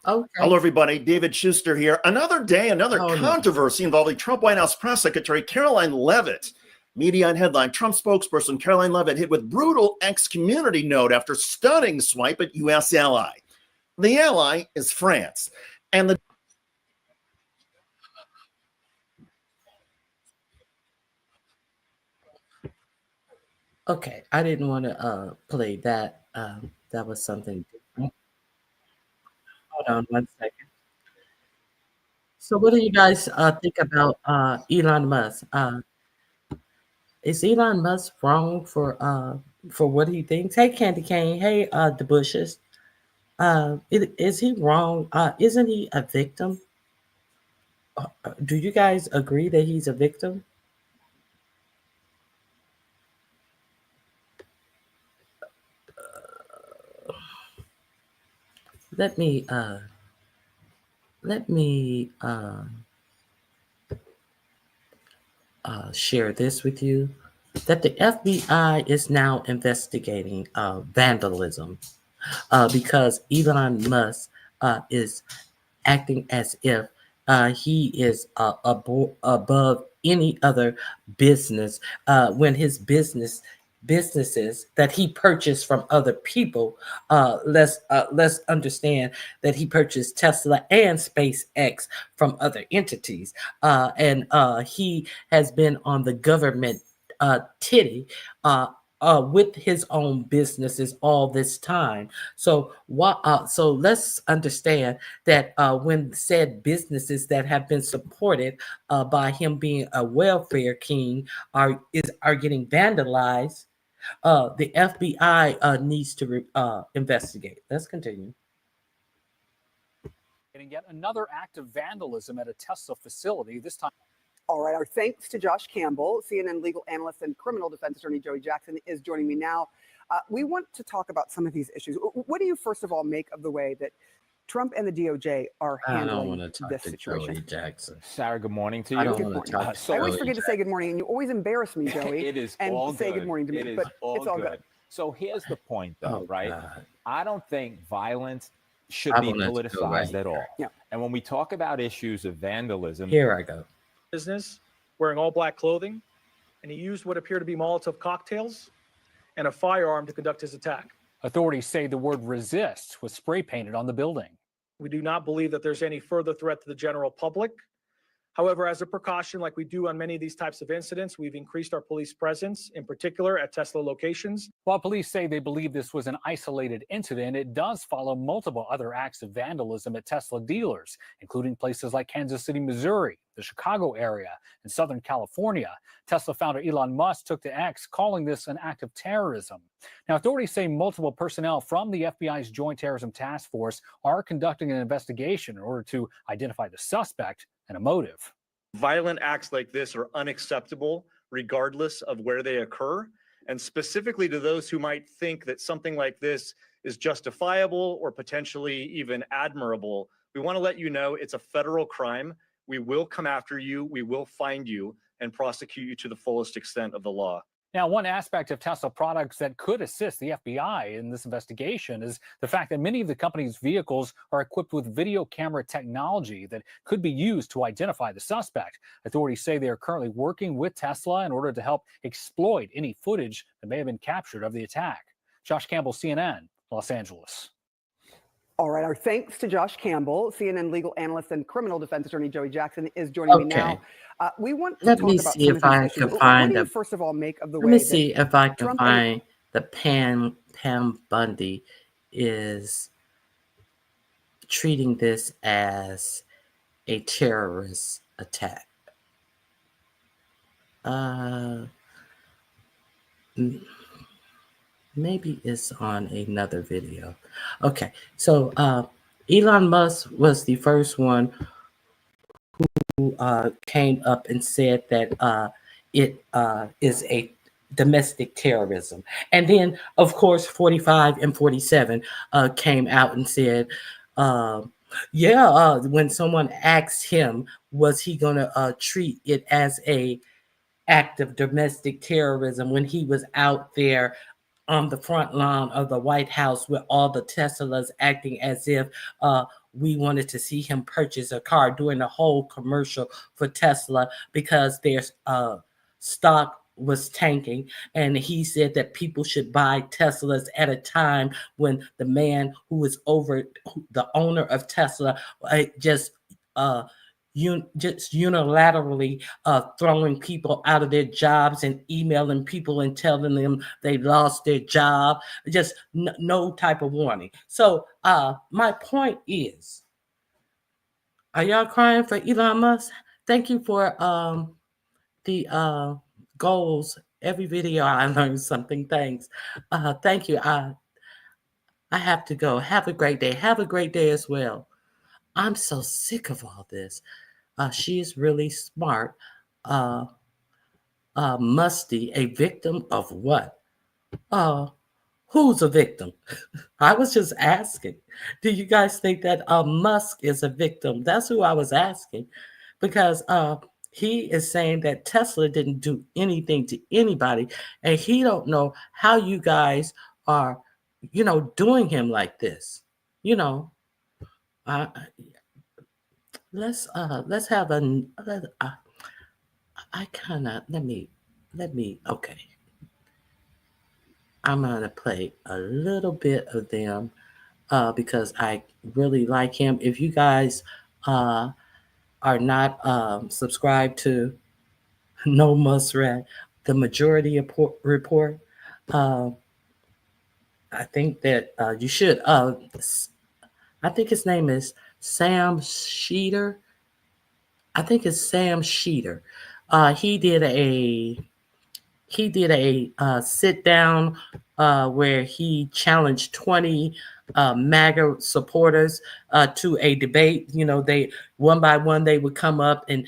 Okay. Hello, everybody. David Schuster here. Another day, another controversy involving Trump White House Press Secretary Caroline Leavitt. Media and headline: Trump spokesperson Caroline Leavitt hit with brutal ex-community note after stunning swipe at U.S. ally. The ally is France. And the Okay, I didn't want to play that. That was something different. Hold on one second. So what do you guys think about Elon Musk? Is Elon Musk wrong for what he thinks? Hey, Candy Cane. Hey, the Bushes. Is he wrong? Isn't he a victim? Do you guys agree that he's a victim? Let me share this with you. That the FBI is now investigating vandalism because Elon Musk is acting as if he is above any other business when his businesses that he purchased from other people. Let's understand that he purchased Tesla and SpaceX from other entities, and he has been on the government titty. With his own businesses all this time. So so let's understand that when said businesses that have been supported by him being a welfare king are getting vandalized, the FBI needs to investigate. Let's continue. And yet another act of vandalism at a Tesla facility, this time. All right, our thanks to Josh Campbell, CNN legal analyst and criminal defense attorney Joey Jackson is joining me now. We want to talk about some of these issues. What do you, first of all, make of the way that Trump and the DOJ are handling this situation? Joey Jackson. Sarah, good morning to you. I don't want to talk to I always forget to say good morning, and you always embarrass me, Joey. It is and all say good. Good morning to me, but it's all good. So here's the point, though, right? God. I don't think violence should I be wanted to go politicized right at all. Yeah. And when we talk about issues of vandalism, Here I go. Business wearing all black clothing, and he used what appear to be Molotov cocktails and a firearm to conduct his attack. Authorities say the word resist was spray painted on the building. We do not believe that there's any further threat to the general public. However, as a precaution, like we do on many of these types of incidents, we've increased our police presence, in particular at Tesla locations. While police say they believe this was an isolated incident, it does follow multiple other acts of vandalism at Tesla dealers, including places like Kansas City, Missouri, the Chicago area, and Southern California. Tesla founder Elon Musk took to X, calling this an act of terrorism. Now, authorities say multiple personnel from the FBI's Joint Terrorism Task Force are conducting an investigation in order to identify the suspect and a motive. Violent acts like this are unacceptable, regardless of where they occur. And specifically to those who might think that something like this is justifiable or potentially even admirable, we want to let you know it's a federal crime. We will come after you, we will find you, and prosecute you to the fullest extent of the law. Now, one aspect of Tesla products that could assist the FBI in this investigation is the fact that many of the company's vehicles are equipped with video camera technology that could be used to identify the suspect. Authorities say they are currently working with Tesla in order to help exploit any footage that may have been captured of the attack. Josh Campbell, CNN, Los Angeles. All right, our thanks to Josh Campbell, CNN legal analyst and criminal defense attorney Joey Jackson is joining me now. We want to Let talk me about see some if of these I issues. can What find do you, the. first of all, make of the Let way me that see if I can Trump find the Pam Bundy is treating this as a terrorist attack. Maybe it's on another video. Okay, so Elon Musk was the first one who came up and said that it is a domestic terrorism. And then, of course, 45 and 47 came out and said, when someone asked him, was he going to treat it as a act of domestic terrorism when he was out there on the front lawn of the White House with all the Teslas acting as if we wanted to see him purchase a car, doing a whole commercial for Tesla because their stock was tanking. And he said that people should buy Teslas at a time when the man who was the owner of Tesla just unilaterally throwing people out of their jobs and emailing people and telling them they lost their job, just no type of warning. So my point is, Are y'all crying for Elon Musk? Thank you for the goals. Every video I learned something. Thanks. Thank you. I have to go. Have a great day. Have a great day as well. I'm so sick of all this. She is really smart. Uh, Musty, a victim of what? Uh, who's a victim? I was just asking. Do you guys think that Musk is a victim? That's who I was asking, because he is saying that Tesla didn't do anything to anybody, and he don't know how you guys are, doing him like this. You know, uh, let's have a. I kind of let me. Okay, I'm gonna play a little bit of them because I really like him. If you guys uh, are not subscribed to No Muskrat, the Majority Report, uh, I think that you should. I think his name is Sam Sheeter. I think it's Sam Sheeter. He did a sit down where he challenged 20 MAGA supporters to a debate. They one by one they would come up and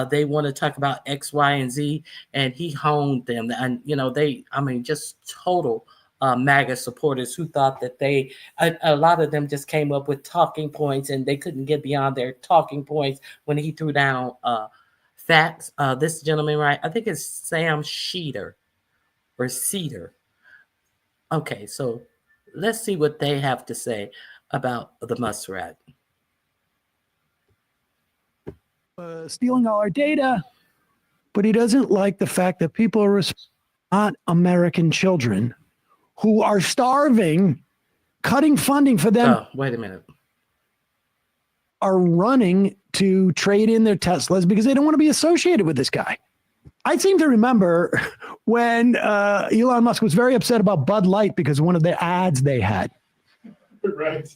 they want to talk about X, Y, and Z, and he honed them. And just total MAGA supporters who thought that a lot of them just came up with talking points and they couldn't get beyond their talking points when he threw down facts. This gentleman, right? I think it's Sam Sheeter or Cedar. Okay, so let's see what they have to say about the muskrat. Stealing all our data, but he doesn't like the fact that people are not American children who are starving, cutting funding for them. Oh, wait a minute. Are running to trade in their Teslas because they don't want to be associated with this guy. I seem to remember when Elon Musk was very upset about Bud Light because of one of the ads they had.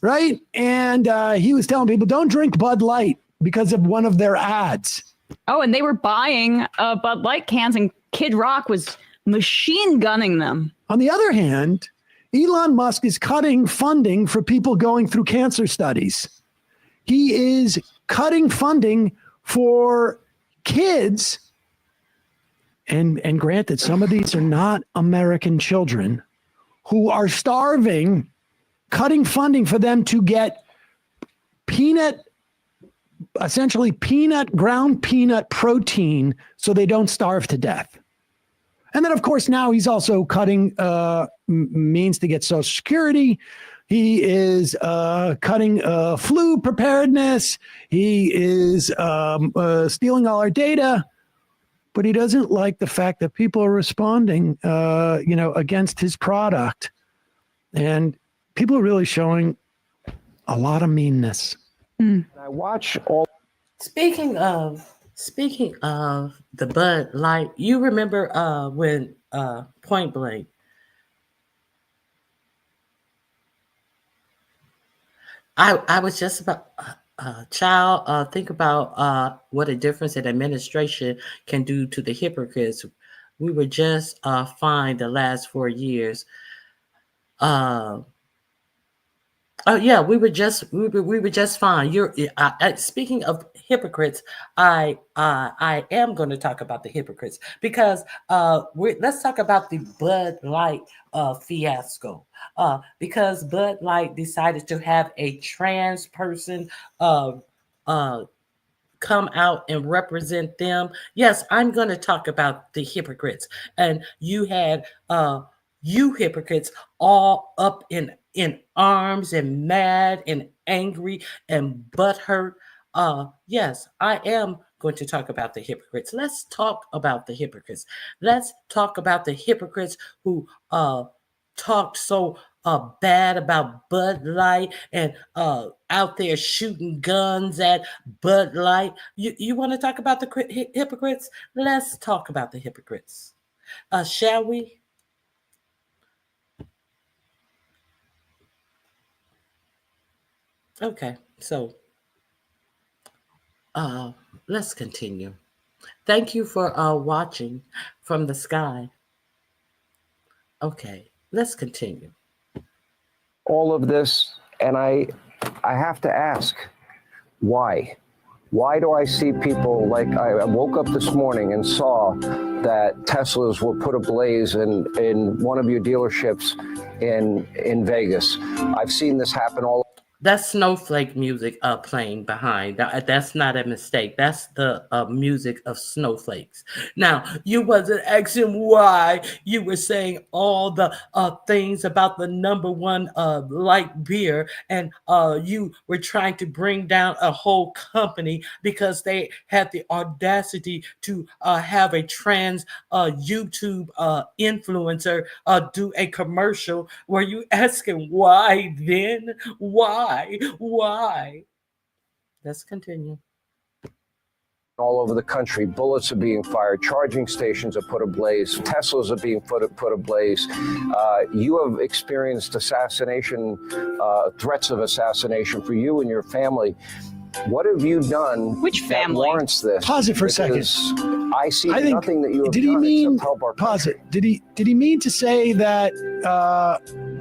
Right. And he was telling people, don't drink Bud Light because of one of their ads. Oh, and they were buying Bud Light cans and Kid Rock was machine gunning them. On the other hand, Elon Musk is cutting funding for people going through cancer studies. He is cutting funding for kids. And granted, some of these are not American children who are starving, cutting funding for them to get essentially ground peanut protein so they don't starve to death. And then, of course, now he's also cutting means to get Social Security. He is cutting flu preparedness. He is stealing all our data. But he doesn't like the fact that people are responding, against his product. And people are really showing a lot of meanness. I watch all. Speaking of the Bud Light, you remember when Point Blank. I was just about. Child, think about what a difference an administration can do to the hypocrites. We were just fined the last 4 years. We were just fine. You're speaking of hypocrites. I am going to talk about the hypocrites because let's talk about the Bud Light fiasco. Because Bud Light decided to have a trans person come out and represent them. Yes, I'm going to talk about the hypocrites. And you had you hypocrites all up in arms and mad and angry and butthurt. Yes, I am going to talk about the hypocrites. Let's talk about the hypocrites. Let's talk about the hypocrites who talked so bad about Bud Light and out there shooting guns at Bud Light. You want to talk about the hypocrites? Let's talk about the hypocrites. Shall we? Okay, so Let's continue. Thank you for watching from the sky. Okay, let's continue. All of this, and I have to ask, why? Why do I see people like I woke up this morning and saw that Teslas were put ablaze in one of your dealerships in Vegas? I've seen this happen all. That's snowflake music playing behind. That's not a mistake. That's the music of snowflakes. Now, you wasn't asking why. You were saying all the things about the #1 light beer, and you were trying to bring down a whole company because they had the audacity to have a trans YouTube influencer do a commercial. Were you asking why then? Why? Let's continue. All over the country, bullets are being fired, charging stations are put ablaze, Teslas are being put ablaze. You have experienced assassination, threats of assassination for you and your family. What have you done Which that family? warrants this? Pause it for a second. Because I see I think- nothing that you have did he done mean except help our pause country. it? Did he mean to say that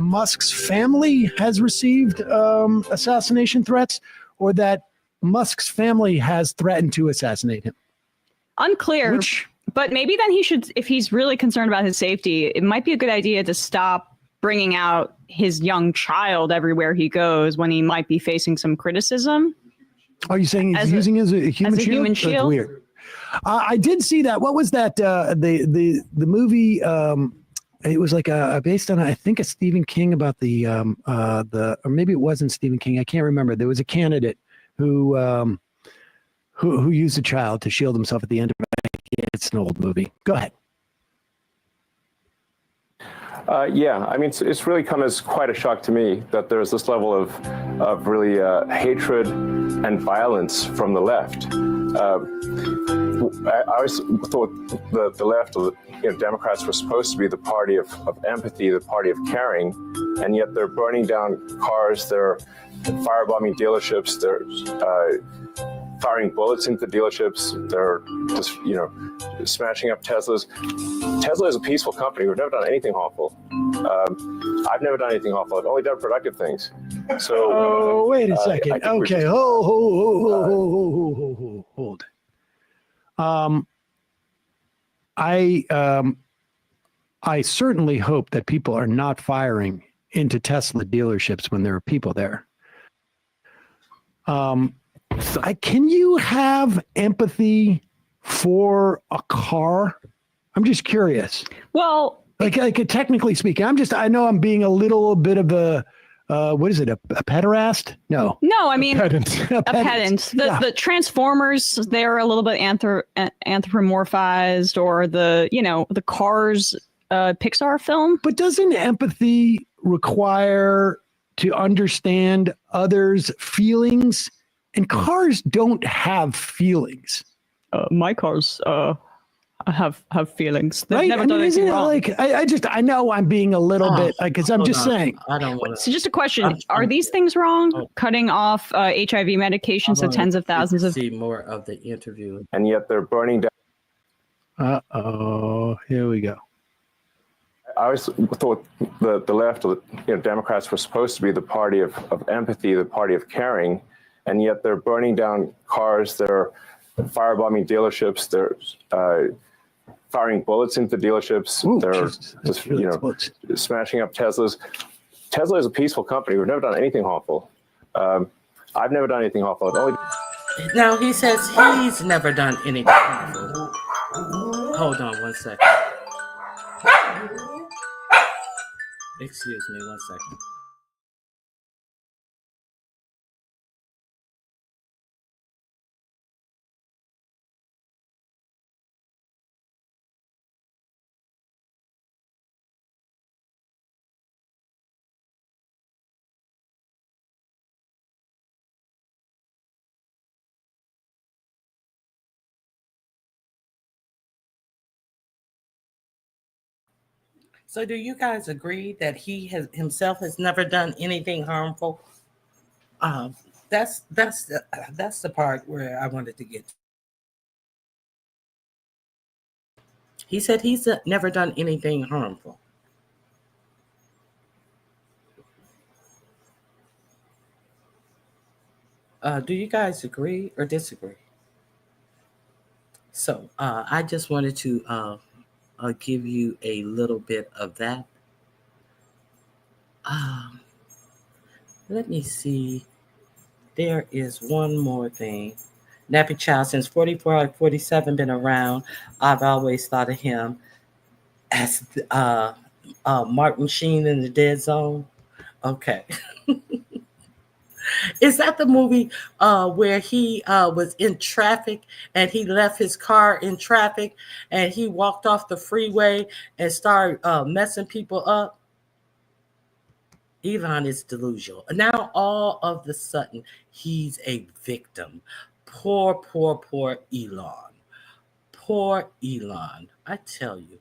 Musk's family has received assassination threats, or that Musk's family has threatened to assassinate him? Unclear. Which- But maybe then he should, if he's really concerned about his safety, it might be a good idea to stop bringing out his young child everywhere he goes when he might be facing some criticism. Are you saying he's using as a human shield? human That's shield? weird. I did see that. What was that? The movie? It was like based on I think a Stephen King about the or maybe it wasn't Stephen King. I can't remember. There was a candidate who used a child to shield himself at the end of it. It's an old movie. Go ahead. Yeah, I mean, it's really come as quite a shock to me that there's this level of really hatred and violence from the left. I always thought the left, or Democrats, were supposed to be the party of empathy, the party of caring, and yet they're burning down cars, they're firebombing dealerships, they're firing bullets into dealerships, they're just smashing up Teslas. Tesla is a peaceful company. We've never done anything awful. I've never done anything awful. I've only done productive things. So wait a second. Okay. Hold. I certainly hope that people are not firing into Tesla dealerships when there are people there. Can you have empathy for a car? I'm just curious. Well, like technically speaking, I know I'm being a little bit of a what is it? A pederast? No. No, I mean a pedant. a pedant. The Transformers, they're a little bit anthropomorphized, or the Cars Pixar film. But doesn't empathy require to understand others' feelings? And cars don't have feelings. My cars have feelings. They've right? never done anything wrong. Like I know I'm being a little bit because I'm just saying. I don't want So just a question: are these things wrong? Cutting off HIV medications to tens of thousands of. See more of the interview. And yet they're burning down. Here we go. I always thought the left, or Democrats, were supposed to be the party of empathy, the party of caring, and yet they're burning down cars, they're firebombing dealerships, they're firing bullets into dealerships, they're just smashing up Teslas. Tesla is a peaceful company. We've never done anything awful. I've never done anything awful. Now he says he's never done anything awful. Hold on one second. Excuse me 1 second. So do you guys agree that he himself has never done anything harmful? that's the part where I wanted to get to. He said he's never done anything harmful. Do you guys agree or disagree? So I just wanted to give you a little bit of that. Let me see. There is one more thing. Nappy Child, since 44 47 been around, I've always thought of him as Martin Sheen in the Dead Zone. Okay. Is that the movie where he was in traffic and he left his car in traffic and he walked off the freeway and started messing people up? Elon is delusional. Now all of the sudden he's a victim. Poor Elon. Poor Elon. I tell you,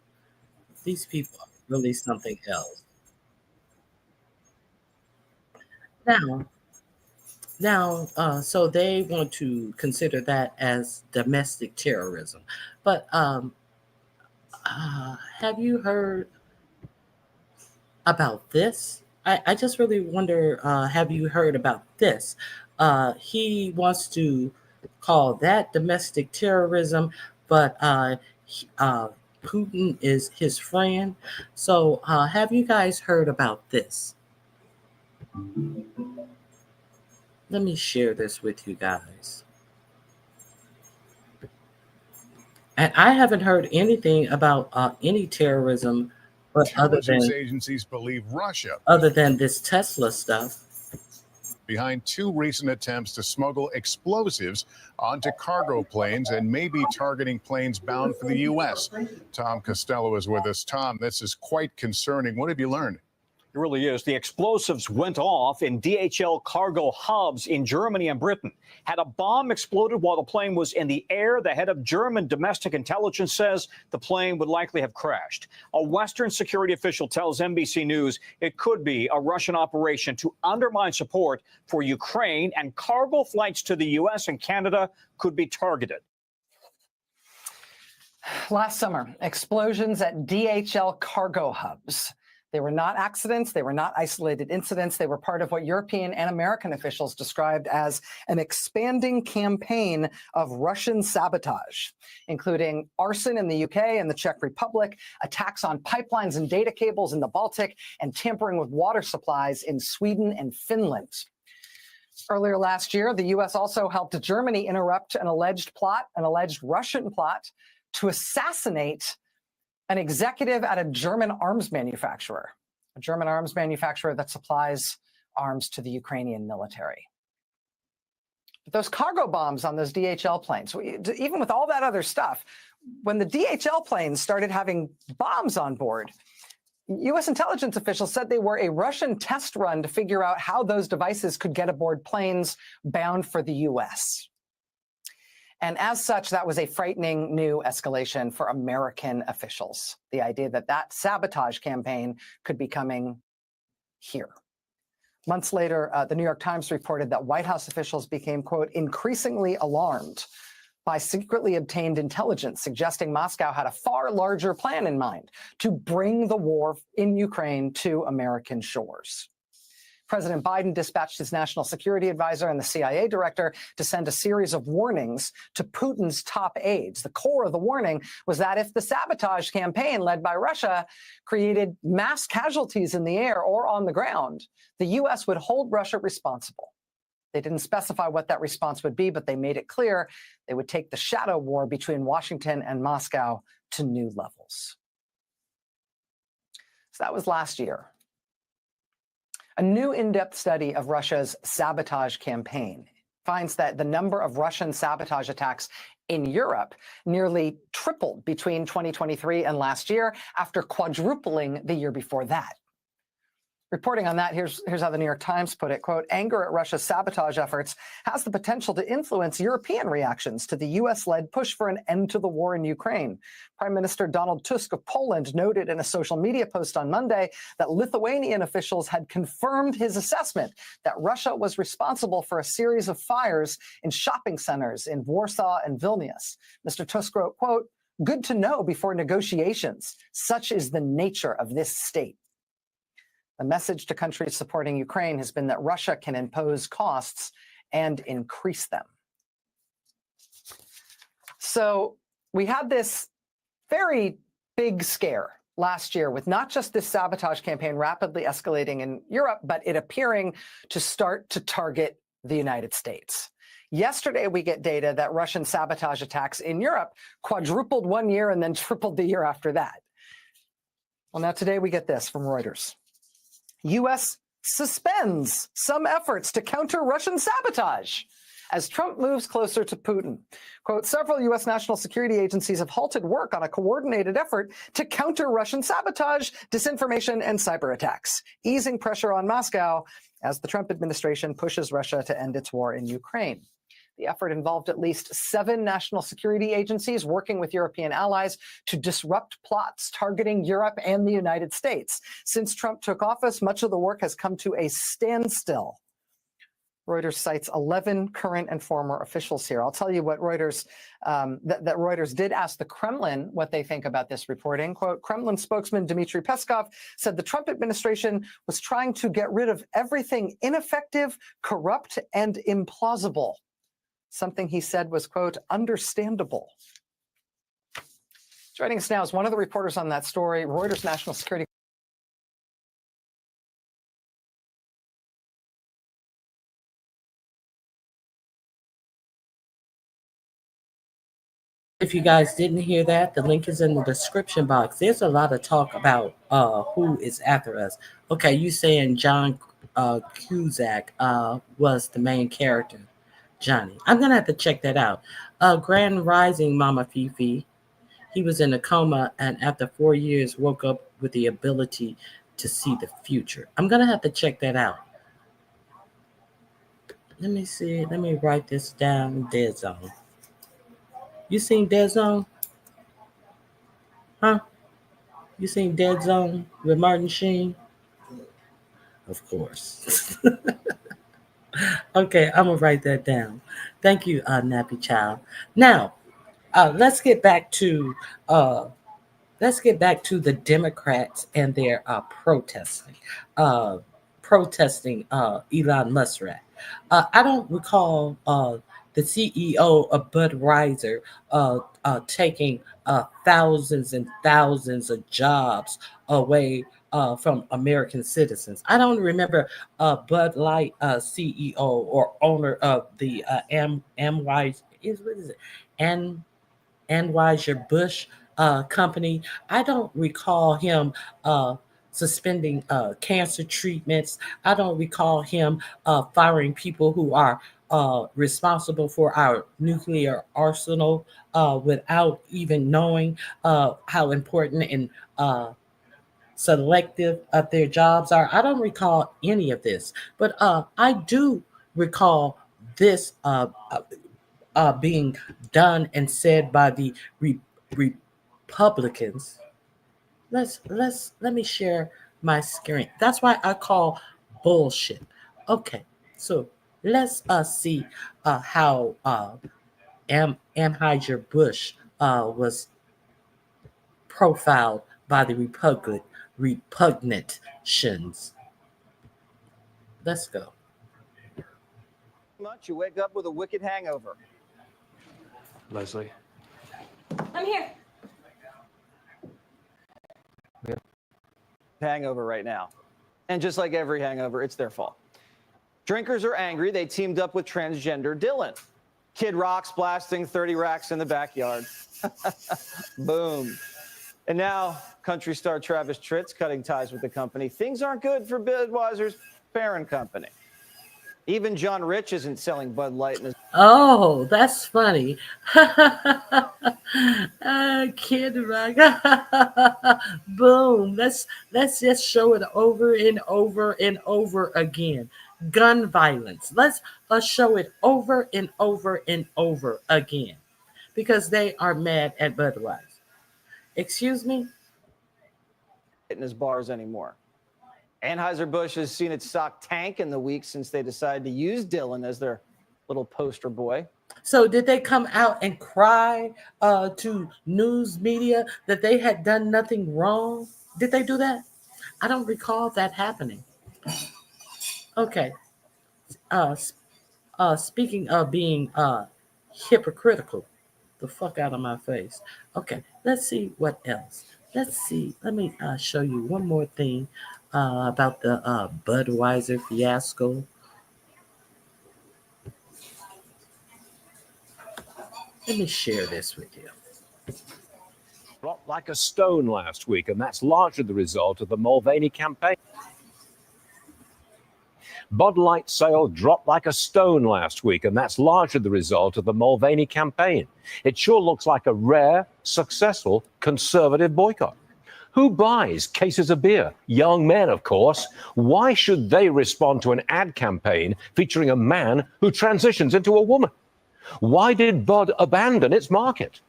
these people are really something else. Now, so they want to consider that as domestic terrorism. But have you heard about this? I just really wonder, have you heard about this? He wants to call that domestic terrorism, but Putin is his friend. So have you guys heard about this? Let me share this with you guys. And I haven't heard anything about any terrorism, but Intelligence agencies believe Russia, other than this Tesla stuff, behind 2 recent attempts to smuggle explosives onto cargo planes and maybe targeting planes bound for the U.S. Tom Costello is with us. Tom, this is quite concerning. What have you learned? It really is. The explosives went off in DHL cargo hubs in Germany and Britain. Had a bomb exploded while the plane was in the air, the head of German domestic intelligence says the plane would likely have crashed. A Western security official tells NBC News it could be a Russian operation to undermine support for Ukraine, and cargo flights to the U.S. and Canada could be targeted. Last summer, explosions at DHL cargo hubs. They were not accidents. They were not isolated incidents. They were part of what European and American officials described as an expanding campaign of Russian sabotage, including arson in the UK and the Czech Republic, attacks on pipelines and data cables in the Baltic, and tampering with water supplies in Sweden and Finland. Earlier last year, the U.S. also helped Germany interrupt an alleged Russian plot to assassinate an executive at a German arms manufacturer that supplies arms to the Ukrainian military. But those cargo bombs on those DHL planes, even with all that other stuff, when the DHL planes started having bombs on board, U.S. intelligence officials said they were a Russian test run to figure out how those devices could get aboard planes bound for the U.S. And as such, that was a frightening new escalation for American officials. The idea that that sabotage campaign could be coming here. Months later, the New York Times reported that White House officials became, quote, increasingly alarmed by secretly obtained intelligence suggesting Moscow had a far larger plan in mind to bring the war in Ukraine to American shores. President Biden dispatched his national security advisor and the CIA director to send a series of warnings to Putin's top aides. The core of the warning was that if the sabotage campaign led by Russia created mass casualties in the air or on the ground, the U.S. would hold Russia responsible. They didn't specify what that response would be, but they made it clear they would take the shadow war between Washington and Moscow to new levels. So that was last year. A new in-depth study of Russia's sabotage campaign finds that the number of Russian sabotage attacks in Europe nearly tripled between 2023 and last year, after quadrupling the year before that. Reporting on that, here's how the New York Times put it, quote, anger at Russia's sabotage efforts has the potential to influence European reactions to the U.S.-led push for an end to the war in Ukraine. Prime Minister Donald Tusk of Poland noted in a social media post on Monday that Lithuanian officials had confirmed his assessment that Russia was responsible for a series of fires in shopping centers in Warsaw and Vilnius. Mr. Tusk wrote, quote, good to know before negotiations. Such is the nature of this state. The message to countries supporting Ukraine has been that Russia can impose costs and increase them. So we had this very big scare last year with not just this sabotage campaign rapidly escalating in Europe, but it appearing to start to target the United States. Yesterday, we get data that Russian sabotage attacks in Europe quadrupled one year and then tripled the year after that. Well, now today we get this from Reuters. U.S. suspends some efforts to counter Russian sabotage as Trump moves closer to Putin. Quote, several U.S. national security agencies have halted work on a coordinated effort to counter Russian sabotage, disinformation, and cyber attacks, easing pressure on Moscow as the Trump administration pushes Russia to end its war in Ukraine. The effort involved at least 7 national security agencies working with European allies to disrupt plots targeting Europe and the United States. Since Trump took office, much of the work has come to a standstill. Reuters cites 11 current and former officials here. I'll tell you what Reuters, that Reuters did ask the Kremlin what they think about this reporting. Quote, Kremlin spokesman Dmitry Peskov said the Trump administration was trying to get rid of everything ineffective, corrupt, and implausible. Something he said was, quote, understandable. Joining us now is one of the reporters on that story, Reuters national security. If you guys didn't hear that, the link is in the description box. There's a lot of talk about who is after us. Okay, you saying John Cusack was the main character. Johnny. I'm going to have to check that out. Grand Rising, Mama Fifi. He was in a coma and after 4 years woke up with the ability to see the future. I'm going to have to check that out. Let me see. Let me write this down. Dead Zone. You seen Dead Zone? Huh? You seen Dead Zone with Martin Sheen? Of course. Okay, I'm gonna write that down. Thank you, Nappy Child. Now, let's get back to the Democrats and their protesting Elon Musk. I don't recall the CEO of Budweiser taking thousands and thousands of jobs away from American citizens. I don't remember Bud Light CEO or owner of the Anheuser-Busch company. I don't recall him suspending cancer treatments. I don't recall him firing people who are responsible for our nuclear arsenal without even knowing how important and selective of their jobs are. I don't recall any of this, but I do recall this being done and said by the Republicans. Let me share my screen. That's why I call bullshit. Okay, so let's see how Anheuser-Busch was profiled by the repugnant-tions. Let's go. You wake up with a wicked hangover. Leslie. I'm here. Hangover right now. And just like every hangover, it's their fault. Drinkers are angry. They teamed up with transgender Dylan. Kid Rock's blasting 30 racks in the backyard. Boom. And now, country star Travis Tritt's cutting ties with the company. Things aren't good for Budweiser's parent company. Even John Rich isn't selling Bud Light in his. Oh, that's funny. Kid Rock. Boom. Let's just show it over and over and over again. Gun violence. Let's show it over and over and over again. Because they are mad at Budweiser. Excuse me? In his bars anymore. Anheuser-Busch has seen its stock tank in the week since they decided to use Dylan as their little poster boy. So did they come out and cry to news media that they had done nothing wrong? Did they do that? I don't recall that happening. Okay. Speaking of being hypocritical, the fuck out of my face. Okay, let's see what else. Let's see. Let me show you one more thing about the Budweiser fiasco. Let me share this with you. Dropped like a stone last week, and that's largely the result of the Mulvaney campaign. Bud Light sale dropped like a stone last week, and that's largely the result of the Mulvaney campaign. It sure looks like a rare, successful conservative boycott. Who buys cases of beer? Young men, of course. Why should they respond to an ad campaign featuring a man who transitions into a woman? Why did Bud abandon its market?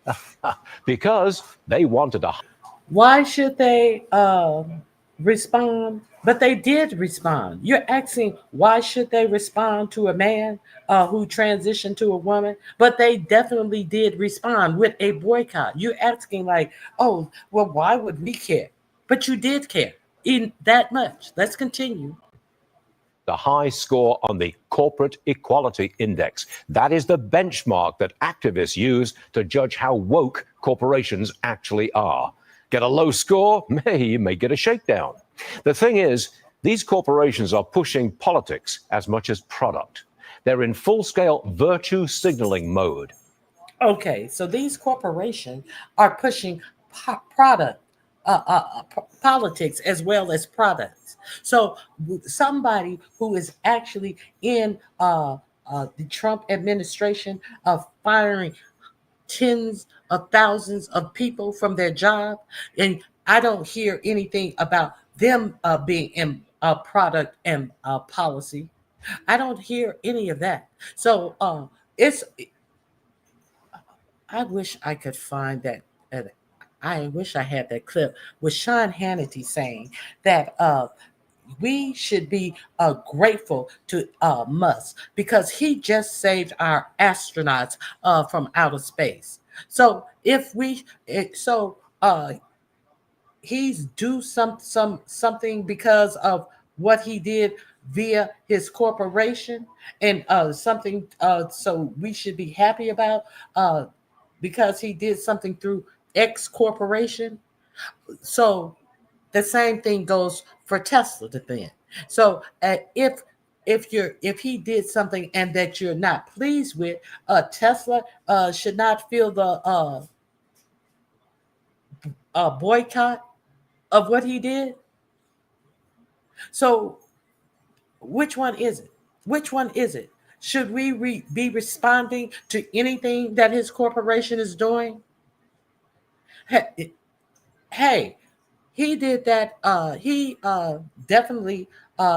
Because they wanted a... Why should they respond? But they did respond. You're asking why should they respond to a man who transitioned to a woman? But they definitely did respond with a boycott. You're asking like, oh, well, why would we care? But you did care in that much. Let's continue. The high score on the Corporate Equality Index. That is the benchmark that activists use to judge how woke corporations actually are. Get a low score, you may get a shakedown. The thing is, these corporations are pushing politics as much as product. They're in full-scale virtue signaling mode. Okay, so these corporations are pushing politics as well as products. So somebody who is actually in the Trump administration of firing tens of thousands of people from their job, and I don't hear anything about them being in product and policy. I don't hear any of that. So I wish I could find that. I wish I had that clip with Sean Hannity saying that we should be grateful to Musk because he just saved our astronauts from outer space. So if we, he's do something because of what he did via his corporation, and something so we should be happy about because he did something through X corporation. So the same thing goes for Tesla then. So if he did something and that you're not pleased with, Tesla should not feel the boycott of what he did. So which one is it? Which one is it? Should we be responding to anything that his corporation is doing? Hey, he did that. He definitely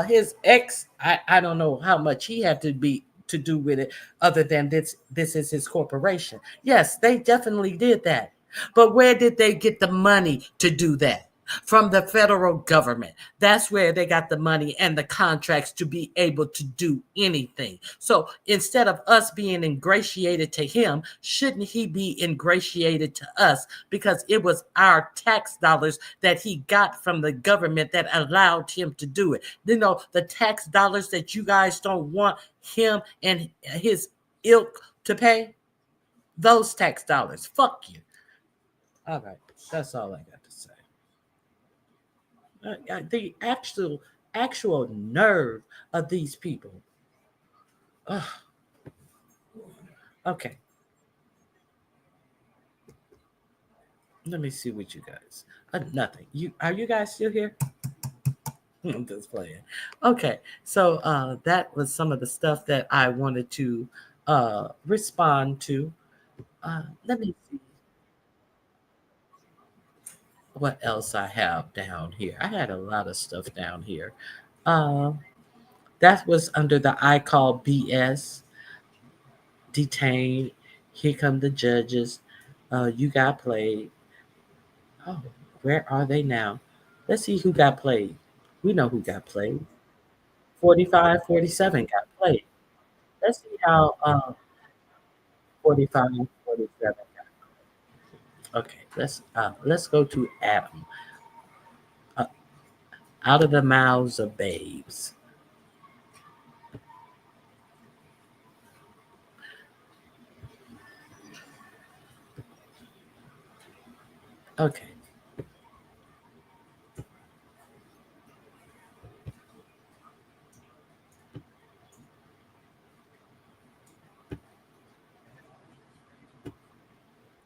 his ex. I don't know how much he had to do with it, other than this is his corporation. Yes, they definitely did that. But where did they get the money to do that? From the federal government. That's where they got the money and the contracts to be able to do anything. So instead of us being ingratiated to him, shouldn't he be ingratiated to us? Because it was our tax dollars that he got from the government that allowed him to do it. You know, the tax dollars that you guys don't want him and his ilk to pay, those tax dollars. Fuck you. All right. That's all I got to say. The actual nerve of these people. Ugh. Okay. Let me see what you guys. Nothing. Are you guys still here? I'm just playing. Okay, so that was some of the stuff that I wanted to respond to. Let me see what else I have down here. I had a lot of stuff down here. That was under the I call BS. Detained. Here come the judges. You got played. Oh, where are they now? Let's see who got played. We know who got played. 45, 47 got played. Let's see how 45, 47 got played. Okay, let's go to Adam. Out of the mouths of babes. Okay.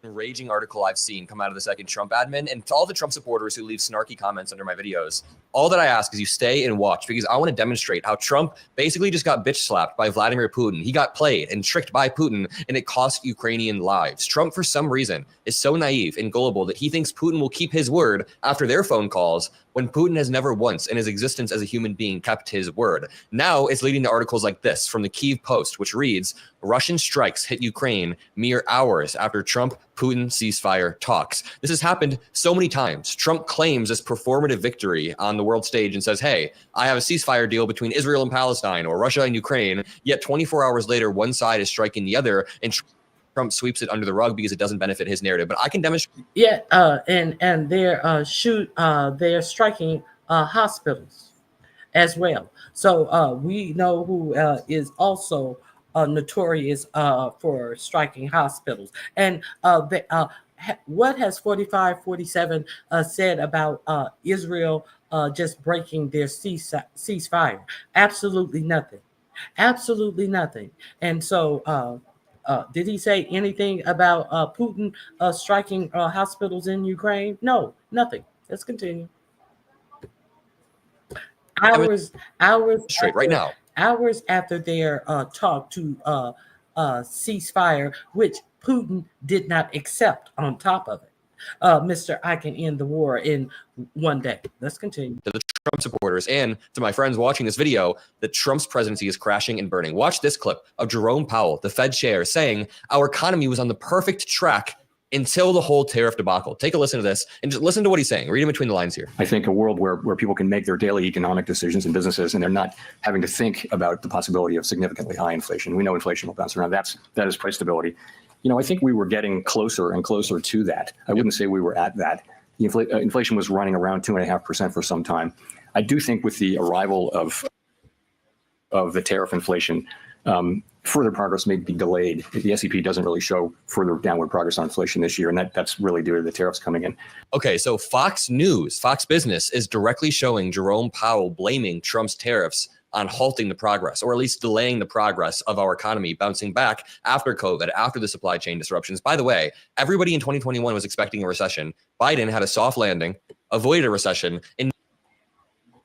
Raging article I've seen come out of the second Trump admin, and to all the Trump supporters who leave snarky comments under my videos, all that I ask is you stay and watch, because I want to demonstrate how Trump basically just got bitch slapped by Vladimir Putin. He got played and tricked by Putin, and it cost Ukrainian lives. Trump, for some reason, is so naive and gullible that he thinks Putin will keep his word after their phone calls, when Putin has never once in his existence as a human being kept his word. Now it's leading to articles like this from the Kyiv Post, which reads, Russian strikes hit Ukraine mere hours after Trump-Putin ceasefire talks. This has happened so many times. Trump claims this performative victory on the world stage and says, hey, I have a ceasefire deal between Israel and Palestine or Russia and Ukraine, yet 24 hours later, one side is striking the other, and Trump sweeps it under the rug because it doesn't benefit his narrative. But I can demonstrate. Yeah, and they're striking hospitals as well. So we know who is also notorious for striking hospitals. And what has 45, 47 said about Israel just breaking their ceasefire? Absolutely nothing. Absolutely nothing. And so did he say anything about Putin striking hospitals in Ukraine? No, nothing. Let's continue. Hours straight right now. Hours after their talk to ceasefire, which Putin did not accept on top of it. Mr. I can end the war in one day. Let's continue. To the Trump supporters and to my friends watching this video, that Trump's presidency is crashing and burning. Watch this clip of Jerome Powell, the Fed chair, saying our economy was on the perfect track until the whole tariff debacle. Take a listen to this and just listen to what he's saying. Read in between the lines here. I think a world where people can make their daily economic decisions in businesses and they're not having to think about the possibility of significantly high inflation. We know inflation will bounce around. That is price stability. You know, I think we were getting closer and closer to that. I wouldn't say we were at that. The inflation was running around 2.5% for some time. I do think with the arrival of the tariff inflation, further progress may be delayed. The SEP doesn't really show further downward progress on inflation this year, and that's really due to the tariffs coming in. Okay, so Fox News, Fox Business is directly showing Jerome Powell blaming Trump's tariffs on halting the progress, or at least delaying the progress of our economy bouncing back after COVID, after the supply chain disruptions. By the way, everybody in 2021 was expecting a recession. Biden had a soft landing, avoided a recession, and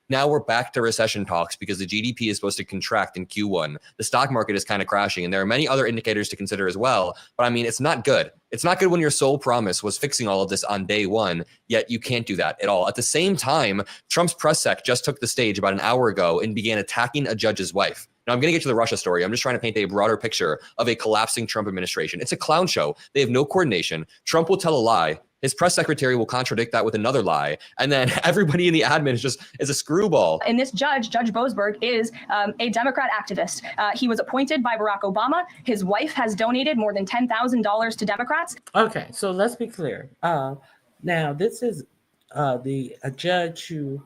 now we're back to recession talks because the GDP is supposed to contract in Q1. The stock market is kind of crashing, and there are many other indicators to consider as well. But I mean, it's not good. It's not good when your sole promise was fixing all of this on day one, yet you can't do that at all. At the same time, Trump's press sec just took the stage about an hour ago and began attacking a judge's wife. Now, I'm going to get to the Russia story. I'm just trying to paint a broader picture of a collapsing Trump administration. It's a clown show. They have no coordination. Trump will tell a lie. His press secretary will contradict that with another lie. And then everybody in the admin is a screwball. And this judge, Judge Boseberg, is a Democrat activist. He was appointed by Barack Obama. His wife has donated more than $10,000 to Democrats. Okay, so let's be clear. Now, this is a judge who,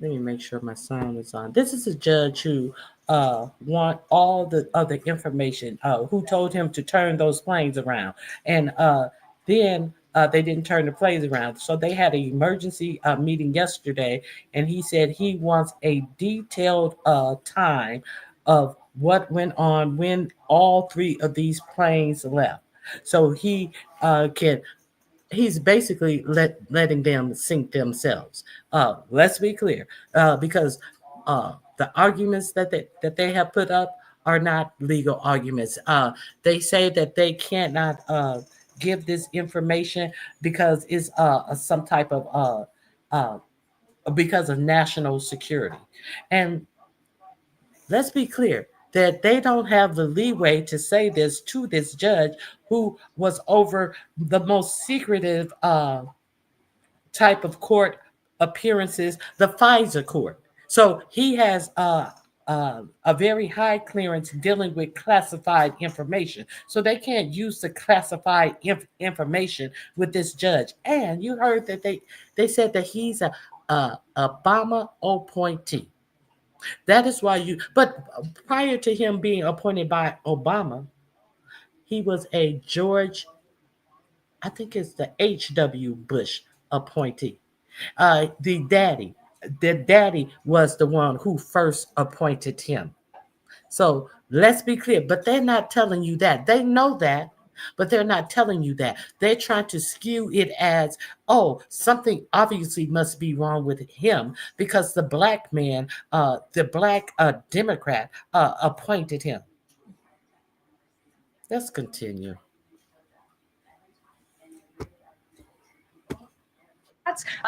let me make sure my sound is on. This is a judge who want all the other information, who told him to turn those planes around. And then they didn't turn the planes around. So they had an emergency meeting yesterday, and he said he wants a detailed time of what went on when all three of these planes left. So he can he's basically letting them sink themselves. Let's be clear, because the arguments that they have put up are not legal arguments. They say that they cannot give this information because it's some type of because of national security. And let's be clear that they don't have the leeway to say this to this judge who was over the most secretive type of court appearances, the Pfizer court. So he has a very high clearance dealing with classified information. So they can't use the classified information with this judge. And you heard that they said that he's a Obama appointee. That is why but prior to him being appointed by Obama, he was a I think it's the H.W. Bush appointee. The daddy was the one who first appointed him. So let's be clear, but they're not telling you that. They know that, but they're not telling you that. They're trying to skew it as, oh, something obviously must be wrong with him because the black man, the black Democrat appointed him. Let's continue.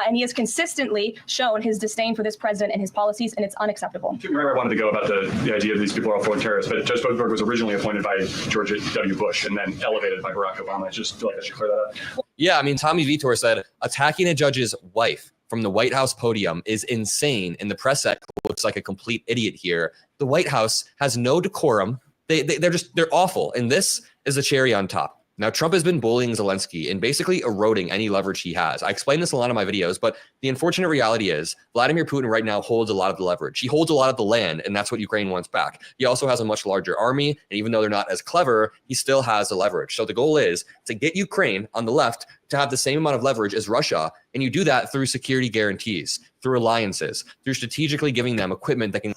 And he has consistently shown his disdain for this president and his policies, and it's unacceptable. Where I wanted to go about the idea that these people are all foreign terrorists, but Judge Boseberg was originally appointed by George W. Bush and then elevated by Barack Obama. I just feel like I should clear that up. Yeah, I mean, Tommy Vitor said attacking a judge's wife from the White House podium is insane, and the press sec looks like a complete idiot here. The White House has no decorum. They're awful, and this is a cherry on top. Now, Trump has been bullying Zelensky and basically eroding any leverage he has. I explained this in a lot of my videos, but the unfortunate reality is Vladimir Putin right now holds a lot of the leverage. He holds a lot of the land, and that's what Ukraine wants back. He also has a much larger army, and even though they're not as clever, he still has the leverage. So the goal is to get Ukraine on the left to have the same amount of leverage as Russia, and you do that through security guarantees, through alliances, through strategically giving them equipment that can...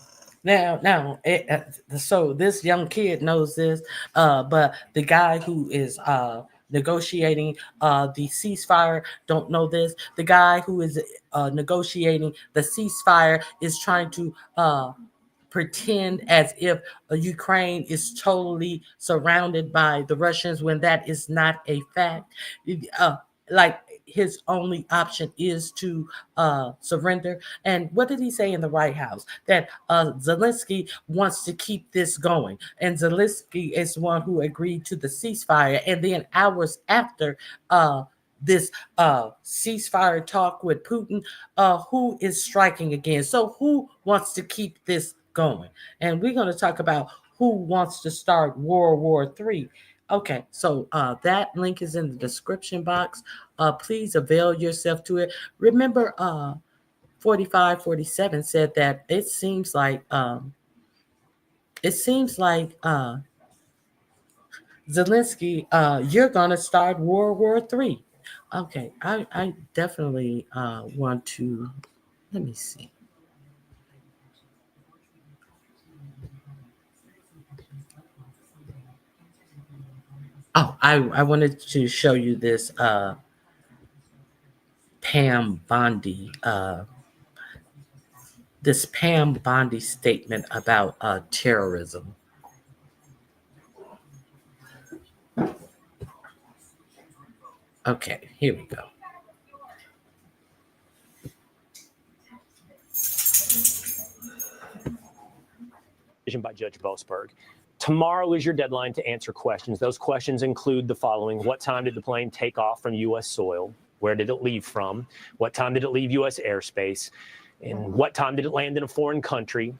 So this young kid knows this, but the guy who is negotiating the ceasefire don't know this. The guy who is negotiating the ceasefire is trying to pretend as if Ukraine is totally surrounded by the Russians when that is not a fact. Like his only option is to surrender. And what did he say in the White House? That Zelensky wants to keep this going. And Zelensky is the one who agreed to the ceasefire. And then hours after this ceasefire talk with Putin, who is striking again? So who wants to keep this going? And we're going to talk about who wants to start World War III. Okay, so that link is in the description box. Please avail yourself to it. Remember, 4547 said that it seems like Zelensky, you're gonna start World War III. Okay, I definitely want to. Let me see. Oh, I wanted to show you this Pam Bondi statement about terrorism. Okay, here we go. By Judge Boseberg. Tomorrow is your deadline to answer questions. Those questions include the following: what time did the plane take off from U.S. soil? Where did it leave from? What time did it leave U.S. airspace? And what time did it land in a foreign country?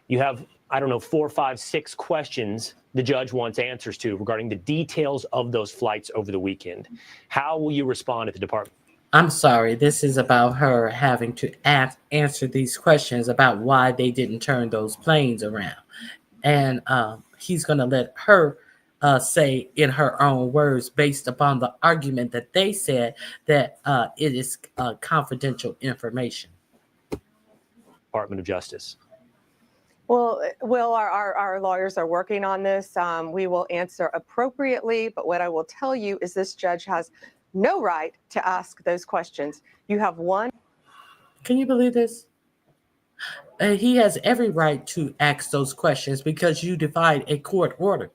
You have, 4, 5, 6 questions the judge wants answers to regarding the details of those flights over the weekend. How will you respond at the department? I'm sorry, this is about her having to answer these questions about why they didn't turn those planes around. And he's going to let her say in her own words, based upon the argument that they said that it is confidential information. Department of Justice. Well, our lawyers are working on this. We will answer appropriately, but what I will tell you is this judge has no right to ask those questions. You have one. Can you believe this? He has every right to ask those questions because you defied a court order.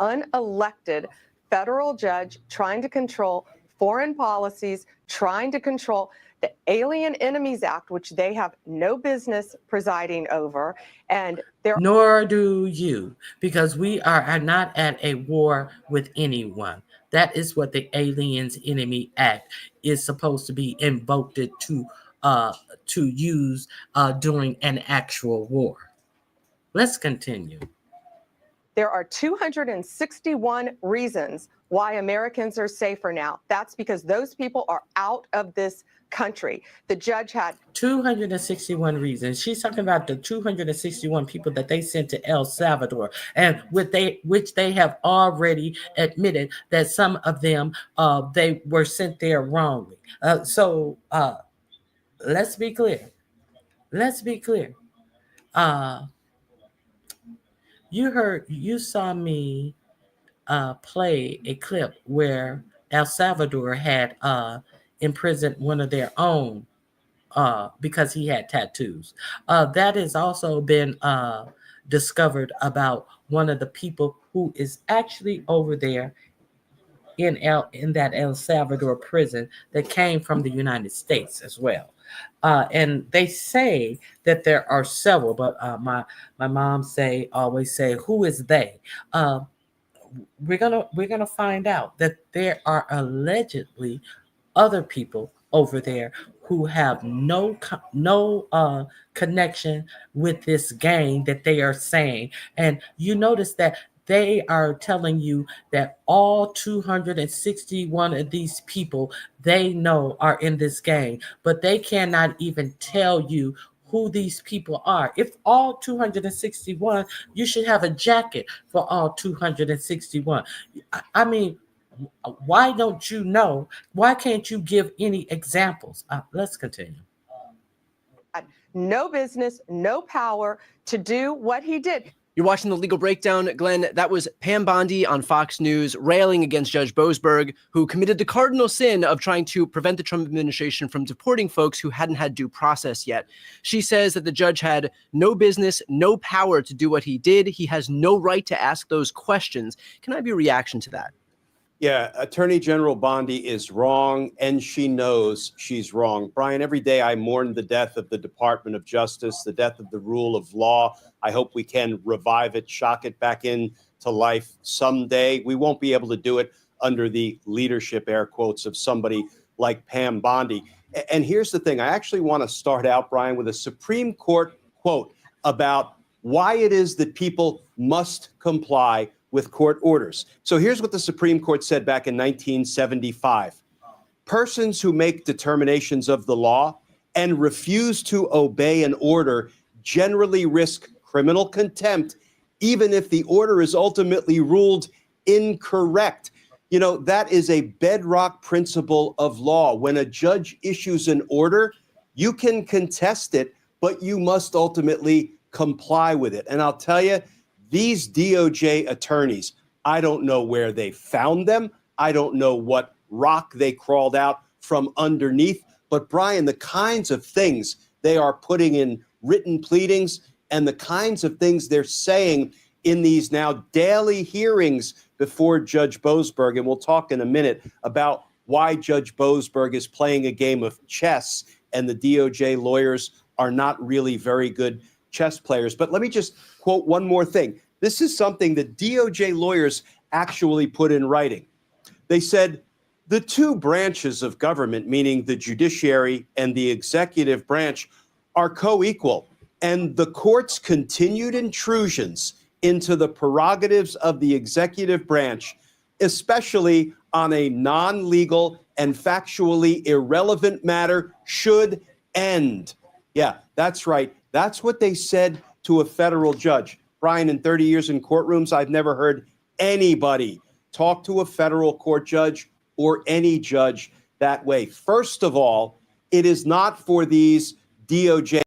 Unelected federal judge trying to control foreign policies, trying to control the Alien Enemies Act, which they have no business presiding over. And nor do you, because we are not at a war with anyone. That is what the Aliens Enemy Act is supposed to be invoked to use during an actual war. Let's continue. There are 261 reasons why Americans are safer now. That's because those people are out of this country. The judge had 261 reasons. She's talking about the 261 people that they sent to El Salvador, and which they have already admitted that some of them they were sent there wrongly. So let's be clear. Let's be clear. You saw me play a clip where El Salvador had imprisoned one of their own because he had tattoos. That has also been discovered about one of the people who is actually over there in that El Salvador prison that came from the United States as well. And they say that there are several, but my mom always say, who is they? We're gonna find out that there are allegedly other people over there who have no connection with this gang that they are saying. And you notice that they are telling you that all 261 of these people they know are in this gang, but they cannot even tell you who these people are. If all 261, you should have a jacket for all 261. I mean, why don't you know? Why can't you give any examples? Let's continue. no business, no power to do what he did. You're watching The Legal Breakdown. Glenn, that was Pam Bondi on Fox News railing against Judge Boseberg, who committed the cardinal sin of trying to prevent the Trump administration from deporting folks who hadn't had due process yet. She says that the judge had no business, no power to do what he did. He has no right to ask those questions. Can I have your reaction to that? Yeah, Attorney General Bondi is wrong, and she knows she's wrong. Brian, every day I mourn the death of the Department of Justice, the death of the rule of law. I hope we can revive it, shock it back into life someday. We won't be able to do it under the leadership, air quotes, of somebody like Pam Bondi. And here's the thing. I actually want to start out, Brian, with a Supreme Court quote about why it is that people must comply with court orders. So here's what the Supreme Court said back in 1975. Persons who make determinations of the law and refuse to obey an order generally risk criminal contempt, even if the order is ultimately ruled incorrect. You know, that is a bedrock principle of law. When a judge issues an order, you can contest it, but you must ultimately comply with it. And I'll tell you, these DOJ attorneys, I don't know where they found them. I don't know what rock they crawled out from underneath. But Brian, the kinds of things they are putting in written pleadings and the kinds of things they're saying in these now daily hearings before Judge Boseberg, and we'll talk in a minute about why Judge Boseberg is playing a game of chess and the DOJ lawyers are not really very good chess players. But let me just quote one more thing. This is something that DOJ lawyers actually put in writing. They said, the two branches of government, meaning the judiciary and the executive branch, are co-equal, and the court's continued intrusions into the prerogatives of the executive branch, especially on a non-legal and factually irrelevant matter, should end. Yeah, that's right. That's what they said to a federal judge. Brian, in 30 years in courtrooms, I've never heard anybody talk to a federal court judge or any judge that way. First of all, it is not for these DOJ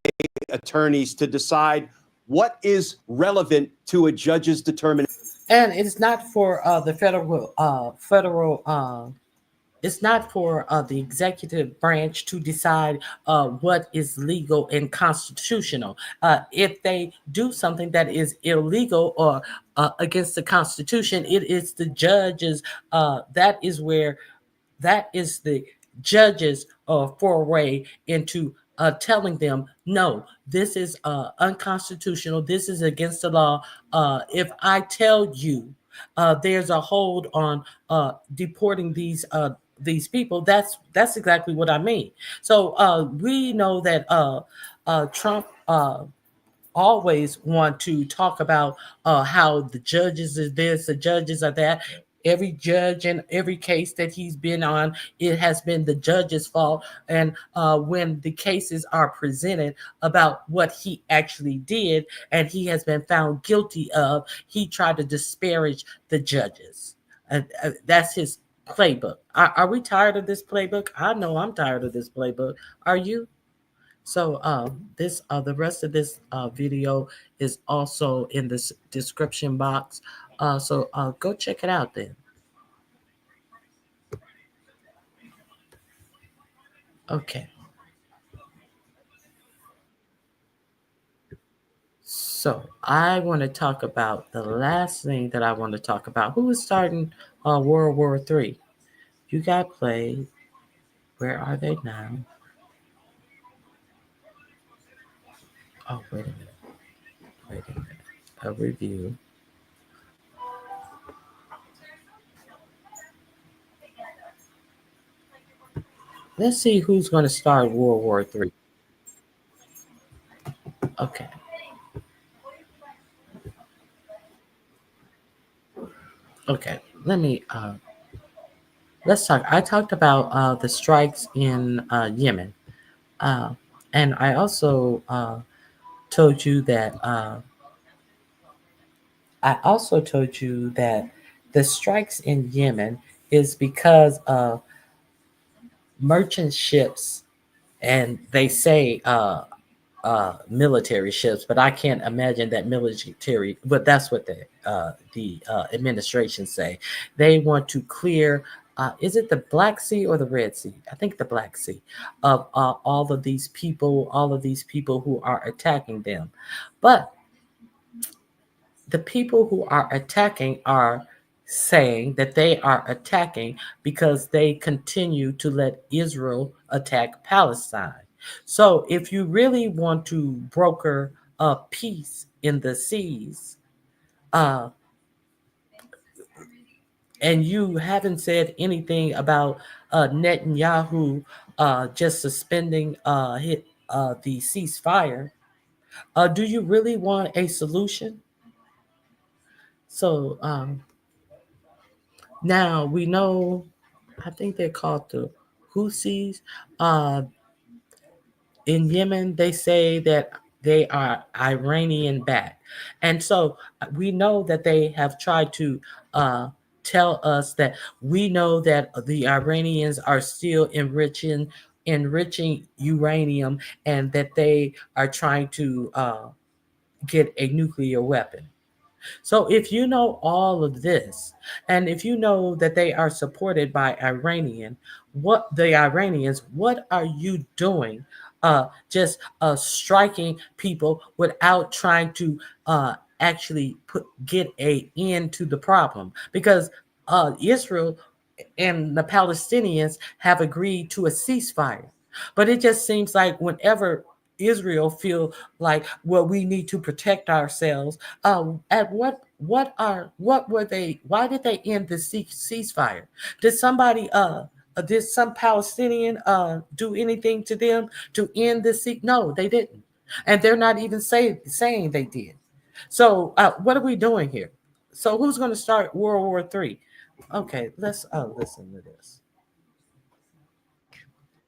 attorneys to decide what is relevant to a judge's determination. And it's not for the federal. It's not for the executive branch to decide what is legal and constitutional. If they do something that is illegal or against the Constitution, it is the judges. That is the judges' foray into telling them, no, this is unconstitutional. This is against the law. If I tell you there's a hold on deporting these people, that's exactly what I mean. So we know that Trump always want to talk about how the judges are this, the judges are that. Every judge in every case that he's been on, it has been the judge's fault. And when the cases are presented about what he actually did and he has been found guilty of, he tried to disparage the judges. And that's his playbook. Are we tired of this playbook? I know I'm tired of this playbook. Are you? So the rest of this video is also in the description box. So go check it out then. Okay. So I want to talk about the last thing that I want to talk about. Who is starting World War III? You got played. Where are they now? Oh, wait a minute. Wait a minute. A review. Let's see who's going to start World War III. Okay. Okay. Let's talk. I talked about the strikes in Yemen. And I also told you that the strikes in Yemen is because of merchant ships, and they say military ships, but I can't imagine that military. But that's what the administration say. They want to clear. Is it the Black Sea or the Red Sea? I think the Black Sea of all of these people who are attacking them. But the people who are attacking are saying that they are attacking because they continue to let Israel attack Palestine. So if you really want to broker a peace in the seas, and you haven't said anything about Netanyahu just suspending the ceasefire, do you really want a solution? So now we know, I think they're called the Houthis. In Yemen, they say that they are Iranian backed. And so we know that they have tried to tell us that we know that the Iranians are still enriching uranium, and that they are trying to get a nuclear weapon. So if you know all of this, and if you know that they are supported by what are you doing? Just striking people without trying to actually get an end to the problem, because Israel and the Palestinians have agreed to a ceasefire. But it just seems like whenever Israel feel like, well, we need to protect ourselves. Why did they end the ceasefire? Did some Palestinian do anything to them to end the siege? No, they didn't. And they're not even saying they did. So what are we doing here? So who's going to start World War III? Okay, let's listen to this.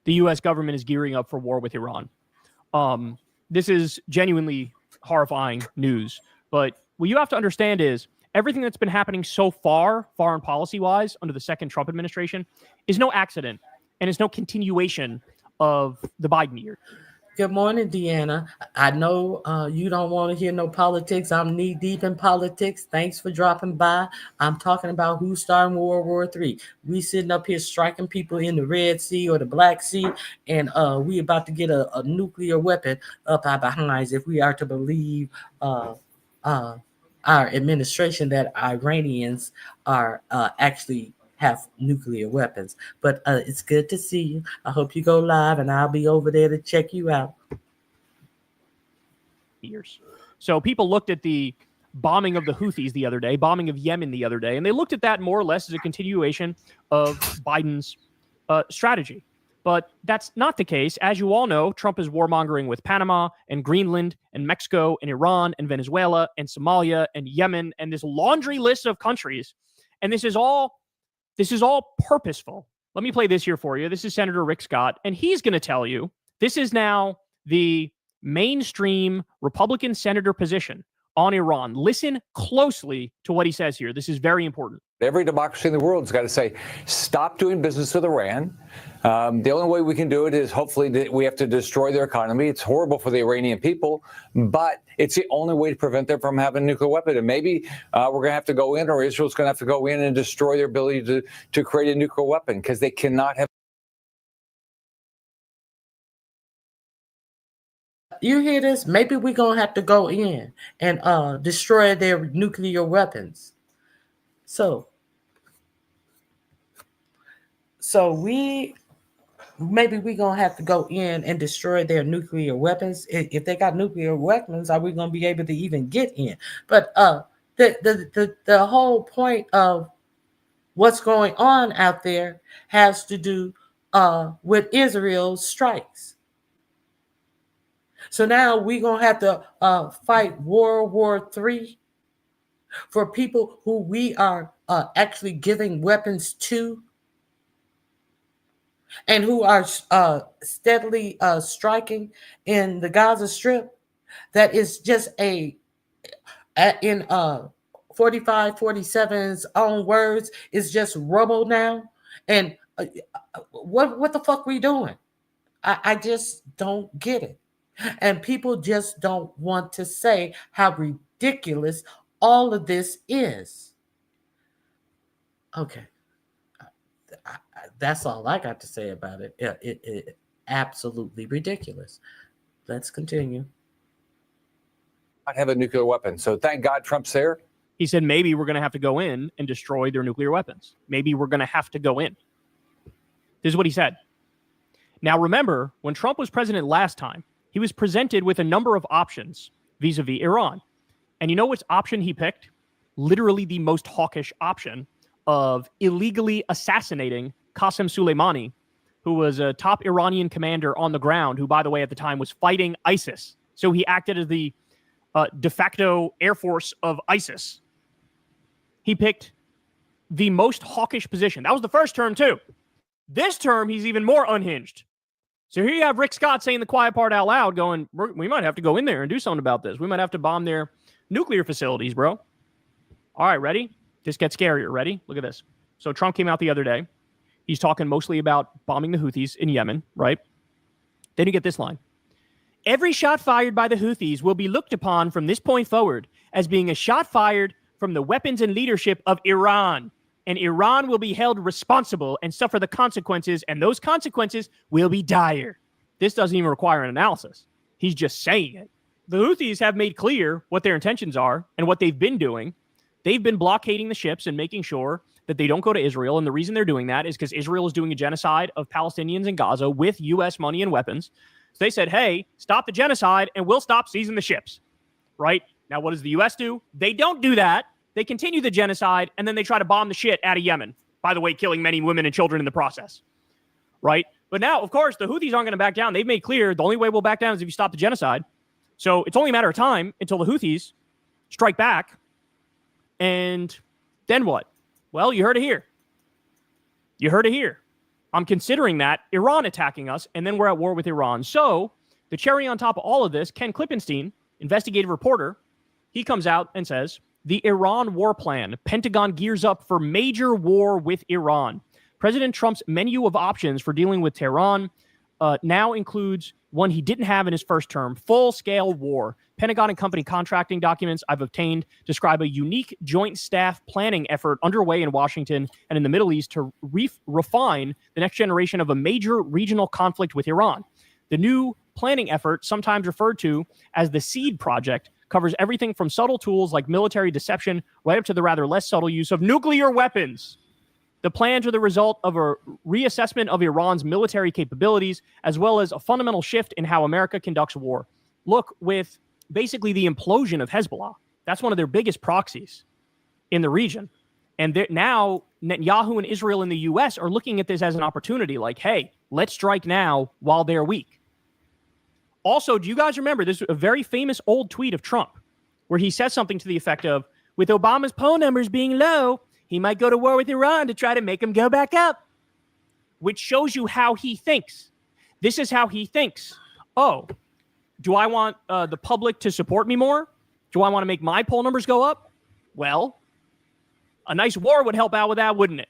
The U.S. government is gearing up for war with Iran. This is genuinely horrifying news. But what you have to understand is everything that's been happening so far, foreign policy-wise, under the second Trump administration, is no accident, and it's no continuation of the Biden year. Good morning, Deanna. I know you don't want to hear no politics. I'm knee deep in politics. Thanks for dropping by. I'm talking about who's starting World War III. We sitting up here striking people in the Red Sea or the Black Sea, and we about to get a nuclear weapon up our behinds if we are to believe our administration that Iranians are actually have nuclear weapons. But it's good to see you. I hope you go live, and I'll be over there to check you out. Years. So people looked at the bombing of the Houthis the other day, bombing of Yemen the other day, and they looked at that more or less as a continuation of Biden's strategy. But that's not the case. As you all know, Trump is warmongering with Panama and Greenland and Mexico and Iran and Venezuela and Somalia and Yemen and this laundry list of countries. And this is all purposeful. Let me play this here for you. This is Senator Rick Scott, and he's going to tell you this is now the mainstream Republican senator position on Iran. Listen closely to what he says here. This is very important. Every democracy in the world has got to say, stop doing business with Iran. The only way we can do it is hopefully we have to destroy their economy. It's horrible for the Iranian people, but it's the only way to prevent them from having a nuclear weapon. And maybe we're going to have to go in, or Israel's going to have to go in and destroy their ability to create a nuclear weapon, because they cannot have. You hear this? Maybe we're going to have to go in and destroy their nuclear weapons. So maybe we're going to have to go in and destroy their nuclear weapons. If they got nuclear weapons, are we going to be able to even get in? But the whole point of what's going on out there has to do with Israel's strikes. So now we're going to have to fight World War III for people who we are actually giving weapons to and who are steadily striking in the Gaza Strip. That is just in 45-47's own words, is just rubble now. And what the fuck we doing? I just don't get it. And people just don't want to say how ridiculous all of this is. Okay. That's all I got to say about it. It absolutely ridiculous. Let's continue. Not have a nuclear weapon. So thank God Trump's there. He said maybe we're going to have to go in and destroy their nuclear weapons. Maybe we're going to have to go in. This is what he said. Now, remember, when Trump was president last time, he was presented with a number of options vis-a-vis Iran. And you know which option he picked? Literally the most hawkish option of illegally assassinating Qasem Soleimani, who was a top Iranian commander on the ground, who, by the way, at the time was fighting ISIS. So he acted as the de facto Air Force of ISIS. He picked the most hawkish position. That was the first term, too. This term, he's even more unhinged. So here you have Rick Scott saying the quiet part out loud, going, we might have to go in there and do something about this. We might have to bomb their nuclear facilities, bro. All right, ready? This gets scarier. Ready? Look at this. So Trump came out the other day. He's talking mostly about bombing the Houthis in Yemen, right? Then you get this line. Every shot fired by the Houthis will be looked upon from this point forward as being a shot fired from the weapons and leadership of Iran. And Iran will be held responsible and suffer the consequences, and those consequences will be dire. This doesn't even require an analysis. He's just saying it. The Houthis have made clear what their intentions are and what they've been doing. They've been blockading the ships and making sure that they don't go to Israel. And the reason they're doing that is because Israel is doing a genocide of Palestinians in Gaza with U.S. money and weapons. So they said, hey, stop the genocide and we'll stop seizing the ships, right? Now, what does the U.S. do? They don't do that. They continue the genocide, and then they try to bomb the shit out of Yemen. By the way, killing many women and children in the process, right? But now, of course, the Houthis aren't going to back down. They've made clear the only way we'll back down is if you stop the genocide. So it's only a matter of time until the Houthis strike back. And then what? Well, you heard it here. You heard it here. I'm considering that Iran attacking us, and then we're at war with Iran. So the cherry on top of all of this, Ken Klippenstein, investigative reporter, he comes out and says, the Iran war plan. Pentagon gears up for major war with Iran. President Trump's menu of options for dealing with Tehran now includes one he didn't have in his first term: full-scale war. Pentagon and company contracting documents I've obtained describe a unique joint staff planning effort underway in Washington and in the Middle East to refine the next generation of a major regional conflict with Iran. The new planning effort, sometimes referred to as the SEED project, covers everything from subtle tools like military deception right up to the rather less subtle use of nuclear weapons. The plans are the result of a reassessment of Iran's military capabilities, as well as a fundamental shift in how America conducts war. Look, with basically the implosion of Hezbollah, that's one of their biggest proxies in the region. And now Netanyahu and Israel and the U.S. are looking at this as an opportunity, like, hey, let's strike now while they're weak. Also, do you guys remember, this is a very famous old tweet of Trump, where he says something to the effect of, with Obama's poll numbers being low, he might go to war with Iran to try to make them go back up, which shows you how he thinks. This is how he thinks. Oh, do I want the public to support me more? Do I want to make my poll numbers go up? Well, a nice war would help out with that, wouldn't it?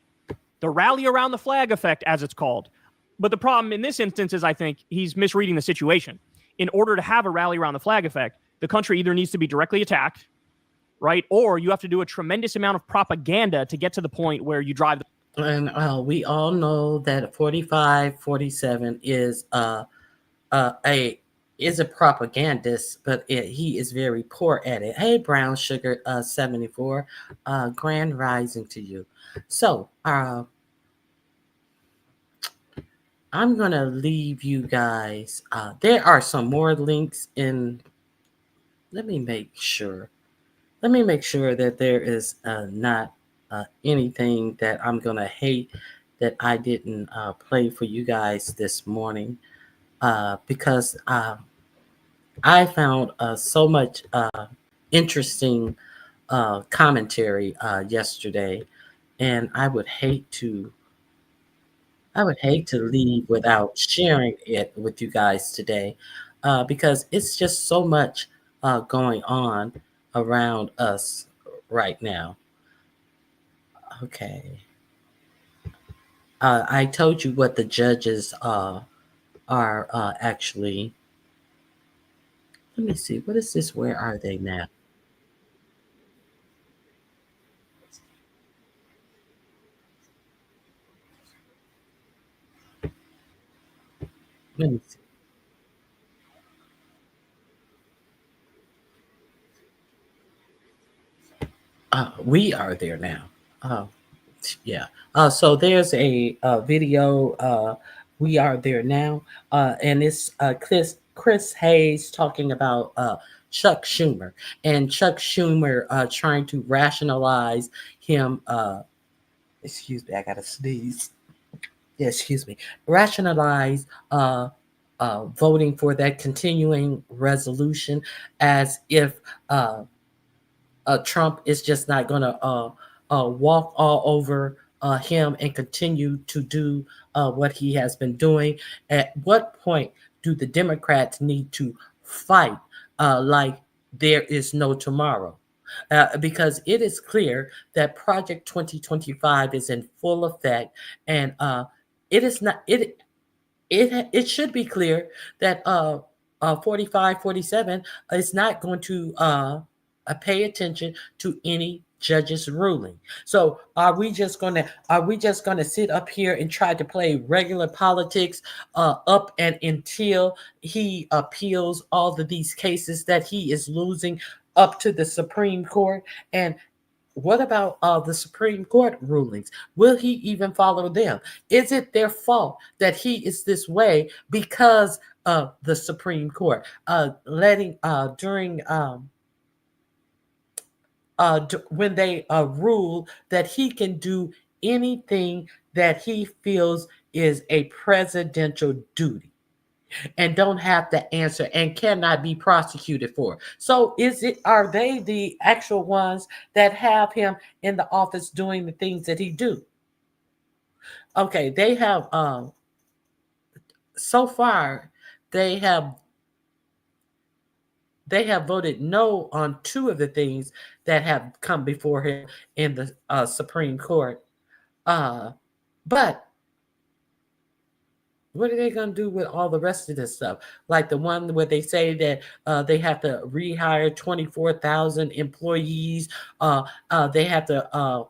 The rally around the flag effect, as it's called. But the problem in this instance is I think he's misreading the situation. In order to have a rally around the flag effect, the country either needs to be directly attacked, right? Or you have to do a tremendous amount of propaganda to get to the point where you drive the... And we all know that 4547 is a propagandist, but he is very poor at it. Hey, Brown Sugar 74, grand rising to you. So I'm gonna leave you guys. There are some more links in. Let me make sure that there is not anything that I'm gonna hate that I didn't play for you guys this morning, because I found so much interesting commentary yesterday, and I would hate to leave without sharing it with you guys today, because it's just so much going on around us right now. Okay. I told you what the judges are actually. Let me see. What is this? Where are they now? Let me see. We are there now. Yeah. So there's a video. We are there now, and it's Chris Hayes talking about Chuck Schumer, and Chuck Schumer trying to rationalize him. Excuse me, I gotta sneeze. Yeah, excuse me. Rationalize voting for that continuing resolution as if Trump is just not going to walk all over him and continue to do what he has been doing. At what point do the Democrats need to fight like there is no tomorrow? Because it is clear that Project 2025 is in full effect, and it is not. It should be clear that 4547 is not going to pay attention to any judge's ruling. So are we just gonna sit up here and try to play regular politics up and until he appeals all of these cases that he is losing up to the Supreme Court? And what about the Supreme Court rulings? Will he even follow them? Is it their fault that he is this way because of the Supreme Court letting during when they rule that he can do anything that he feels is a presidential duty and don't have to answer and cannot be prosecuted for? So are they the actual ones that have him in the office doing the things that he do? Okay, they have so far they have voted no on two of the things that have come before him in the Supreme Court. But what are they going to do with all the rest of this stuff? Like the one where they say that they have to rehire 24,000 employees. They have to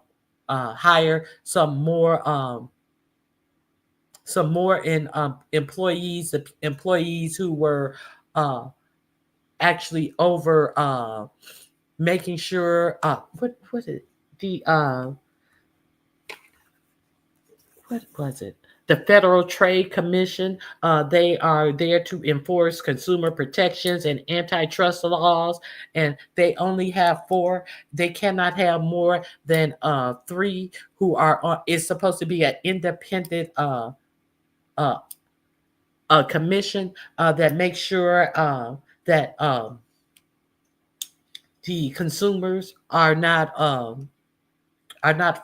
hire some more employees who were actually over making sure what was it? The Federal Trade Commission. They are there to enforce consumer protections and antitrust laws, and they only have 4. They cannot have more than 3 who are on. It's supposed to be an independent a commission that makes sure that the consumers are not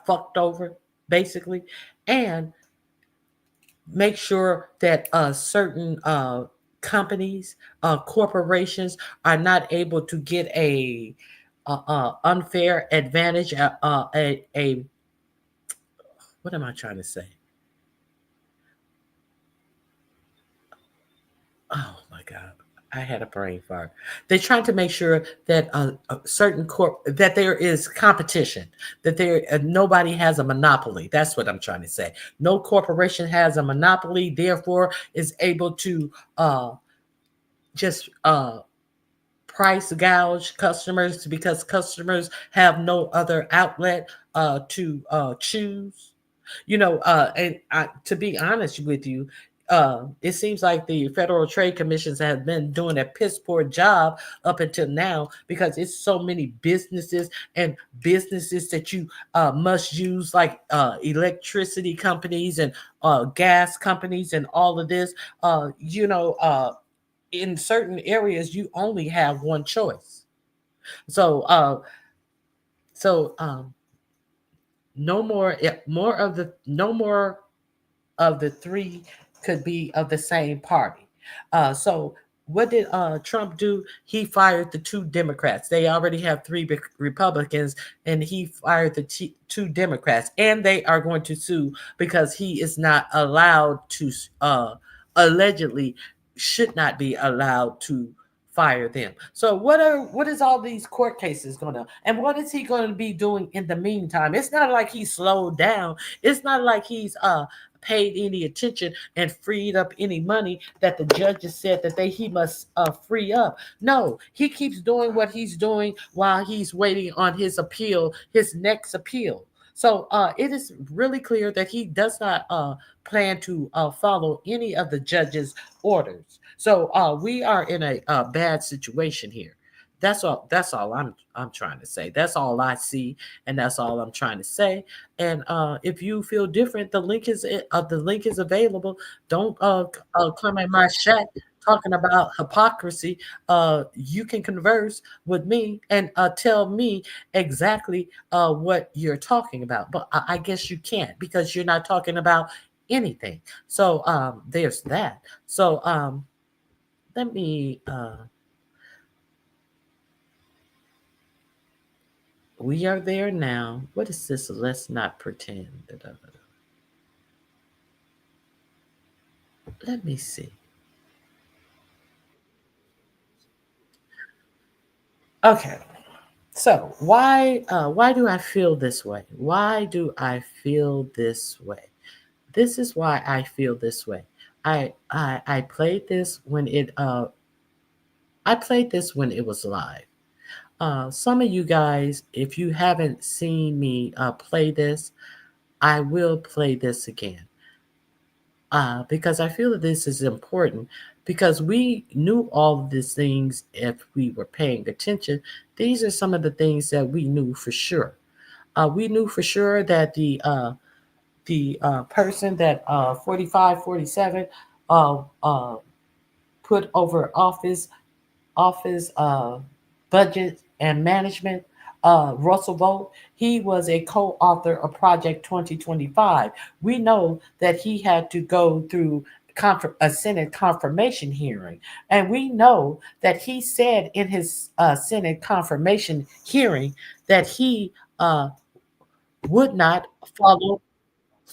fucked over, basically, and make sure that certain companies, corporations are not able to get a unfair advantage. What am I trying to say? Oh my God, I had a brain fart. They're trying to make sure that that there is competition, that nobody has a monopoly. That's what I'm trying to say. No corporation has a monopoly, therefore is able to just price gouge customers because customers have no other outlet to choose. And to be honest with you, it seems like the Federal Trade Commissions have been doing a piss poor job up until now because it's so many businesses that you must use, like electricity companies and gas companies and all of this. In certain areas, you only have one choice. So no more of the 3 could be of the same party. So what did Trump do? He fired the 2 Democrats. They already have 3 Republicans, and he fired the 2 Democrats, and they are going to sue because he is not allowed to, allegedly should not be allowed to fire them. So what is all these court cases going to, and what is he going to be doing in the meantime? It's not like he's slowed down. It's not like he's paid any attention and freed up any money that the judges said that he must free up. No, he keeps doing what he's doing while he's waiting on his next appeal. So it is really clear that he does not plan to follow any of the judge's orders. So we are in a bad situation here. That's all I'm trying to say. That's all I see, and that's all I'm trying to say. And if you feel different, the link is available. Don't come in my chat talking about hypocrisy. You can converse with me and tell me exactly what you're talking about. But I guess you can't because you're not talking about anything. So there's that. So let me. We are there now. What is this? Let's not pretend. Let me see. Okay. So why do I feel this way? Why do I feel this way? This is why I feel this way. I played this when it was live. Some of you guys, if you haven't seen me play this, I will play this again because I feel that this is important because we knew all of these things if we were paying attention. These are some of the things that we knew for sure. We knew for sure that the person that 4547 put over office budget and management, Russell Vought, he was a co-author of Project 2025. We know that he had to go through a Senate confirmation hearing. And we know that he said in his Senate confirmation hearing that he would not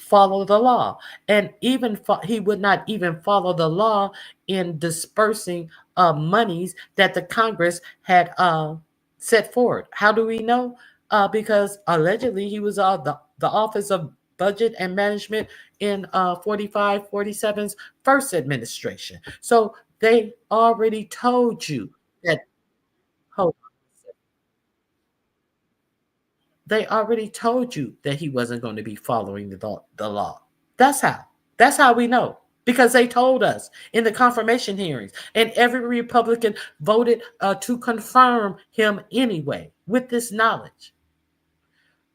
follow the law. And even he would not even follow the law in dispersing monies that the Congress had set forward. How do we know? Because allegedly he was the Office of Budget and Management in 45-47's first administration. So they already told you that. Hold on. They already told you that he wasn't going to be following the law. That's how. That's how we know. Because they told us in the confirmation hearings, and every Republican voted to confirm him anyway with this knowledge.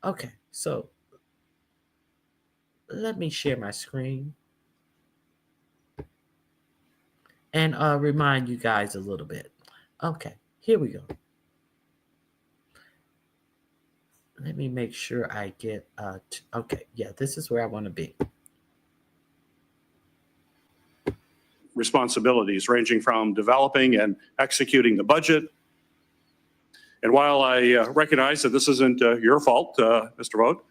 Okay, so let me share my screen and remind you guys a little bit. Okay, here we go. Let me make sure I get, okay, yeah, this is where I want to be. Responsibilities ranging from developing and executing the budget. And while I recognize that this isn't your fault, Mr. Vought,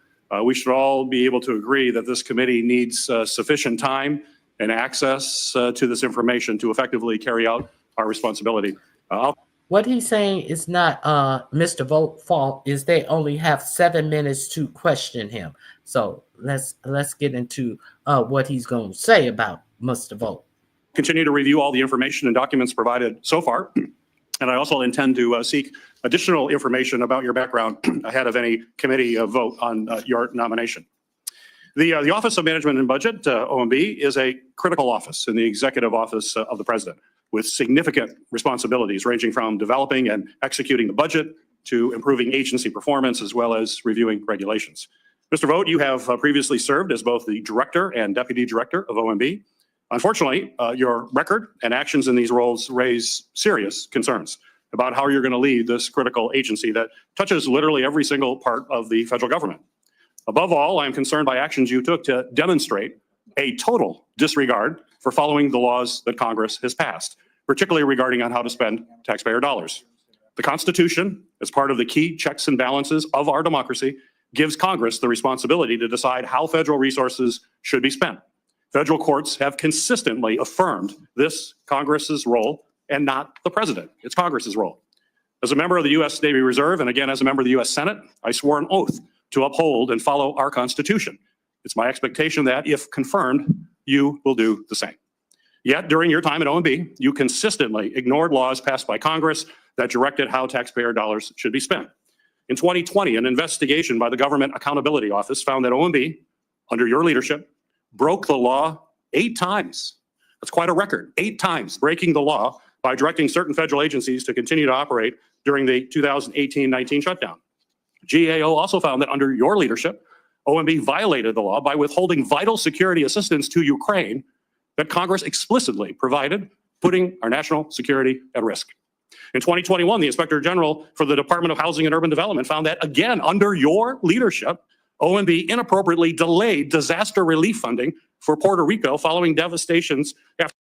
we should all be able to agree that this committee needs sufficient time and access to this information to effectively carry out our responsibility. What he's saying is not Mr. Vought's fault, is they only have 7 minutes to question him. So let's get into what he's going to say about Mr. Vought. Continue to review all the information and documents provided so far. And I also intend to seek additional information about your background ahead of any committee vote on your nomination. The Office of Management and Budget, OMB, is a critical office in the executive office of the president, with significant responsibilities ranging from developing and executing the budget to improving agency performance, as well as reviewing regulations. Mr. Vought, you have previously served as both the director and deputy director of OMB. Unfortunately, your record and actions in these roles raise serious concerns about how you're going to lead this critical agency that touches literally every single part of the federal government. Above all, I am concerned by actions you took to demonstrate a total disregard for following the laws that Congress has passed, particularly regarding on how to spend taxpayer dollars. The Constitution, as part of the key checks and balances of our democracy, gives Congress the responsibility to decide how federal resources should be spent. Federal courts have consistently affirmed this Congress's role and not the president. It's Congress's role. As a member of the U.S. Navy Reserve, and again as a member of the U.S. Senate, I swore an oath to uphold and follow our Constitution. It's my expectation that, if confirmed, you will do the same. Yet, during your time at OMB, you consistently ignored laws passed by Congress that directed how taxpayer dollars should be spent. In 2020, an investigation by the Government Accountability Office found that OMB, under your leadership, broke the law 8 times. That's quite a record, 8 times breaking the law by directing certain federal agencies to continue to operate during the 2018-19 shutdown. GAO also found that under your leadership, OMB violated the law by withholding vital security assistance to Ukraine that Congress explicitly provided, putting our national security at risk. In 2021, the Inspector General for the Department of Housing and Urban Development found that, again, under your leadership, OMB inappropriately delayed disaster relief funding for Puerto Rico following devastations after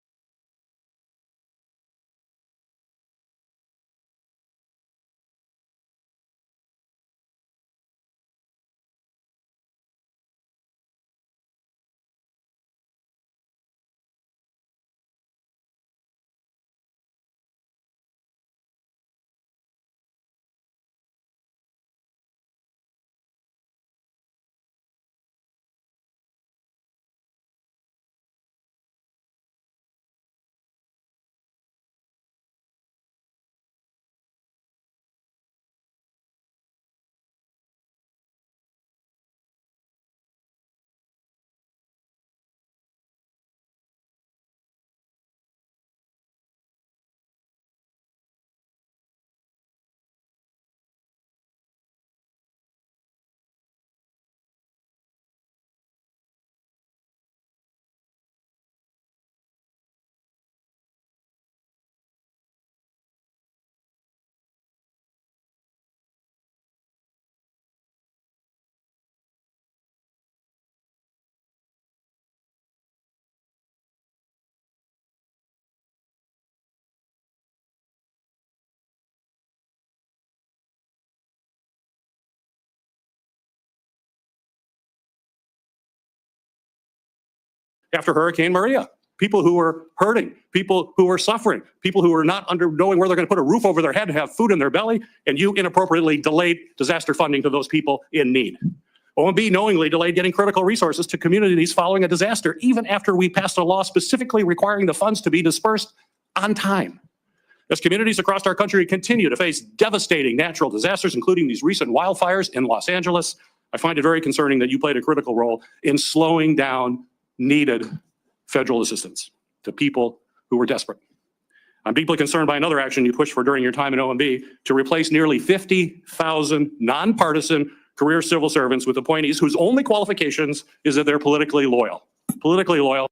after Hurricane Maria. People who were hurting, people who were suffering, people who were not knowing where they're going to put a roof over their head and have food in their belly, and you inappropriately delayed disaster funding to those people in need. OMB knowingly delayed getting critical resources to communities following a disaster, even after we passed a law specifically requiring the funds to be dispersed on time. As communities across our country continue to face devastating natural disasters, including these recent wildfires in Los Angeles, I find it very concerning that you played a critical role in slowing down needed federal assistance to people who were desperate. I'm deeply concerned by another action you pushed for during your time in OMB to replace nearly 50,000 nonpartisan career civil servants with appointees whose only qualifications is that they're politically loyal. Politically loyal.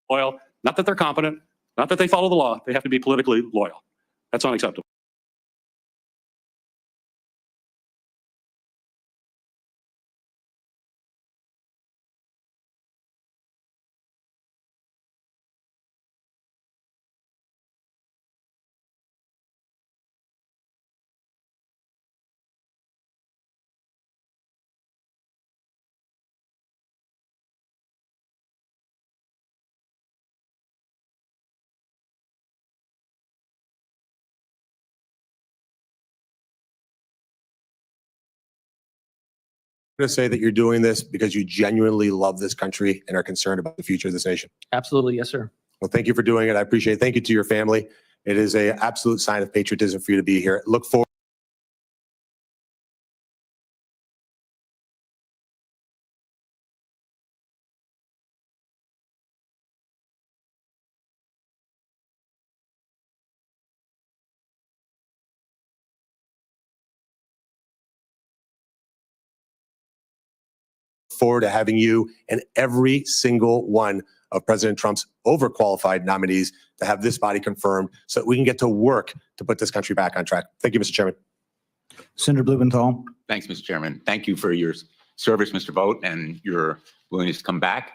Loyal. Not that they're competent, not that they follow the law. They have to be politically loyal. That's unacceptable. To say that you're doing this because you genuinely love this country and are concerned about the future of this nation. Absolutely. Yes, sir. Well, thank you for doing it. I appreciate it. Thank you to your family. It is an absolute sign of patriotism for you to be here. Look forward. Forward to having you and every single one of President Trump's overqualified nominees to have this body confirmed so that we can get to work to put this country back on track. Thank you, Mr. Chairman. Senator Blumenthal. Thanks, Mr. Chairman. Thank you for your service, Mr. Vought, and your willingness to come back.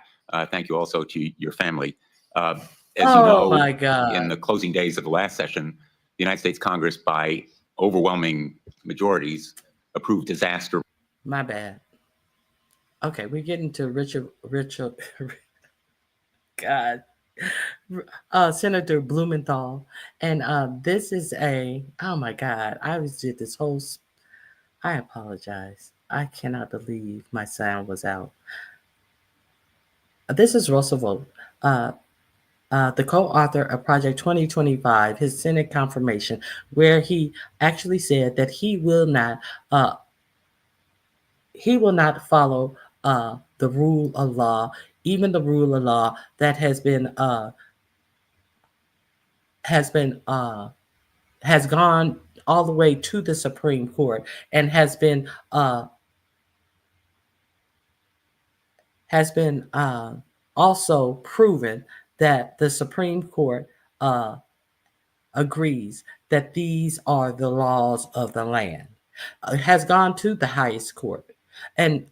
Thank you also to your family. As you know, my God. in the closing days of the last session, the United States Congress, by overwhelming majorities, approved disaster. My bad. Okay, we're getting to Richard, God, Senator Blumenthal, and this is oh my God, I did this whole. I apologize. I cannot believe my sound was out. This is Russell Vought. the co-author of Project 2025, his Senate confirmation, where he actually said that he will not follow the rule of law, even the rule of law that has gone all the way to the Supreme Court and has been also proven that the Supreme Court agrees that these are the laws of the land. Has gone to the highest court, and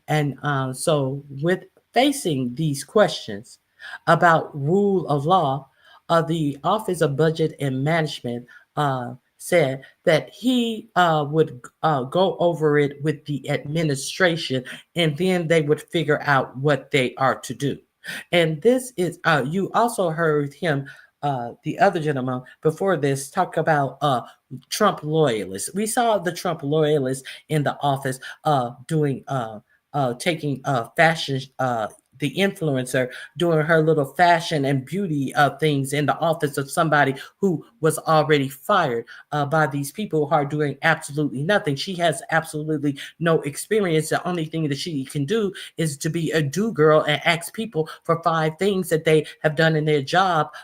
so with facing these questions about rule of law, the Office of Budget and Management said that he would go over it with the administration, and then they would figure out what they are to do. And this is you also heard him, the other gentleman before this, talk about Trump loyalists. We saw the Trump loyalists in the office taking fashion, the influencer doing her little fashion and beauty things in the office of somebody who was already fired by these people who are doing absolutely nothing. She has absolutely no experience. The only thing that she can do is to be a do-girl and ask people for 5 things that they have done in their job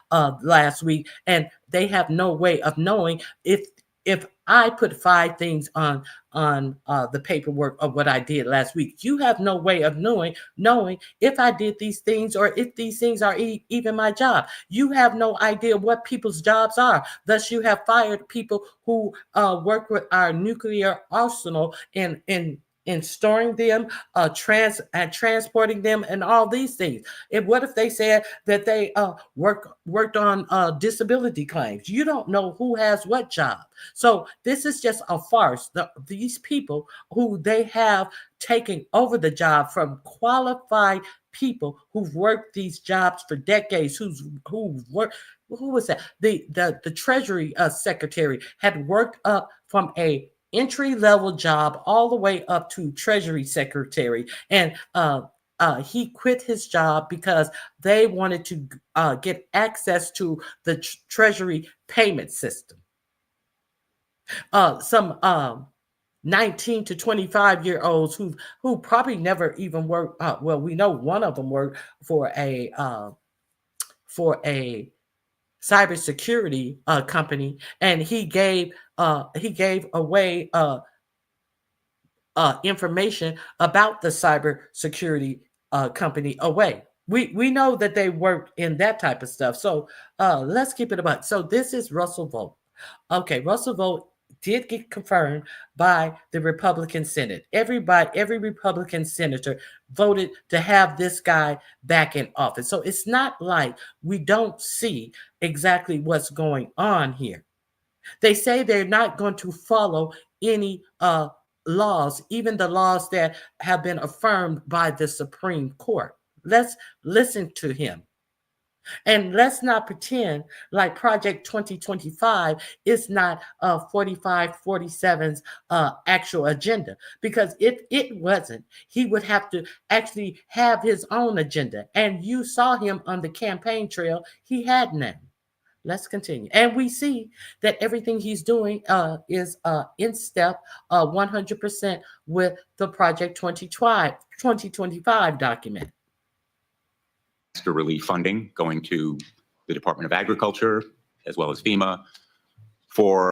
last week, and they have no way of knowing if I put 5 things on the paperwork of what I did last week. You have no way of knowing if I did these things or if these things are even my job. You have no idea what people's jobs are. Thus, you have fired people who work with our nuclear arsenal in storing them, transporting them, and all these things. And what if they said that they worked on disability claims? You don't know who has what job. So this is just a farce. These people who they have taken over the job from qualified people who've worked these jobs for decades, who was that? The Treasury Secretary had worked up from a entry-level job all the way up to Treasury Secretary, and he quit his job because they wanted to get access to the Treasury payment system. Some 19 to 25-year-olds who probably never even worked. Well, we know one of them worked for a cybersecurity company, and he gave away information about the cybersecurity company away. We know that they worked in that type of stuff. So let's keep it about. So this is Russell Vought. Okay, Russell Vought did get confirmed by the Republican Senate. Every Republican senator voted to have this guy back in office. So it's not like we don't see exactly what's going on here. They say they're not going to follow any laws, even the laws that have been affirmed by the Supreme Court. Let's listen to him. And let's not pretend like Project 2025 is not 4547's actual agenda, because if it wasn't, he would have to actually have his own agenda. And you saw him on the campaign trail, he had none. Let's continue. And we see that everything he's doing is in step 100% with the Project 2025 document. Disaster relief funding going to the Department of Agriculture as well as FEMA for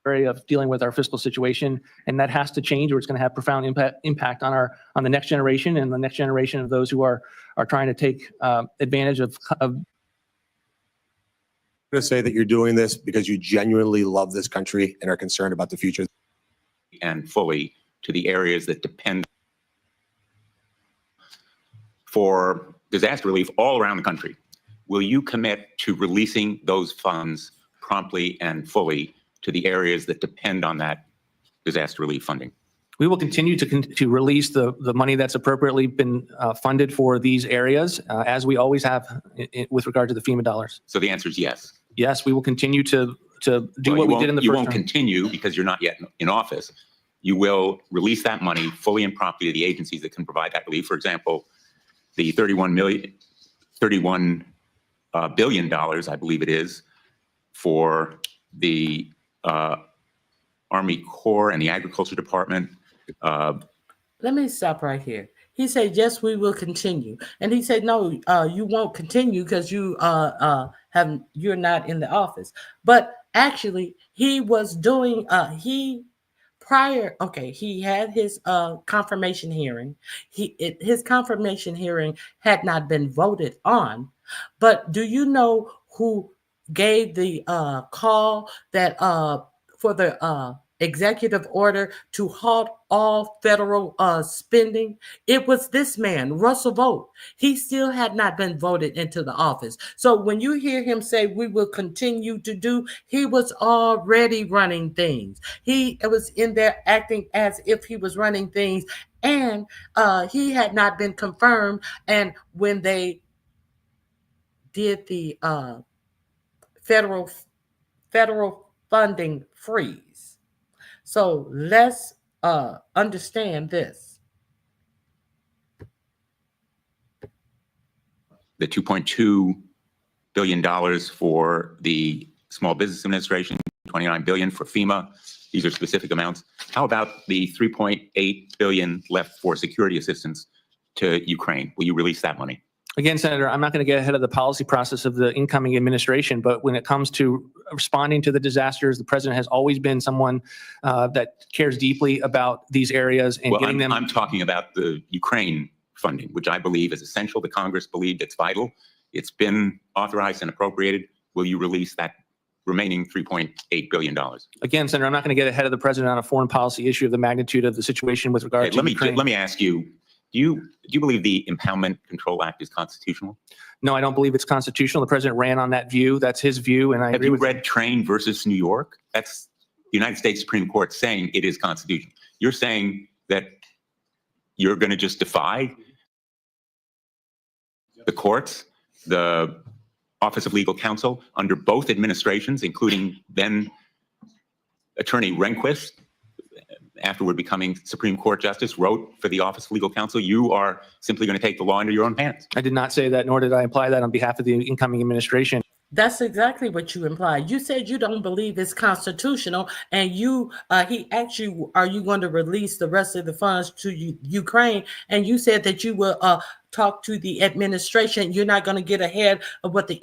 of dealing with our fiscal situation, and that has to change, or it's going to have profound impact on the next generation and the next generation of those who are trying to take advantage of. I'm going to say that you're doing this because you genuinely love this country and are concerned about the future. And fully to the areas that depend for disaster relief all around the country. Will you commit to releasing those funds promptly and fully to the areas that depend on that disaster relief funding? We will continue to release the money that's appropriately been funded for these areas, as we always have with regard to the FEMA dollars. So the answer is yes. Yes, we will continue to do what we did in the first You won't term. continue because you're not yet in office. You will release that money fully and promptly to the agencies that can provide that relief. For example, the $31 billion, I believe it is, for the Army Corps and the Agriculture Department. Let me stop right here. He said, yes, we will continue. And he said, no, you won't continue because you're not in the office. But actually, he was doing, he had his confirmation hearing. His confirmation hearing had not been voted on. But do you know who gave the call that for the executive order to halt all federal spending? It was this man, Russell Vought. He still had not been voted into the office. So when you hear him say we will continue to do, he was already running things. He was in there acting as if he was running things, and he had not been confirmed. And when they did the federal funding freeze. So let's understand this. The $2.2 billion for the Small Business Administration, $29 billion for FEMA. These are specific amounts. How about the $3.8 billion left for security assistance to Ukraine? Will you release that money? Again, Senator, I'm not going to get ahead of the policy process of the incoming administration, but when it comes to responding to the disasters, the president has always been someone that cares deeply about these areas and getting them. I'm talking about the Ukraine funding, which I believe is essential. The Congress believed it's vital. It's been authorized and appropriated. Will you release that remaining $3.8 billion? Again, Senator, I'm not going to get ahead of the president on a foreign policy issue of the magnitude of the situation with regard to Ukraine. Let me ask you, do you believe the Impoundment Control Act is constitutional? No, I don't believe it's constitutional. The president ran on that view. That's his view, and I agree with Have you read Train versus New York? That's the United States Supreme Court saying it is constitutional. You're saying that you're going to just defy the courts, the Office of Legal Counsel, under both administrations, including then Attorney Rehnquist, afterward becoming Supreme Court Justice, wrote for the Office of Legal Counsel. You are simply going to take the law into your own hands. I did not say that, nor did I imply that on behalf of the incoming administration. That's exactly what you implied. You said you don't believe it's constitutional, and he asked you, are you going to release the rest of the funds to Ukraine? And you said that you will talk to the administration. You're not going to get ahead of what the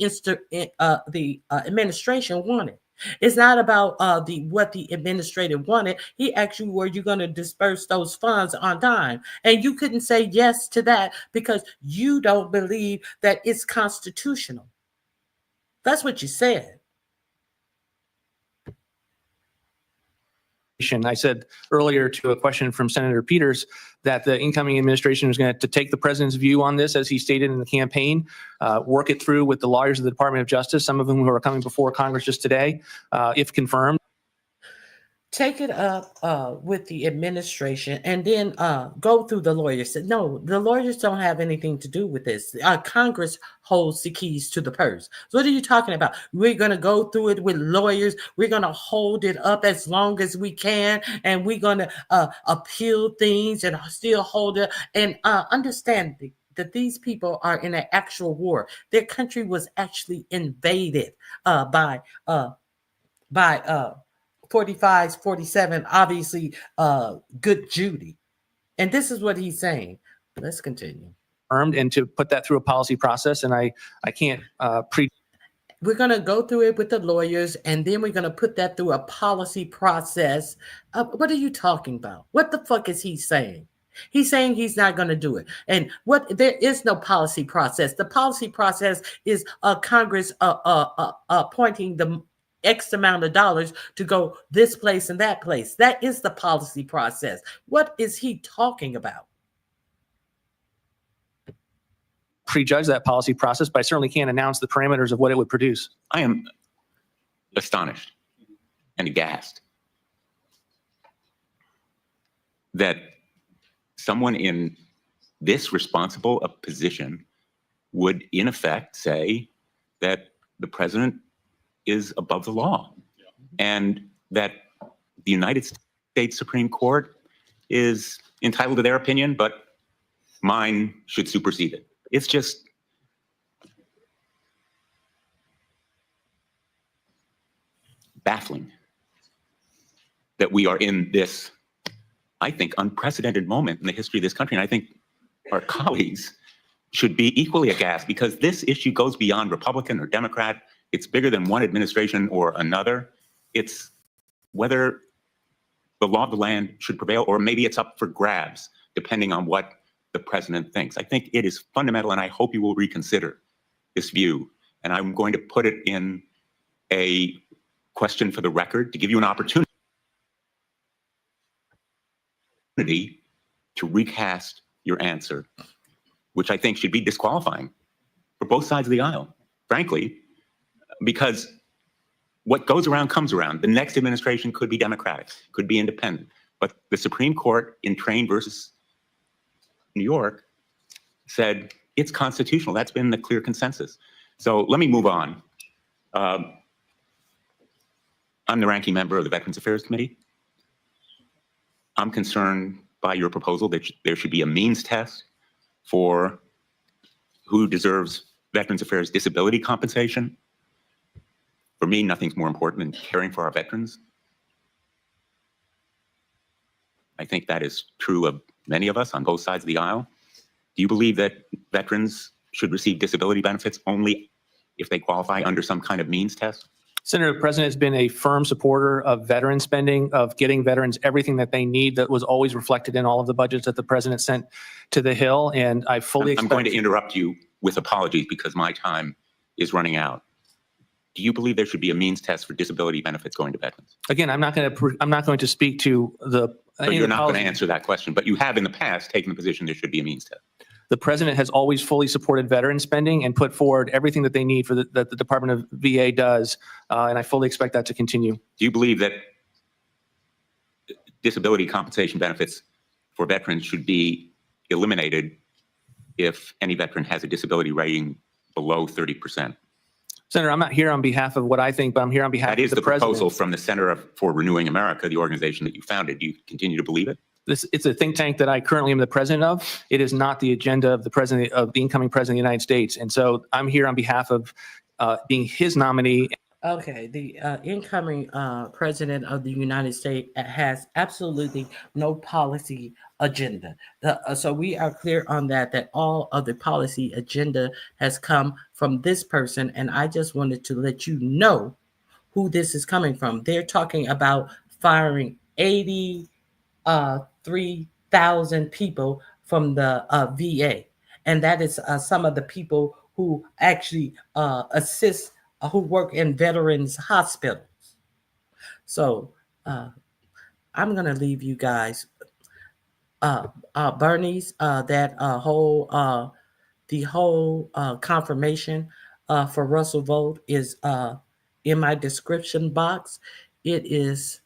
administration wanted. It's not about what the administrator wanted. He asked you, were you going to disperse those funds on time? And you couldn't say yes to that because you don't believe that it's constitutional. That's what you said. I said earlier to a question from Senator Peters that the incoming administration was going to take the president's view on this, as he stated in the campaign, work it through with the lawyers of the Department of Justice, some of whom who are coming before Congress just today, if confirmed. Take it up with the administration and then go through the lawyers. No, the lawyers don't have anything to do with this. Congress holds the keys to the purse. So what are you talking about? We're going to go through it with lawyers. We're going to hold it up as long as we can. And we're going to appeal things and still hold it. And understand that these people are in an actual war. Their country was actually invaded by 45, 47, obviously good Judy. And this is what he's saying. Let's continue. And to put that through a policy process, and I can't We're going to go through it with the lawyers, and then we're going to put that through a policy process. What are you talking about? What the fuck is he saying? He's saying he's not going to do it. And there is no policy process. The policy process is Congress appointing the X amount of dollars to go this place and that place. That is the policy process. What is he talking about? prejudge that policy process, but I certainly can't announce the parameters of what it would produce. I am astonished and aghast that someone in this responsible a position would in effect say that the president is above the law and that the United States Supreme Court is entitled to their opinion, but mine should supersede it. It's just baffling that we are in this, I think, unprecedented moment in the history of this country. And I think our colleagues should be equally aghast, because this issue goes beyond Republican or Democrat. It's bigger than one administration or another. It's whether the law of the land should prevail, or maybe it's up for grabs, depending on what the president thinks. I think it is fundamental, and I hope you will reconsider this view. And I'm going to put it in a question for the record to give you an opportunity to recast your answer, which I think should be disqualifying for both sides of the aisle, frankly, because what goes around comes around. The next administration could be Democratic, could be independent, but the Supreme Court in Train versus New York said it's constitutional. That's been the clear consensus. So let me move on. I'm the ranking member of the Veterans Affairs Committee. I'm concerned by your proposal that there should be a means test for who deserves Veterans Affairs disability compensation. For me, nothing's more important than caring for our veterans. I think that is true of many of us on both sides of the aisle. Do you believe that veterans should receive disability benefits only if they qualify under some kind of means test? Senator, the president has been a firm supporter of veteran spending, of getting veterans everything that they need. That was always reflected in all of the budgets that the president sent to the Hill. And I fully I'm going to interrupt you with apologies because my time is running out. Do you believe there should be a means test for disability benefits going to veterans? Again, I'm not going to speak to the. So you're not going to answer that question, but you have in the past taken the position there should be a means test. The president has always fully supported veteran spending and put forward everything that they need for that the Department of VA does, and I fully expect that to continue. Do you believe that disability compensation benefits for veterans should be eliminated if any veteran has a disability rating below 30%? Senator, I'm not here on behalf of what I think, but I'm here on behalf of the president. That is the proposal from the Center for Renewing America, the organization that you founded. Do you continue to believe it? It's a think tank that I currently am the president of. It is not the agenda of the incoming president of the United States. And so I'm here on behalf of being his nominee. Okay, the incoming president of the United States has absolutely no policy agenda. So we are clear on that all of the policy agenda has come from this person. And I just wanted to let you know who this is coming from. They're talking about firing 83,000 people from the VA. And that is some of the people who actually assist who work in veterans hospitals. So I'm going to leave you guys. Bernice, the whole confirmation for Russell Vought is in my description box. It is,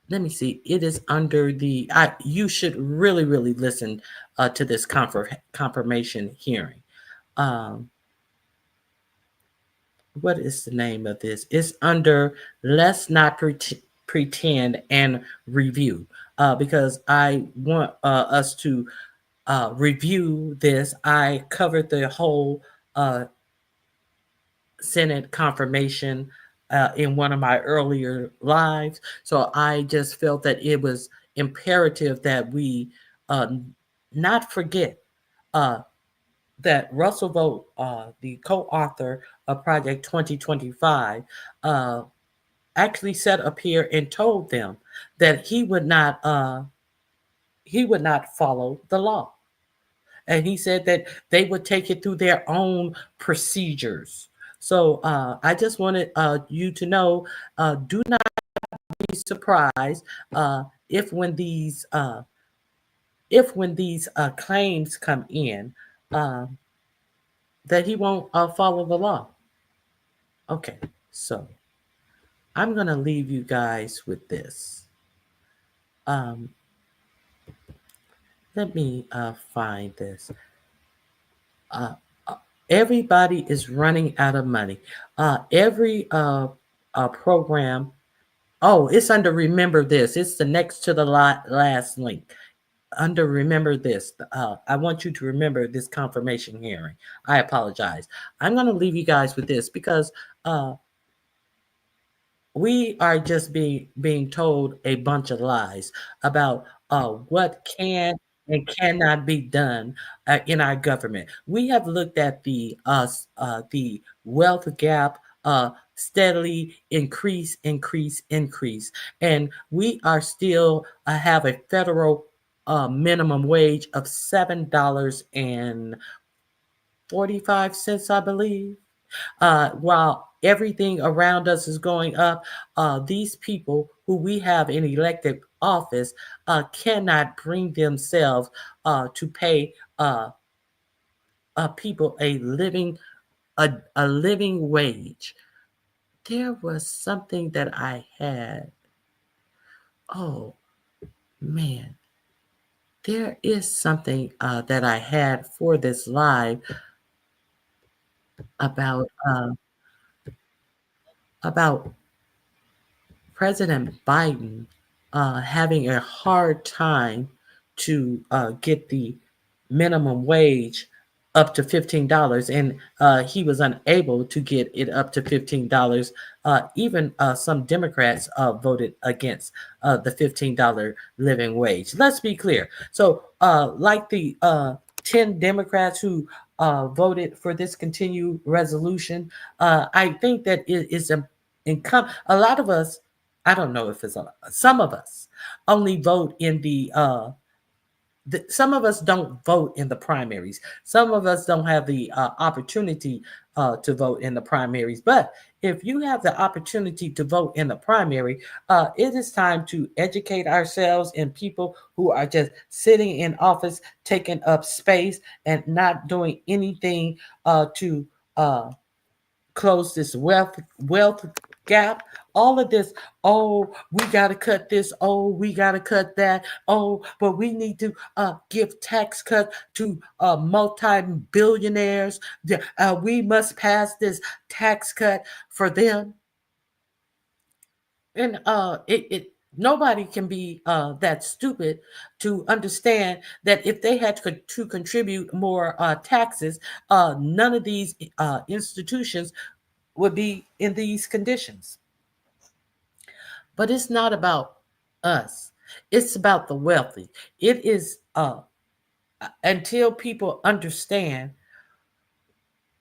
let me see, it is under the, you should really listen to this confirmation hearing. What is the name of this? It's under Let's Not Pretend and Review, because I want us to review this. I covered the whole Senate confirmation in one of my earlier lives. So I just felt that it was imperative that we not forget that Russell Vought, the co-author of Project 2025, actually sat up here and told them that he would not follow the law. And he said that they would take it through their own procedures. So I just wanted you to know, do not be surprised if when these claims come in, that he won't follow the law. Okay, so I'm going to leave you guys with this. Let me find this. Everybody is running out of money. Every program, it's under Remember This. It's the next to the last link. Under Remember This, I want you to remember this confirmation hearing. I apologize. I'm going to leave you guys with this because we are just being told a bunch of lies about what can and cannot be done in our government. We have looked at the wealth gap steadily increase, and we are still have a federal minimum wage of $7.45, I believe. While everything around us is going up, these people who we have in elected office cannot bring themselves to pay people a living wage. There was something that I had. Oh man, there is something that I had for this live about about President Biden having a hard time to get the minimum wage up to $15, and he was unable to get it up to $15. Even some Democrats voted against the $15 living wage. Let's be clear. So, like the 10 Democrats who voted for this continued resolution, I think that it is a lot of us, I don't know if it's some of us only vote in some of us don't vote in the primaries. Some of us don't have the opportunity to vote in the primaries. But if you have the opportunity to vote in the primary, it is time to educate ourselves in people who are just sitting in office, taking up space, and not doing anything to close this wealth gap. All of this, oh, we got to cut this, oh, we got to cut that, oh, but we need to give tax cut to multi-billionaires. We must pass this tax cut for them. And nobody can be that stupid to understand that if they had to contribute more taxes, none of these institutions would be in these conditions. But it's not about us. It's about the wealthy. It is until people understand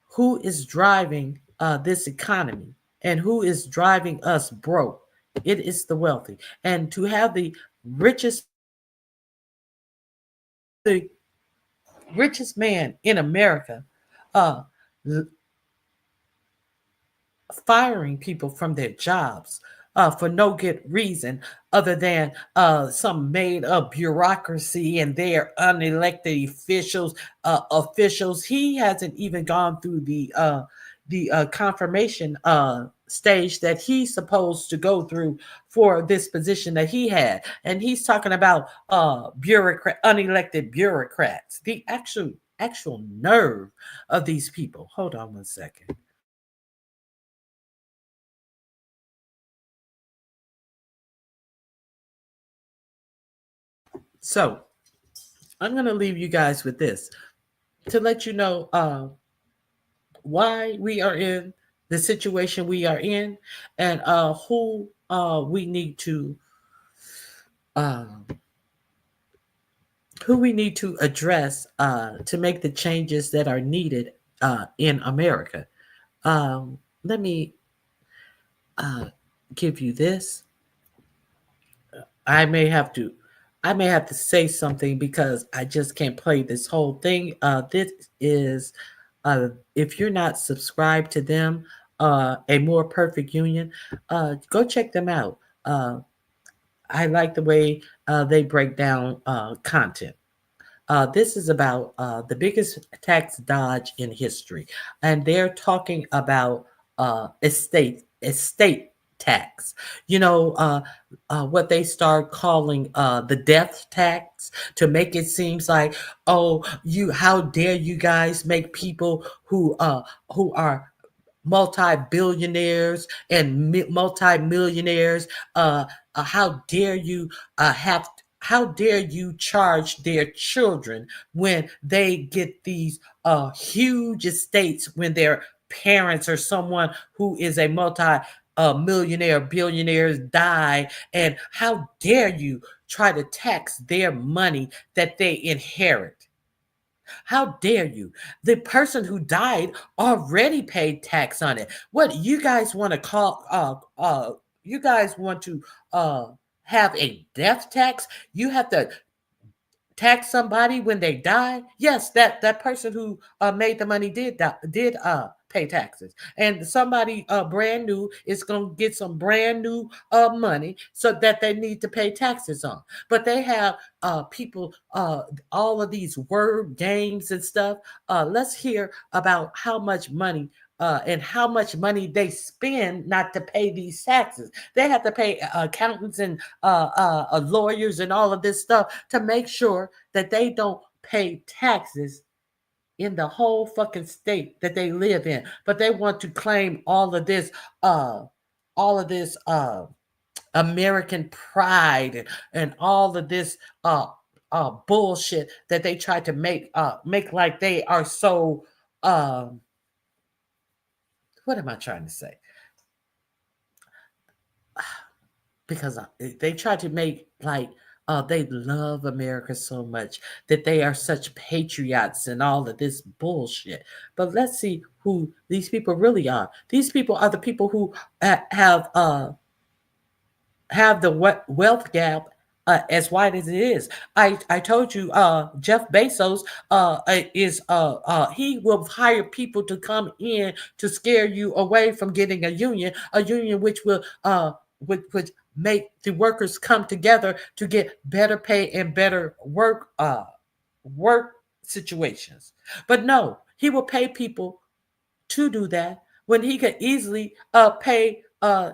who is driving this economy and who is driving us broke. It is the wealthy. And to have the richest man in America firing people from their jobs for no good reason other than some made-up bureaucracy and their unelected officials. He hasn't even gone through the confirmation stage that he's supposed to go through for this position that he had, and he's talking about unelected bureaucrats. The actual nerve of these people. Hold on one second. So I'm going to leave you guys with this to let you know why we are in the situation we are in, and who we need to address to make the changes that are needed in America. Let me give you this. I may have to say something because I just can't play this whole thing. This is, if you're not subscribed to them, A More Perfect Union, go check them out. I like the way they break down content. This is about the biggest tax dodge in history, and they're talking about estate tax. You know, what they start calling the death tax, to make it seems like, oh, how dare you guys make people who are multi-billionaires and multi-millionaires, how dare you charge their children when they get these huge estates when their parents or someone who is a millionaire, billionaires die, and how dare you try to tax their money that they inherit? How dare you? The person who died already paid tax on it. What you guys want to call you guys want to have a death tax? You have to tax somebody when they die? Yes, that person who made the money did pay taxes, and somebody brand new is going to get some brand new money so that they need to pay taxes on. But they have people all of these word games and stuff. Let's hear about how much money and how much money they spend not to pay these taxes. They have to pay accountants and lawyers and all of this stuff to make sure that they don't pay taxes in the whole fucking state that they live in. But they want to claim all of this American pride and all of this bullshit that they try to make like they are so what am I trying to say? Because they try to make like they love America so much that they are such patriots and all of this bullshit. But let's see who these people really are. These people are the people who have the wealth gap as wide as it is. I told you Jeff Bezos is he will hire people to come in to scare you away from getting a union which will which make the workers come together to get better pay and better work situations. But no, he will pay people to do that when he could easily pay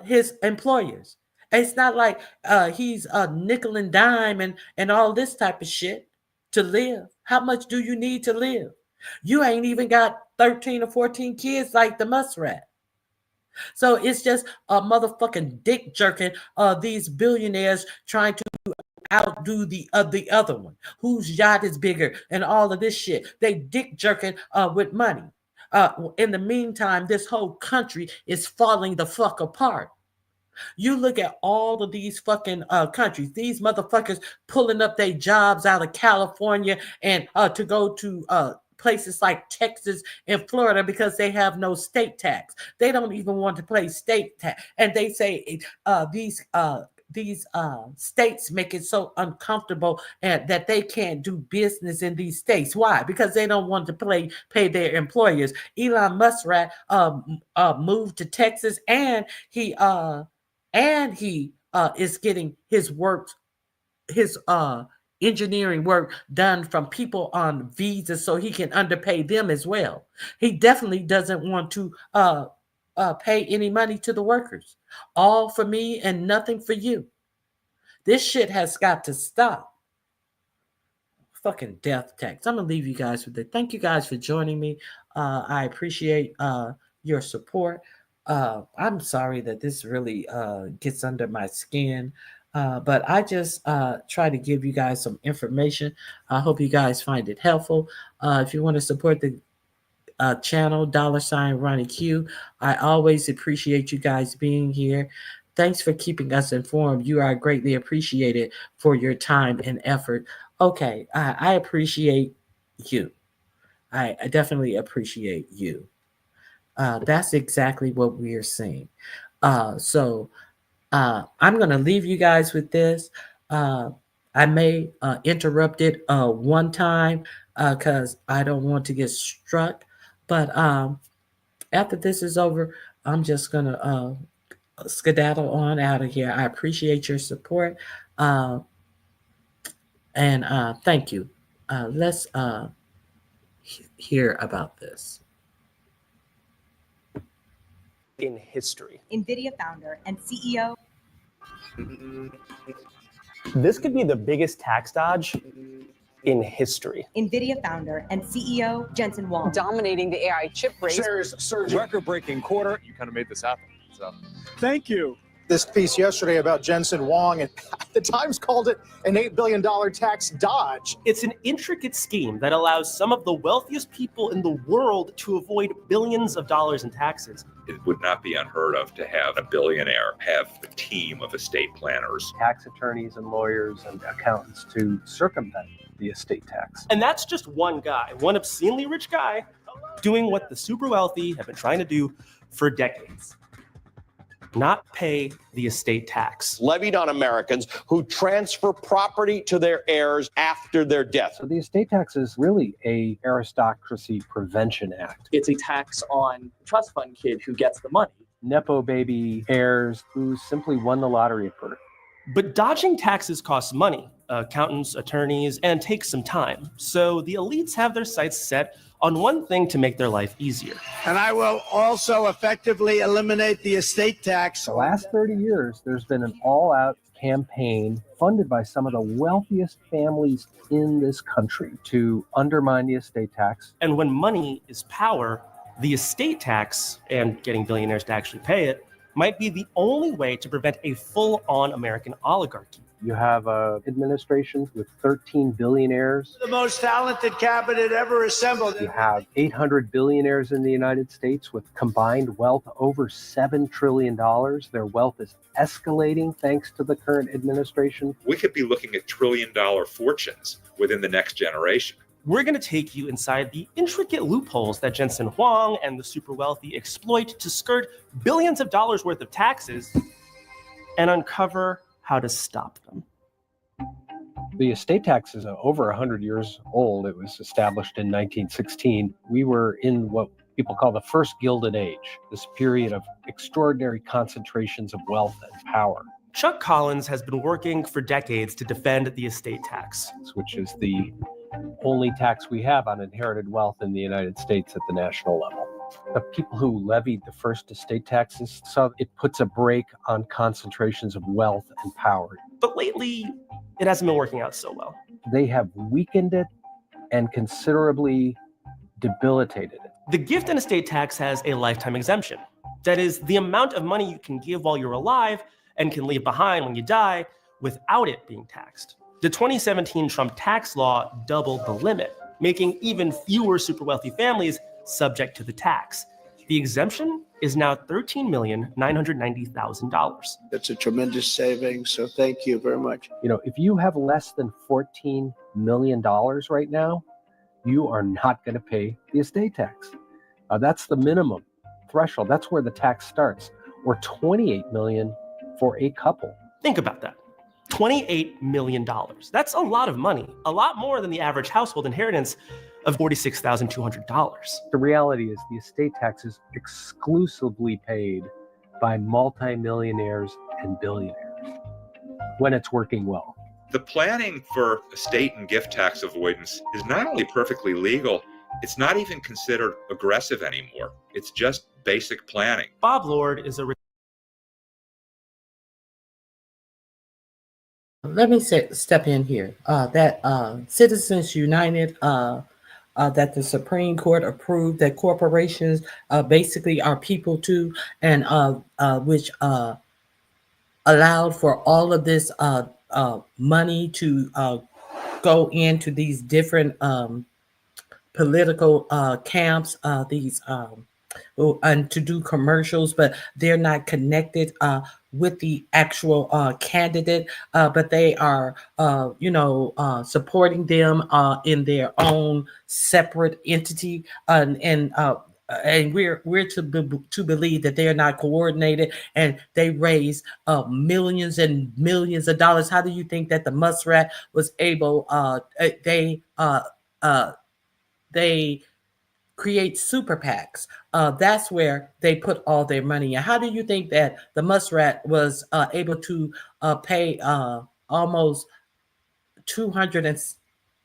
his employers. It's not like he's a nickel and dime and all this type of shit to live. How much do you need to live? You ain't even got 13 or 14 kids like the muskrat. So it's just a motherfucking dick jerking these billionaires trying to outdo the other one, whose yacht is bigger and all of this shit. They dick jerking with money. In the meantime, this whole country is falling the fuck apart. You look at all of these fucking countries, these motherfuckers pulling up their jobs out of California and to go to places like Texas and Florida because they have no state tax. They don't even want to pay state tax. And they say these states make it so uncomfortable and that they can't do business in these states. Why? Because they don't want to pay their employers. Elon Musk moved to Texas, and he is getting his work, his engineering work done from people on visas so he can underpay them as well. He definitely doesn't want to pay any money to the workers. All for me and nothing for you. This shit has got to stop. Fucking death tax. I'm gonna leave you guys with it. Thank you guys for joining me. I appreciate your support. I'm sorry that this really gets under my skin, but I just try to give you guys some information. I hope you guys find it helpful. If you want to support the channel, $ Ronnie Q, I always appreciate you guys being here. Thanks for keeping us informed. You are greatly appreciated for your time and effort. Okay, I appreciate you. I definitely appreciate you. That's exactly what we are seeing. So I'm going to leave you guys with this. I may interrupt it one time because I don't want to get struck. But after this is over, I'm just going to skedaddle on out of here. I appreciate your support. And thank you. Let's hear about this. In history. NVIDIA founder and CEO. This could be the biggest tax dodge in history. NVIDIA founder and CEO Jensen Huang. Dominating the AI chip race. Shares surge. Record-breaking quarter. You kind of made this happen. So thank you. this piece yesterday about Jensen Huang, and the Times called it an $8 billion tax dodge. It's an intricate scheme that allows some of the wealthiest people in the world to avoid billions of dollars in taxes. It would not be unheard of to have a billionaire have a team of estate planners, tax attorneys and lawyers and accountants to circumvent the estate tax. And that's just one guy, one obscenely rich guy, doing what the super wealthy have been trying to do for decades. Not pay the estate tax. Levied on Americans who transfer property to their heirs after their death. So the estate tax is really a aristocracy prevention act. It's a tax on trust fund kid who gets the money. Nepo baby heirs who simply won the lottery at birth. But dodging taxes costs money, accountants, attorneys, and takes some time. So the elites have their sights set on one thing to make their life easier. And I will also effectively eliminate the estate tax. The last 30 years, there's been an all-out campaign funded by some of the wealthiest families in this country to undermine the estate tax. And when money is power, the estate tax, and getting billionaires to actually pay it, might be the only way to prevent a full-on American oligarchy. You have administrations with 13 billionaires. The most talented cabinet ever assembled. You have 800 billionaires in the United States with combined wealth over $7 trillion. Their wealth is escalating thanks to the current administration. We could be looking at trillion-dollar fortunes within the next generation. We're going to take you inside the intricate loopholes that Jensen Huang and the super wealthy exploit to skirt billions of dollars worth of taxes and uncover how to stop them. The estate tax is over 100 years old. It was established in 1916. We were in what people call the first Gilded Age, this period of extraordinary concentrations of wealth and power. Chuck Collins has been working for decades to defend the estate tax, which is the only tax we have on inherited wealth in the United States at the national level. The people who levied the first estate taxes saw it puts a brake on concentrations of wealth and power. But lately, it hasn't been working out so well. They have weakened it and considerably debilitated it. The gift and estate tax has a lifetime exemption. That is, the amount of money you can give while you're alive and can leave behind when you die without it being taxed. The 2017 Trump tax law doubled the limit, making even fewer super wealthy families subject to the tax. The exemption is now $13,990,000. That's a tremendous savings, so thank you very much. You know, if you have less than $14 million right now, you are not going to pay the estate tax. That's the minimum threshold. That's where the tax starts, or $28 million for a couple. Think about that. $28 million. That's a lot of money, a lot more than the average household inheritance of $46,200. The reality is the estate tax is exclusively paid by multimillionaires and billionaires when it's working well. The planning for estate and gift tax avoidance is not only perfectly legal, it's not even considered aggressive anymore. It's just basic planning. Bob Lord is a Let me step in here. That Citizens United, that the Supreme Court approved, that corporations basically are people too, and which allowed for all of this money to go into these different political camps, and to do commercials, but they're not connected with the actual candidate, but they are, supporting them in their own separate entity, and we're to believe that they are not coordinated, and they raise millions and millions of dollars. How do you think that the Muskrat was able? They create super PACs. That's where they put all their money in. How do you think that the Muskrat was able to pay almost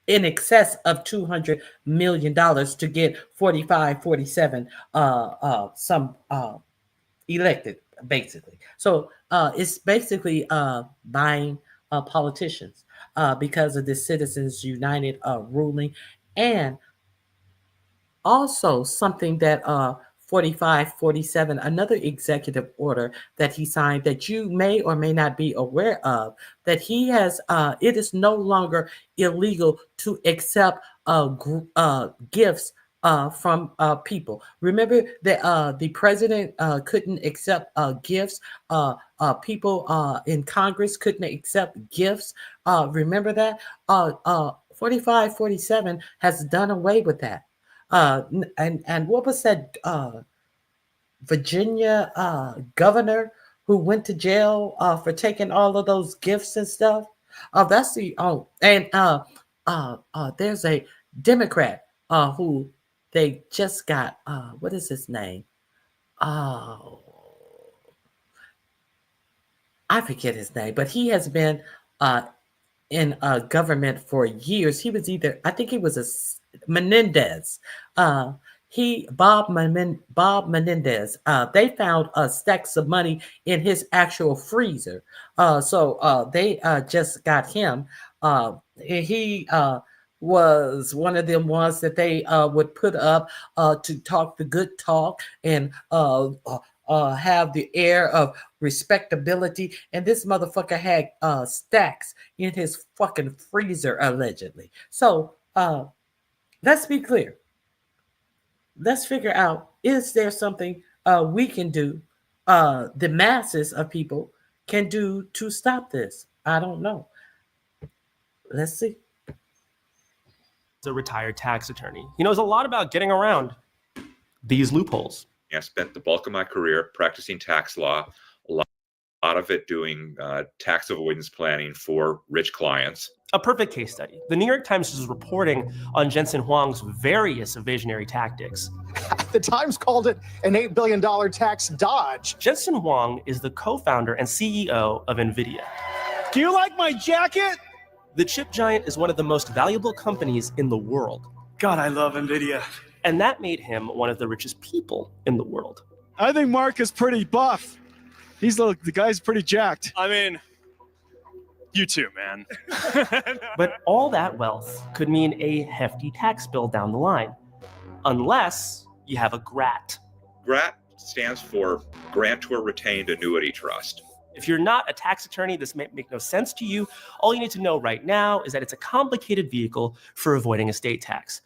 in excess of $200 million to get 47 elected, basically? So it's basically buying politicians because of the Citizens United ruling. And also something that 4547, another executive order that he signed that you may or may not be aware of, that he has, it is no longer illegal to accept gifts from people. Remember that the president couldn't accept gifts. People in Congress couldn't accept gifts. Remember that? 4547 has done away with that. And what was that Virginia governor who went to jail for taking all of those gifts and stuff? That's the there's a Democrat who they just got. What is his name? Oh, I forget his name, but he has been in government for years. He was I think he was a Menendez. Bob Menendez. They found stacks of money in his actual freezer. So they just got him. He was one of them ones that they would put up to talk the good talk and have the air of respectability. And this motherfucker had stacks in his fucking freezer, allegedly. So let's be clear. Let's figure out, is there something we can do, the masses of people can do to stop this? I don't know. Let's see. A retired tax attorney. He knows a lot about getting around these loopholes. I spent the bulk of my career practicing tax law, a lot of it doing tax avoidance planning for rich clients. A perfect case study. The New York Times is reporting on Jensen Huang's various evasionary tactics. The Times called it an $8 billion tax dodge. Jensen Huang is the co-founder and CEO of NVIDIA. Do you like my jacket? The chip giant is one of the most valuable companies in the world. God, I love NVIDIA. And that made him one of the richest people in the world. I think Mark is pretty buff. The guy's pretty jacked. I mean, you too, man. But all that wealth could mean a hefty tax bill down the line, unless you have a GRAT. GRAT stands for Grantor Retained Annuity Trust. If you're not a tax attorney, this may make no sense to you. All you need to know right now is that it's a complicated vehicle for avoiding estate tax.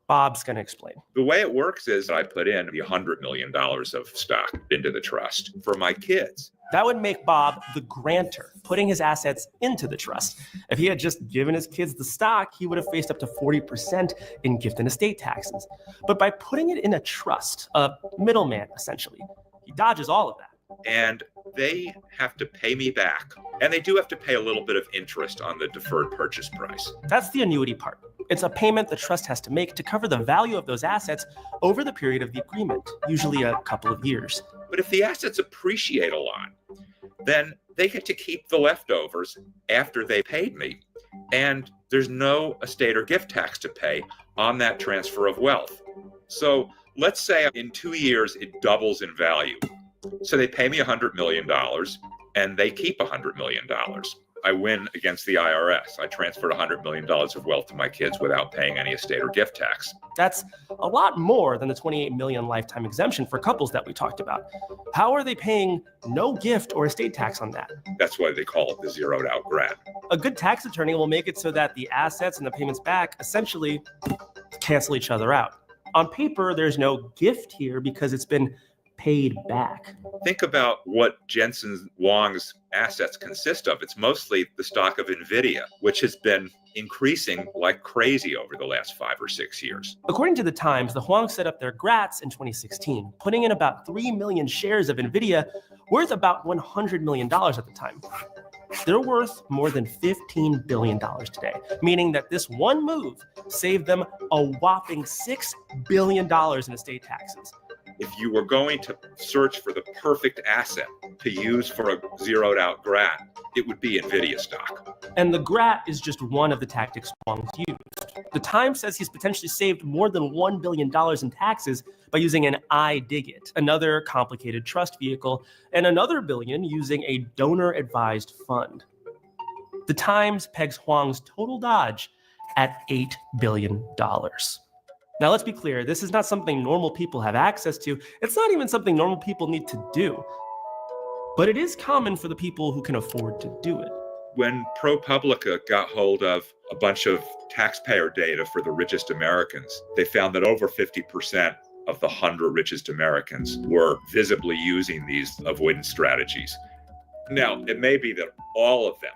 Bob's going to explain. The way it works is I put in the $100 million of stock into the trust for my kids. That would make Bob the grantor, putting his assets into the trust. If he had just given his kids the stock, he would have faced up to 40% in gift and estate taxes. But by putting it in a trust, a middleman essentially, he dodges all of that. And they have to pay me back. And they do have to pay a little bit of interest on the deferred purchase price. That's the annuity part. It's a payment the trust has to make to cover the value of those assets over the period of the agreement, usually a couple of years. But if the assets appreciate a lot, then they get to keep the leftovers after they paid me. And there's no estate or gift tax to pay on that transfer of wealth. So let's say in 2 years, it doubles in value. So they pay me $100 million and they keep $100 million. I win against the IRS. I transferred $100 million of wealth to my kids without paying any estate or gift tax. That's a lot more than the $28 million lifetime exemption for couples that we talked about. How are they paying no gift or estate tax on that? That's why they call it the zeroed out GRAT. A good tax attorney will make it so that the assets and the payments back essentially cancel each other out. On paper, there's no gift here because it's been paid back. Think about what Jensen Huang's assets consist of. It's mostly the stock of NVIDIA, which has been increasing like crazy over the last 5 or 6 years. According to the Times, the Huang set up their GRATs in 2016, putting in about 3 million shares of NVIDIA, worth about $100 million at the time. They're worth more than $15 billion today, meaning that this one move saved them a whopping $6 billion in estate taxes. If you were going to search for the perfect asset to use for a zeroed out GRAT, it would be NVIDIA stock. And the GRAT is just one of the tactics Huang's used. The Times says he's potentially saved more than $1 billion in taxes by using an iDigit, another complicated trust vehicle, and another billion using a donor-advised fund. The Times pegs Huang's total dodge at $8 billion. Now, let's be clear, this is not something normal people have access to. It's not even something normal people need to do. But it is common for the people who can afford to do it. When ProPublica got hold of a bunch of taxpayer data for the richest Americans, they found that over 50% of the 100 richest Americans were visibly using these avoidance strategies. Now, it may be that all of them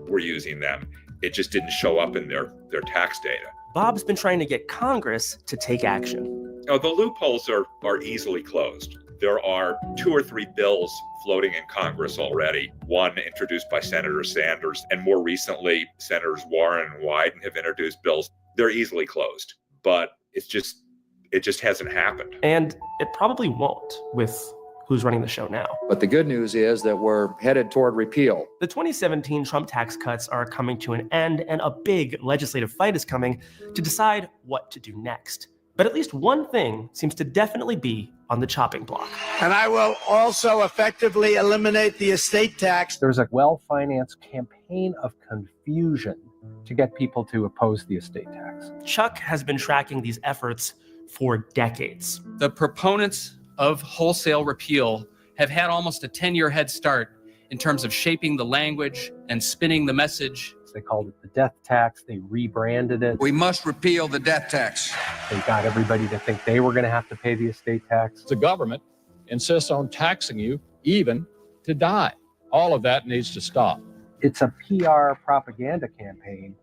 were using them. It just didn't show up in their tax data. Bob's been trying to get Congress to take action. Now, the loopholes are easily closed. There are 2 or 3 bills floating in Congress already. One introduced by Senator Sanders, and more recently, Senators Warren and Wyden have introduced bills. They're easily closed, but it just hasn't happened. And it probably won't with who's running the show now. But the good news is that we're headed toward repeal. The 2017 Trump tax cuts are coming to an end, and a big legislative fight is coming to decide what to do next. But at least one thing seems to definitely be on the chopping block. And I will also effectively eliminate the estate tax. There's a well-financed campaign of confusion to get people to oppose the estate tax. Chuck has been tracking these efforts for decades. The proponents of wholesale repeal have had almost a 10-year head start in terms of shaping the language and spinning the message. They called it the death tax. They rebranded it. We must repeal the death tax. They got everybody to think they were going to have to pay the estate tax. The government insists on taxing you even to die. All of that needs to stop. It's a PR propaganda campaign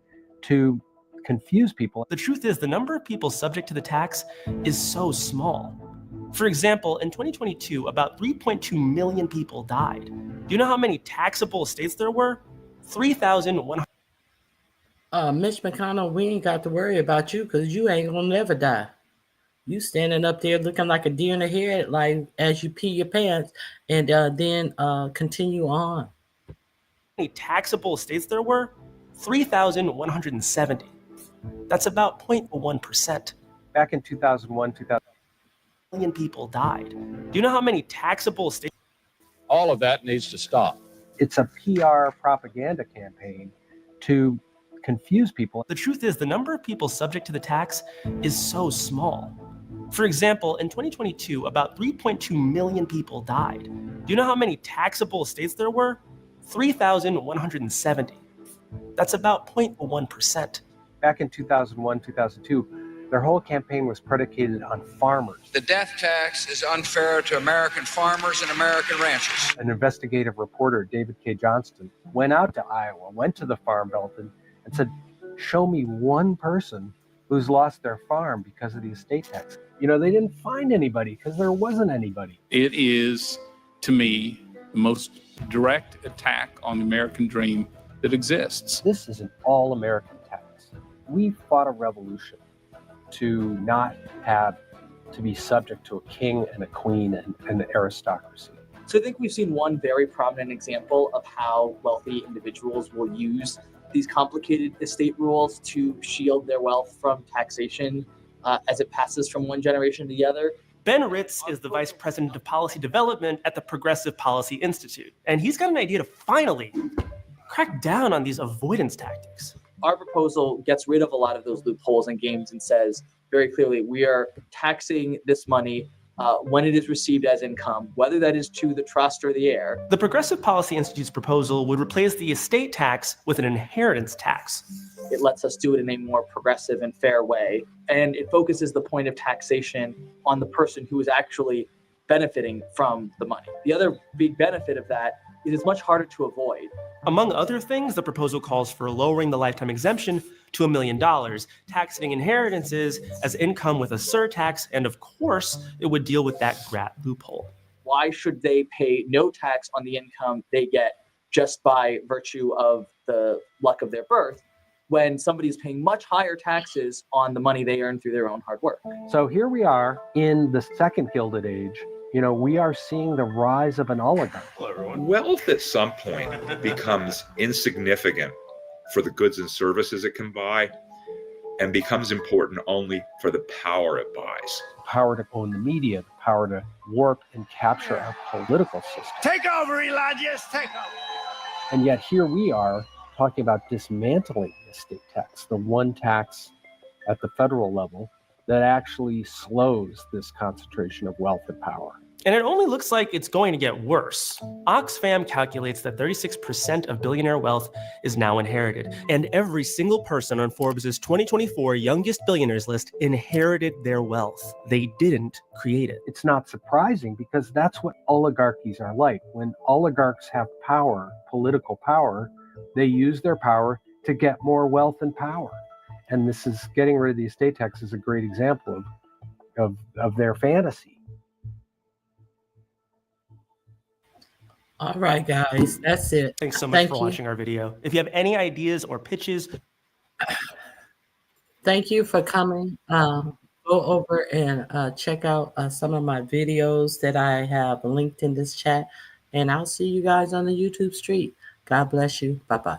to confuse people. The truth is, the number of people subject to the tax is so small. For example, in 2022, about 3.2 million people died. Do you know how many taxable estates there were? 3,100. Mitch McConnell, we ain't got to worry about you because you ain't gonna never die. You standing up there looking like a deer in the head, like as you pee your pants, and then continue on. How many taxable estates there were? 3,170. That's about 0.1%. Back in 2001, 2000. Million people died. Do you know how many taxable estates? All of that needs to stop. It's a PR propaganda campaign to confuse people. The truth is, the number of people subject to the tax is so small. For example, in 2022, about 3.2 million people died. Do you know how many taxable estates there were? 3,170. That's about 0.1%. Back in 2001, 2002, their whole campaign was predicated on farmers. The death tax is unfair to American farmers and American ranchers. An investigative reporter, David K. Johnston, went out to Iowa, went to the Farm Belt, and said, show me one person who's lost their farm because of the estate tax. You know, they didn't find anybody because there wasn't anybody. It is, to me, the most direct attack on the American dream that exists. This is an all-American tax. We fought a revolution to not have to be subject to a king and a queen and an aristocracy. So I think we've seen one very prominent example of how wealthy individuals will use these complicated estate rules to shield their wealth from taxation as it passes from one generation to the other. Ben Ritz is the Vice President of Policy Development at the Progressive Policy Institute, and he's got an idea to finally crack down on these avoidance tactics. Our proposal gets rid of a lot of those loopholes and games and says very clearly, we are taxing this money when it is received as income, whether that is to the trust or the heir. The Progressive Policy Institute's proposal would replace the estate tax with an inheritance tax. It lets us do it in a more progressive and fair way, and it focuses the point of taxation on the person who is actually benefiting from the money. The other big benefit of that is it's much harder to avoid. Among other things, the proposal calls for lowering the lifetime exemption to $1 million, taxing inheritances as income with a surtax, and of course, it would deal with that GRAT loophole. Why should they pay no tax on the income they get just by virtue of the luck of their birth, when somebody's paying much higher taxes on the money they earn through their own hard work? So here we are in the second Gilded Age. You know, we are seeing the rise of an oligarch. Wealth at some point becomes insignificant for the goods and services it can buy and becomes important only for the power it buys. Power to own the media, the power to warp and capture our political system. Take over, Elijah. Take over. And yet here we are talking about dismantling the estate tax, the one tax at the federal level that actually slows this concentration of wealth and power. And it only looks like it's going to get worse. Oxfam calculates that 36% of billionaire wealth is now inherited. And every single person on Forbes' 2024 Youngest Billionaires list inherited their wealth. They didn't create it. It's not surprising because that's what oligarchies are like. When oligarchs have power, political power, they use their power to get more wealth and power. And this is getting rid of the estate tax is a great example of their fantasy. All right, guys, that's it. Thanks so much Thank for you. watching our video. If you have any ideas or pitches, Thank you for coming. Go over and check out some of my videos that I have linked in this chat. And I'll see you guys on the YouTube street. God bless you. Bye-bye.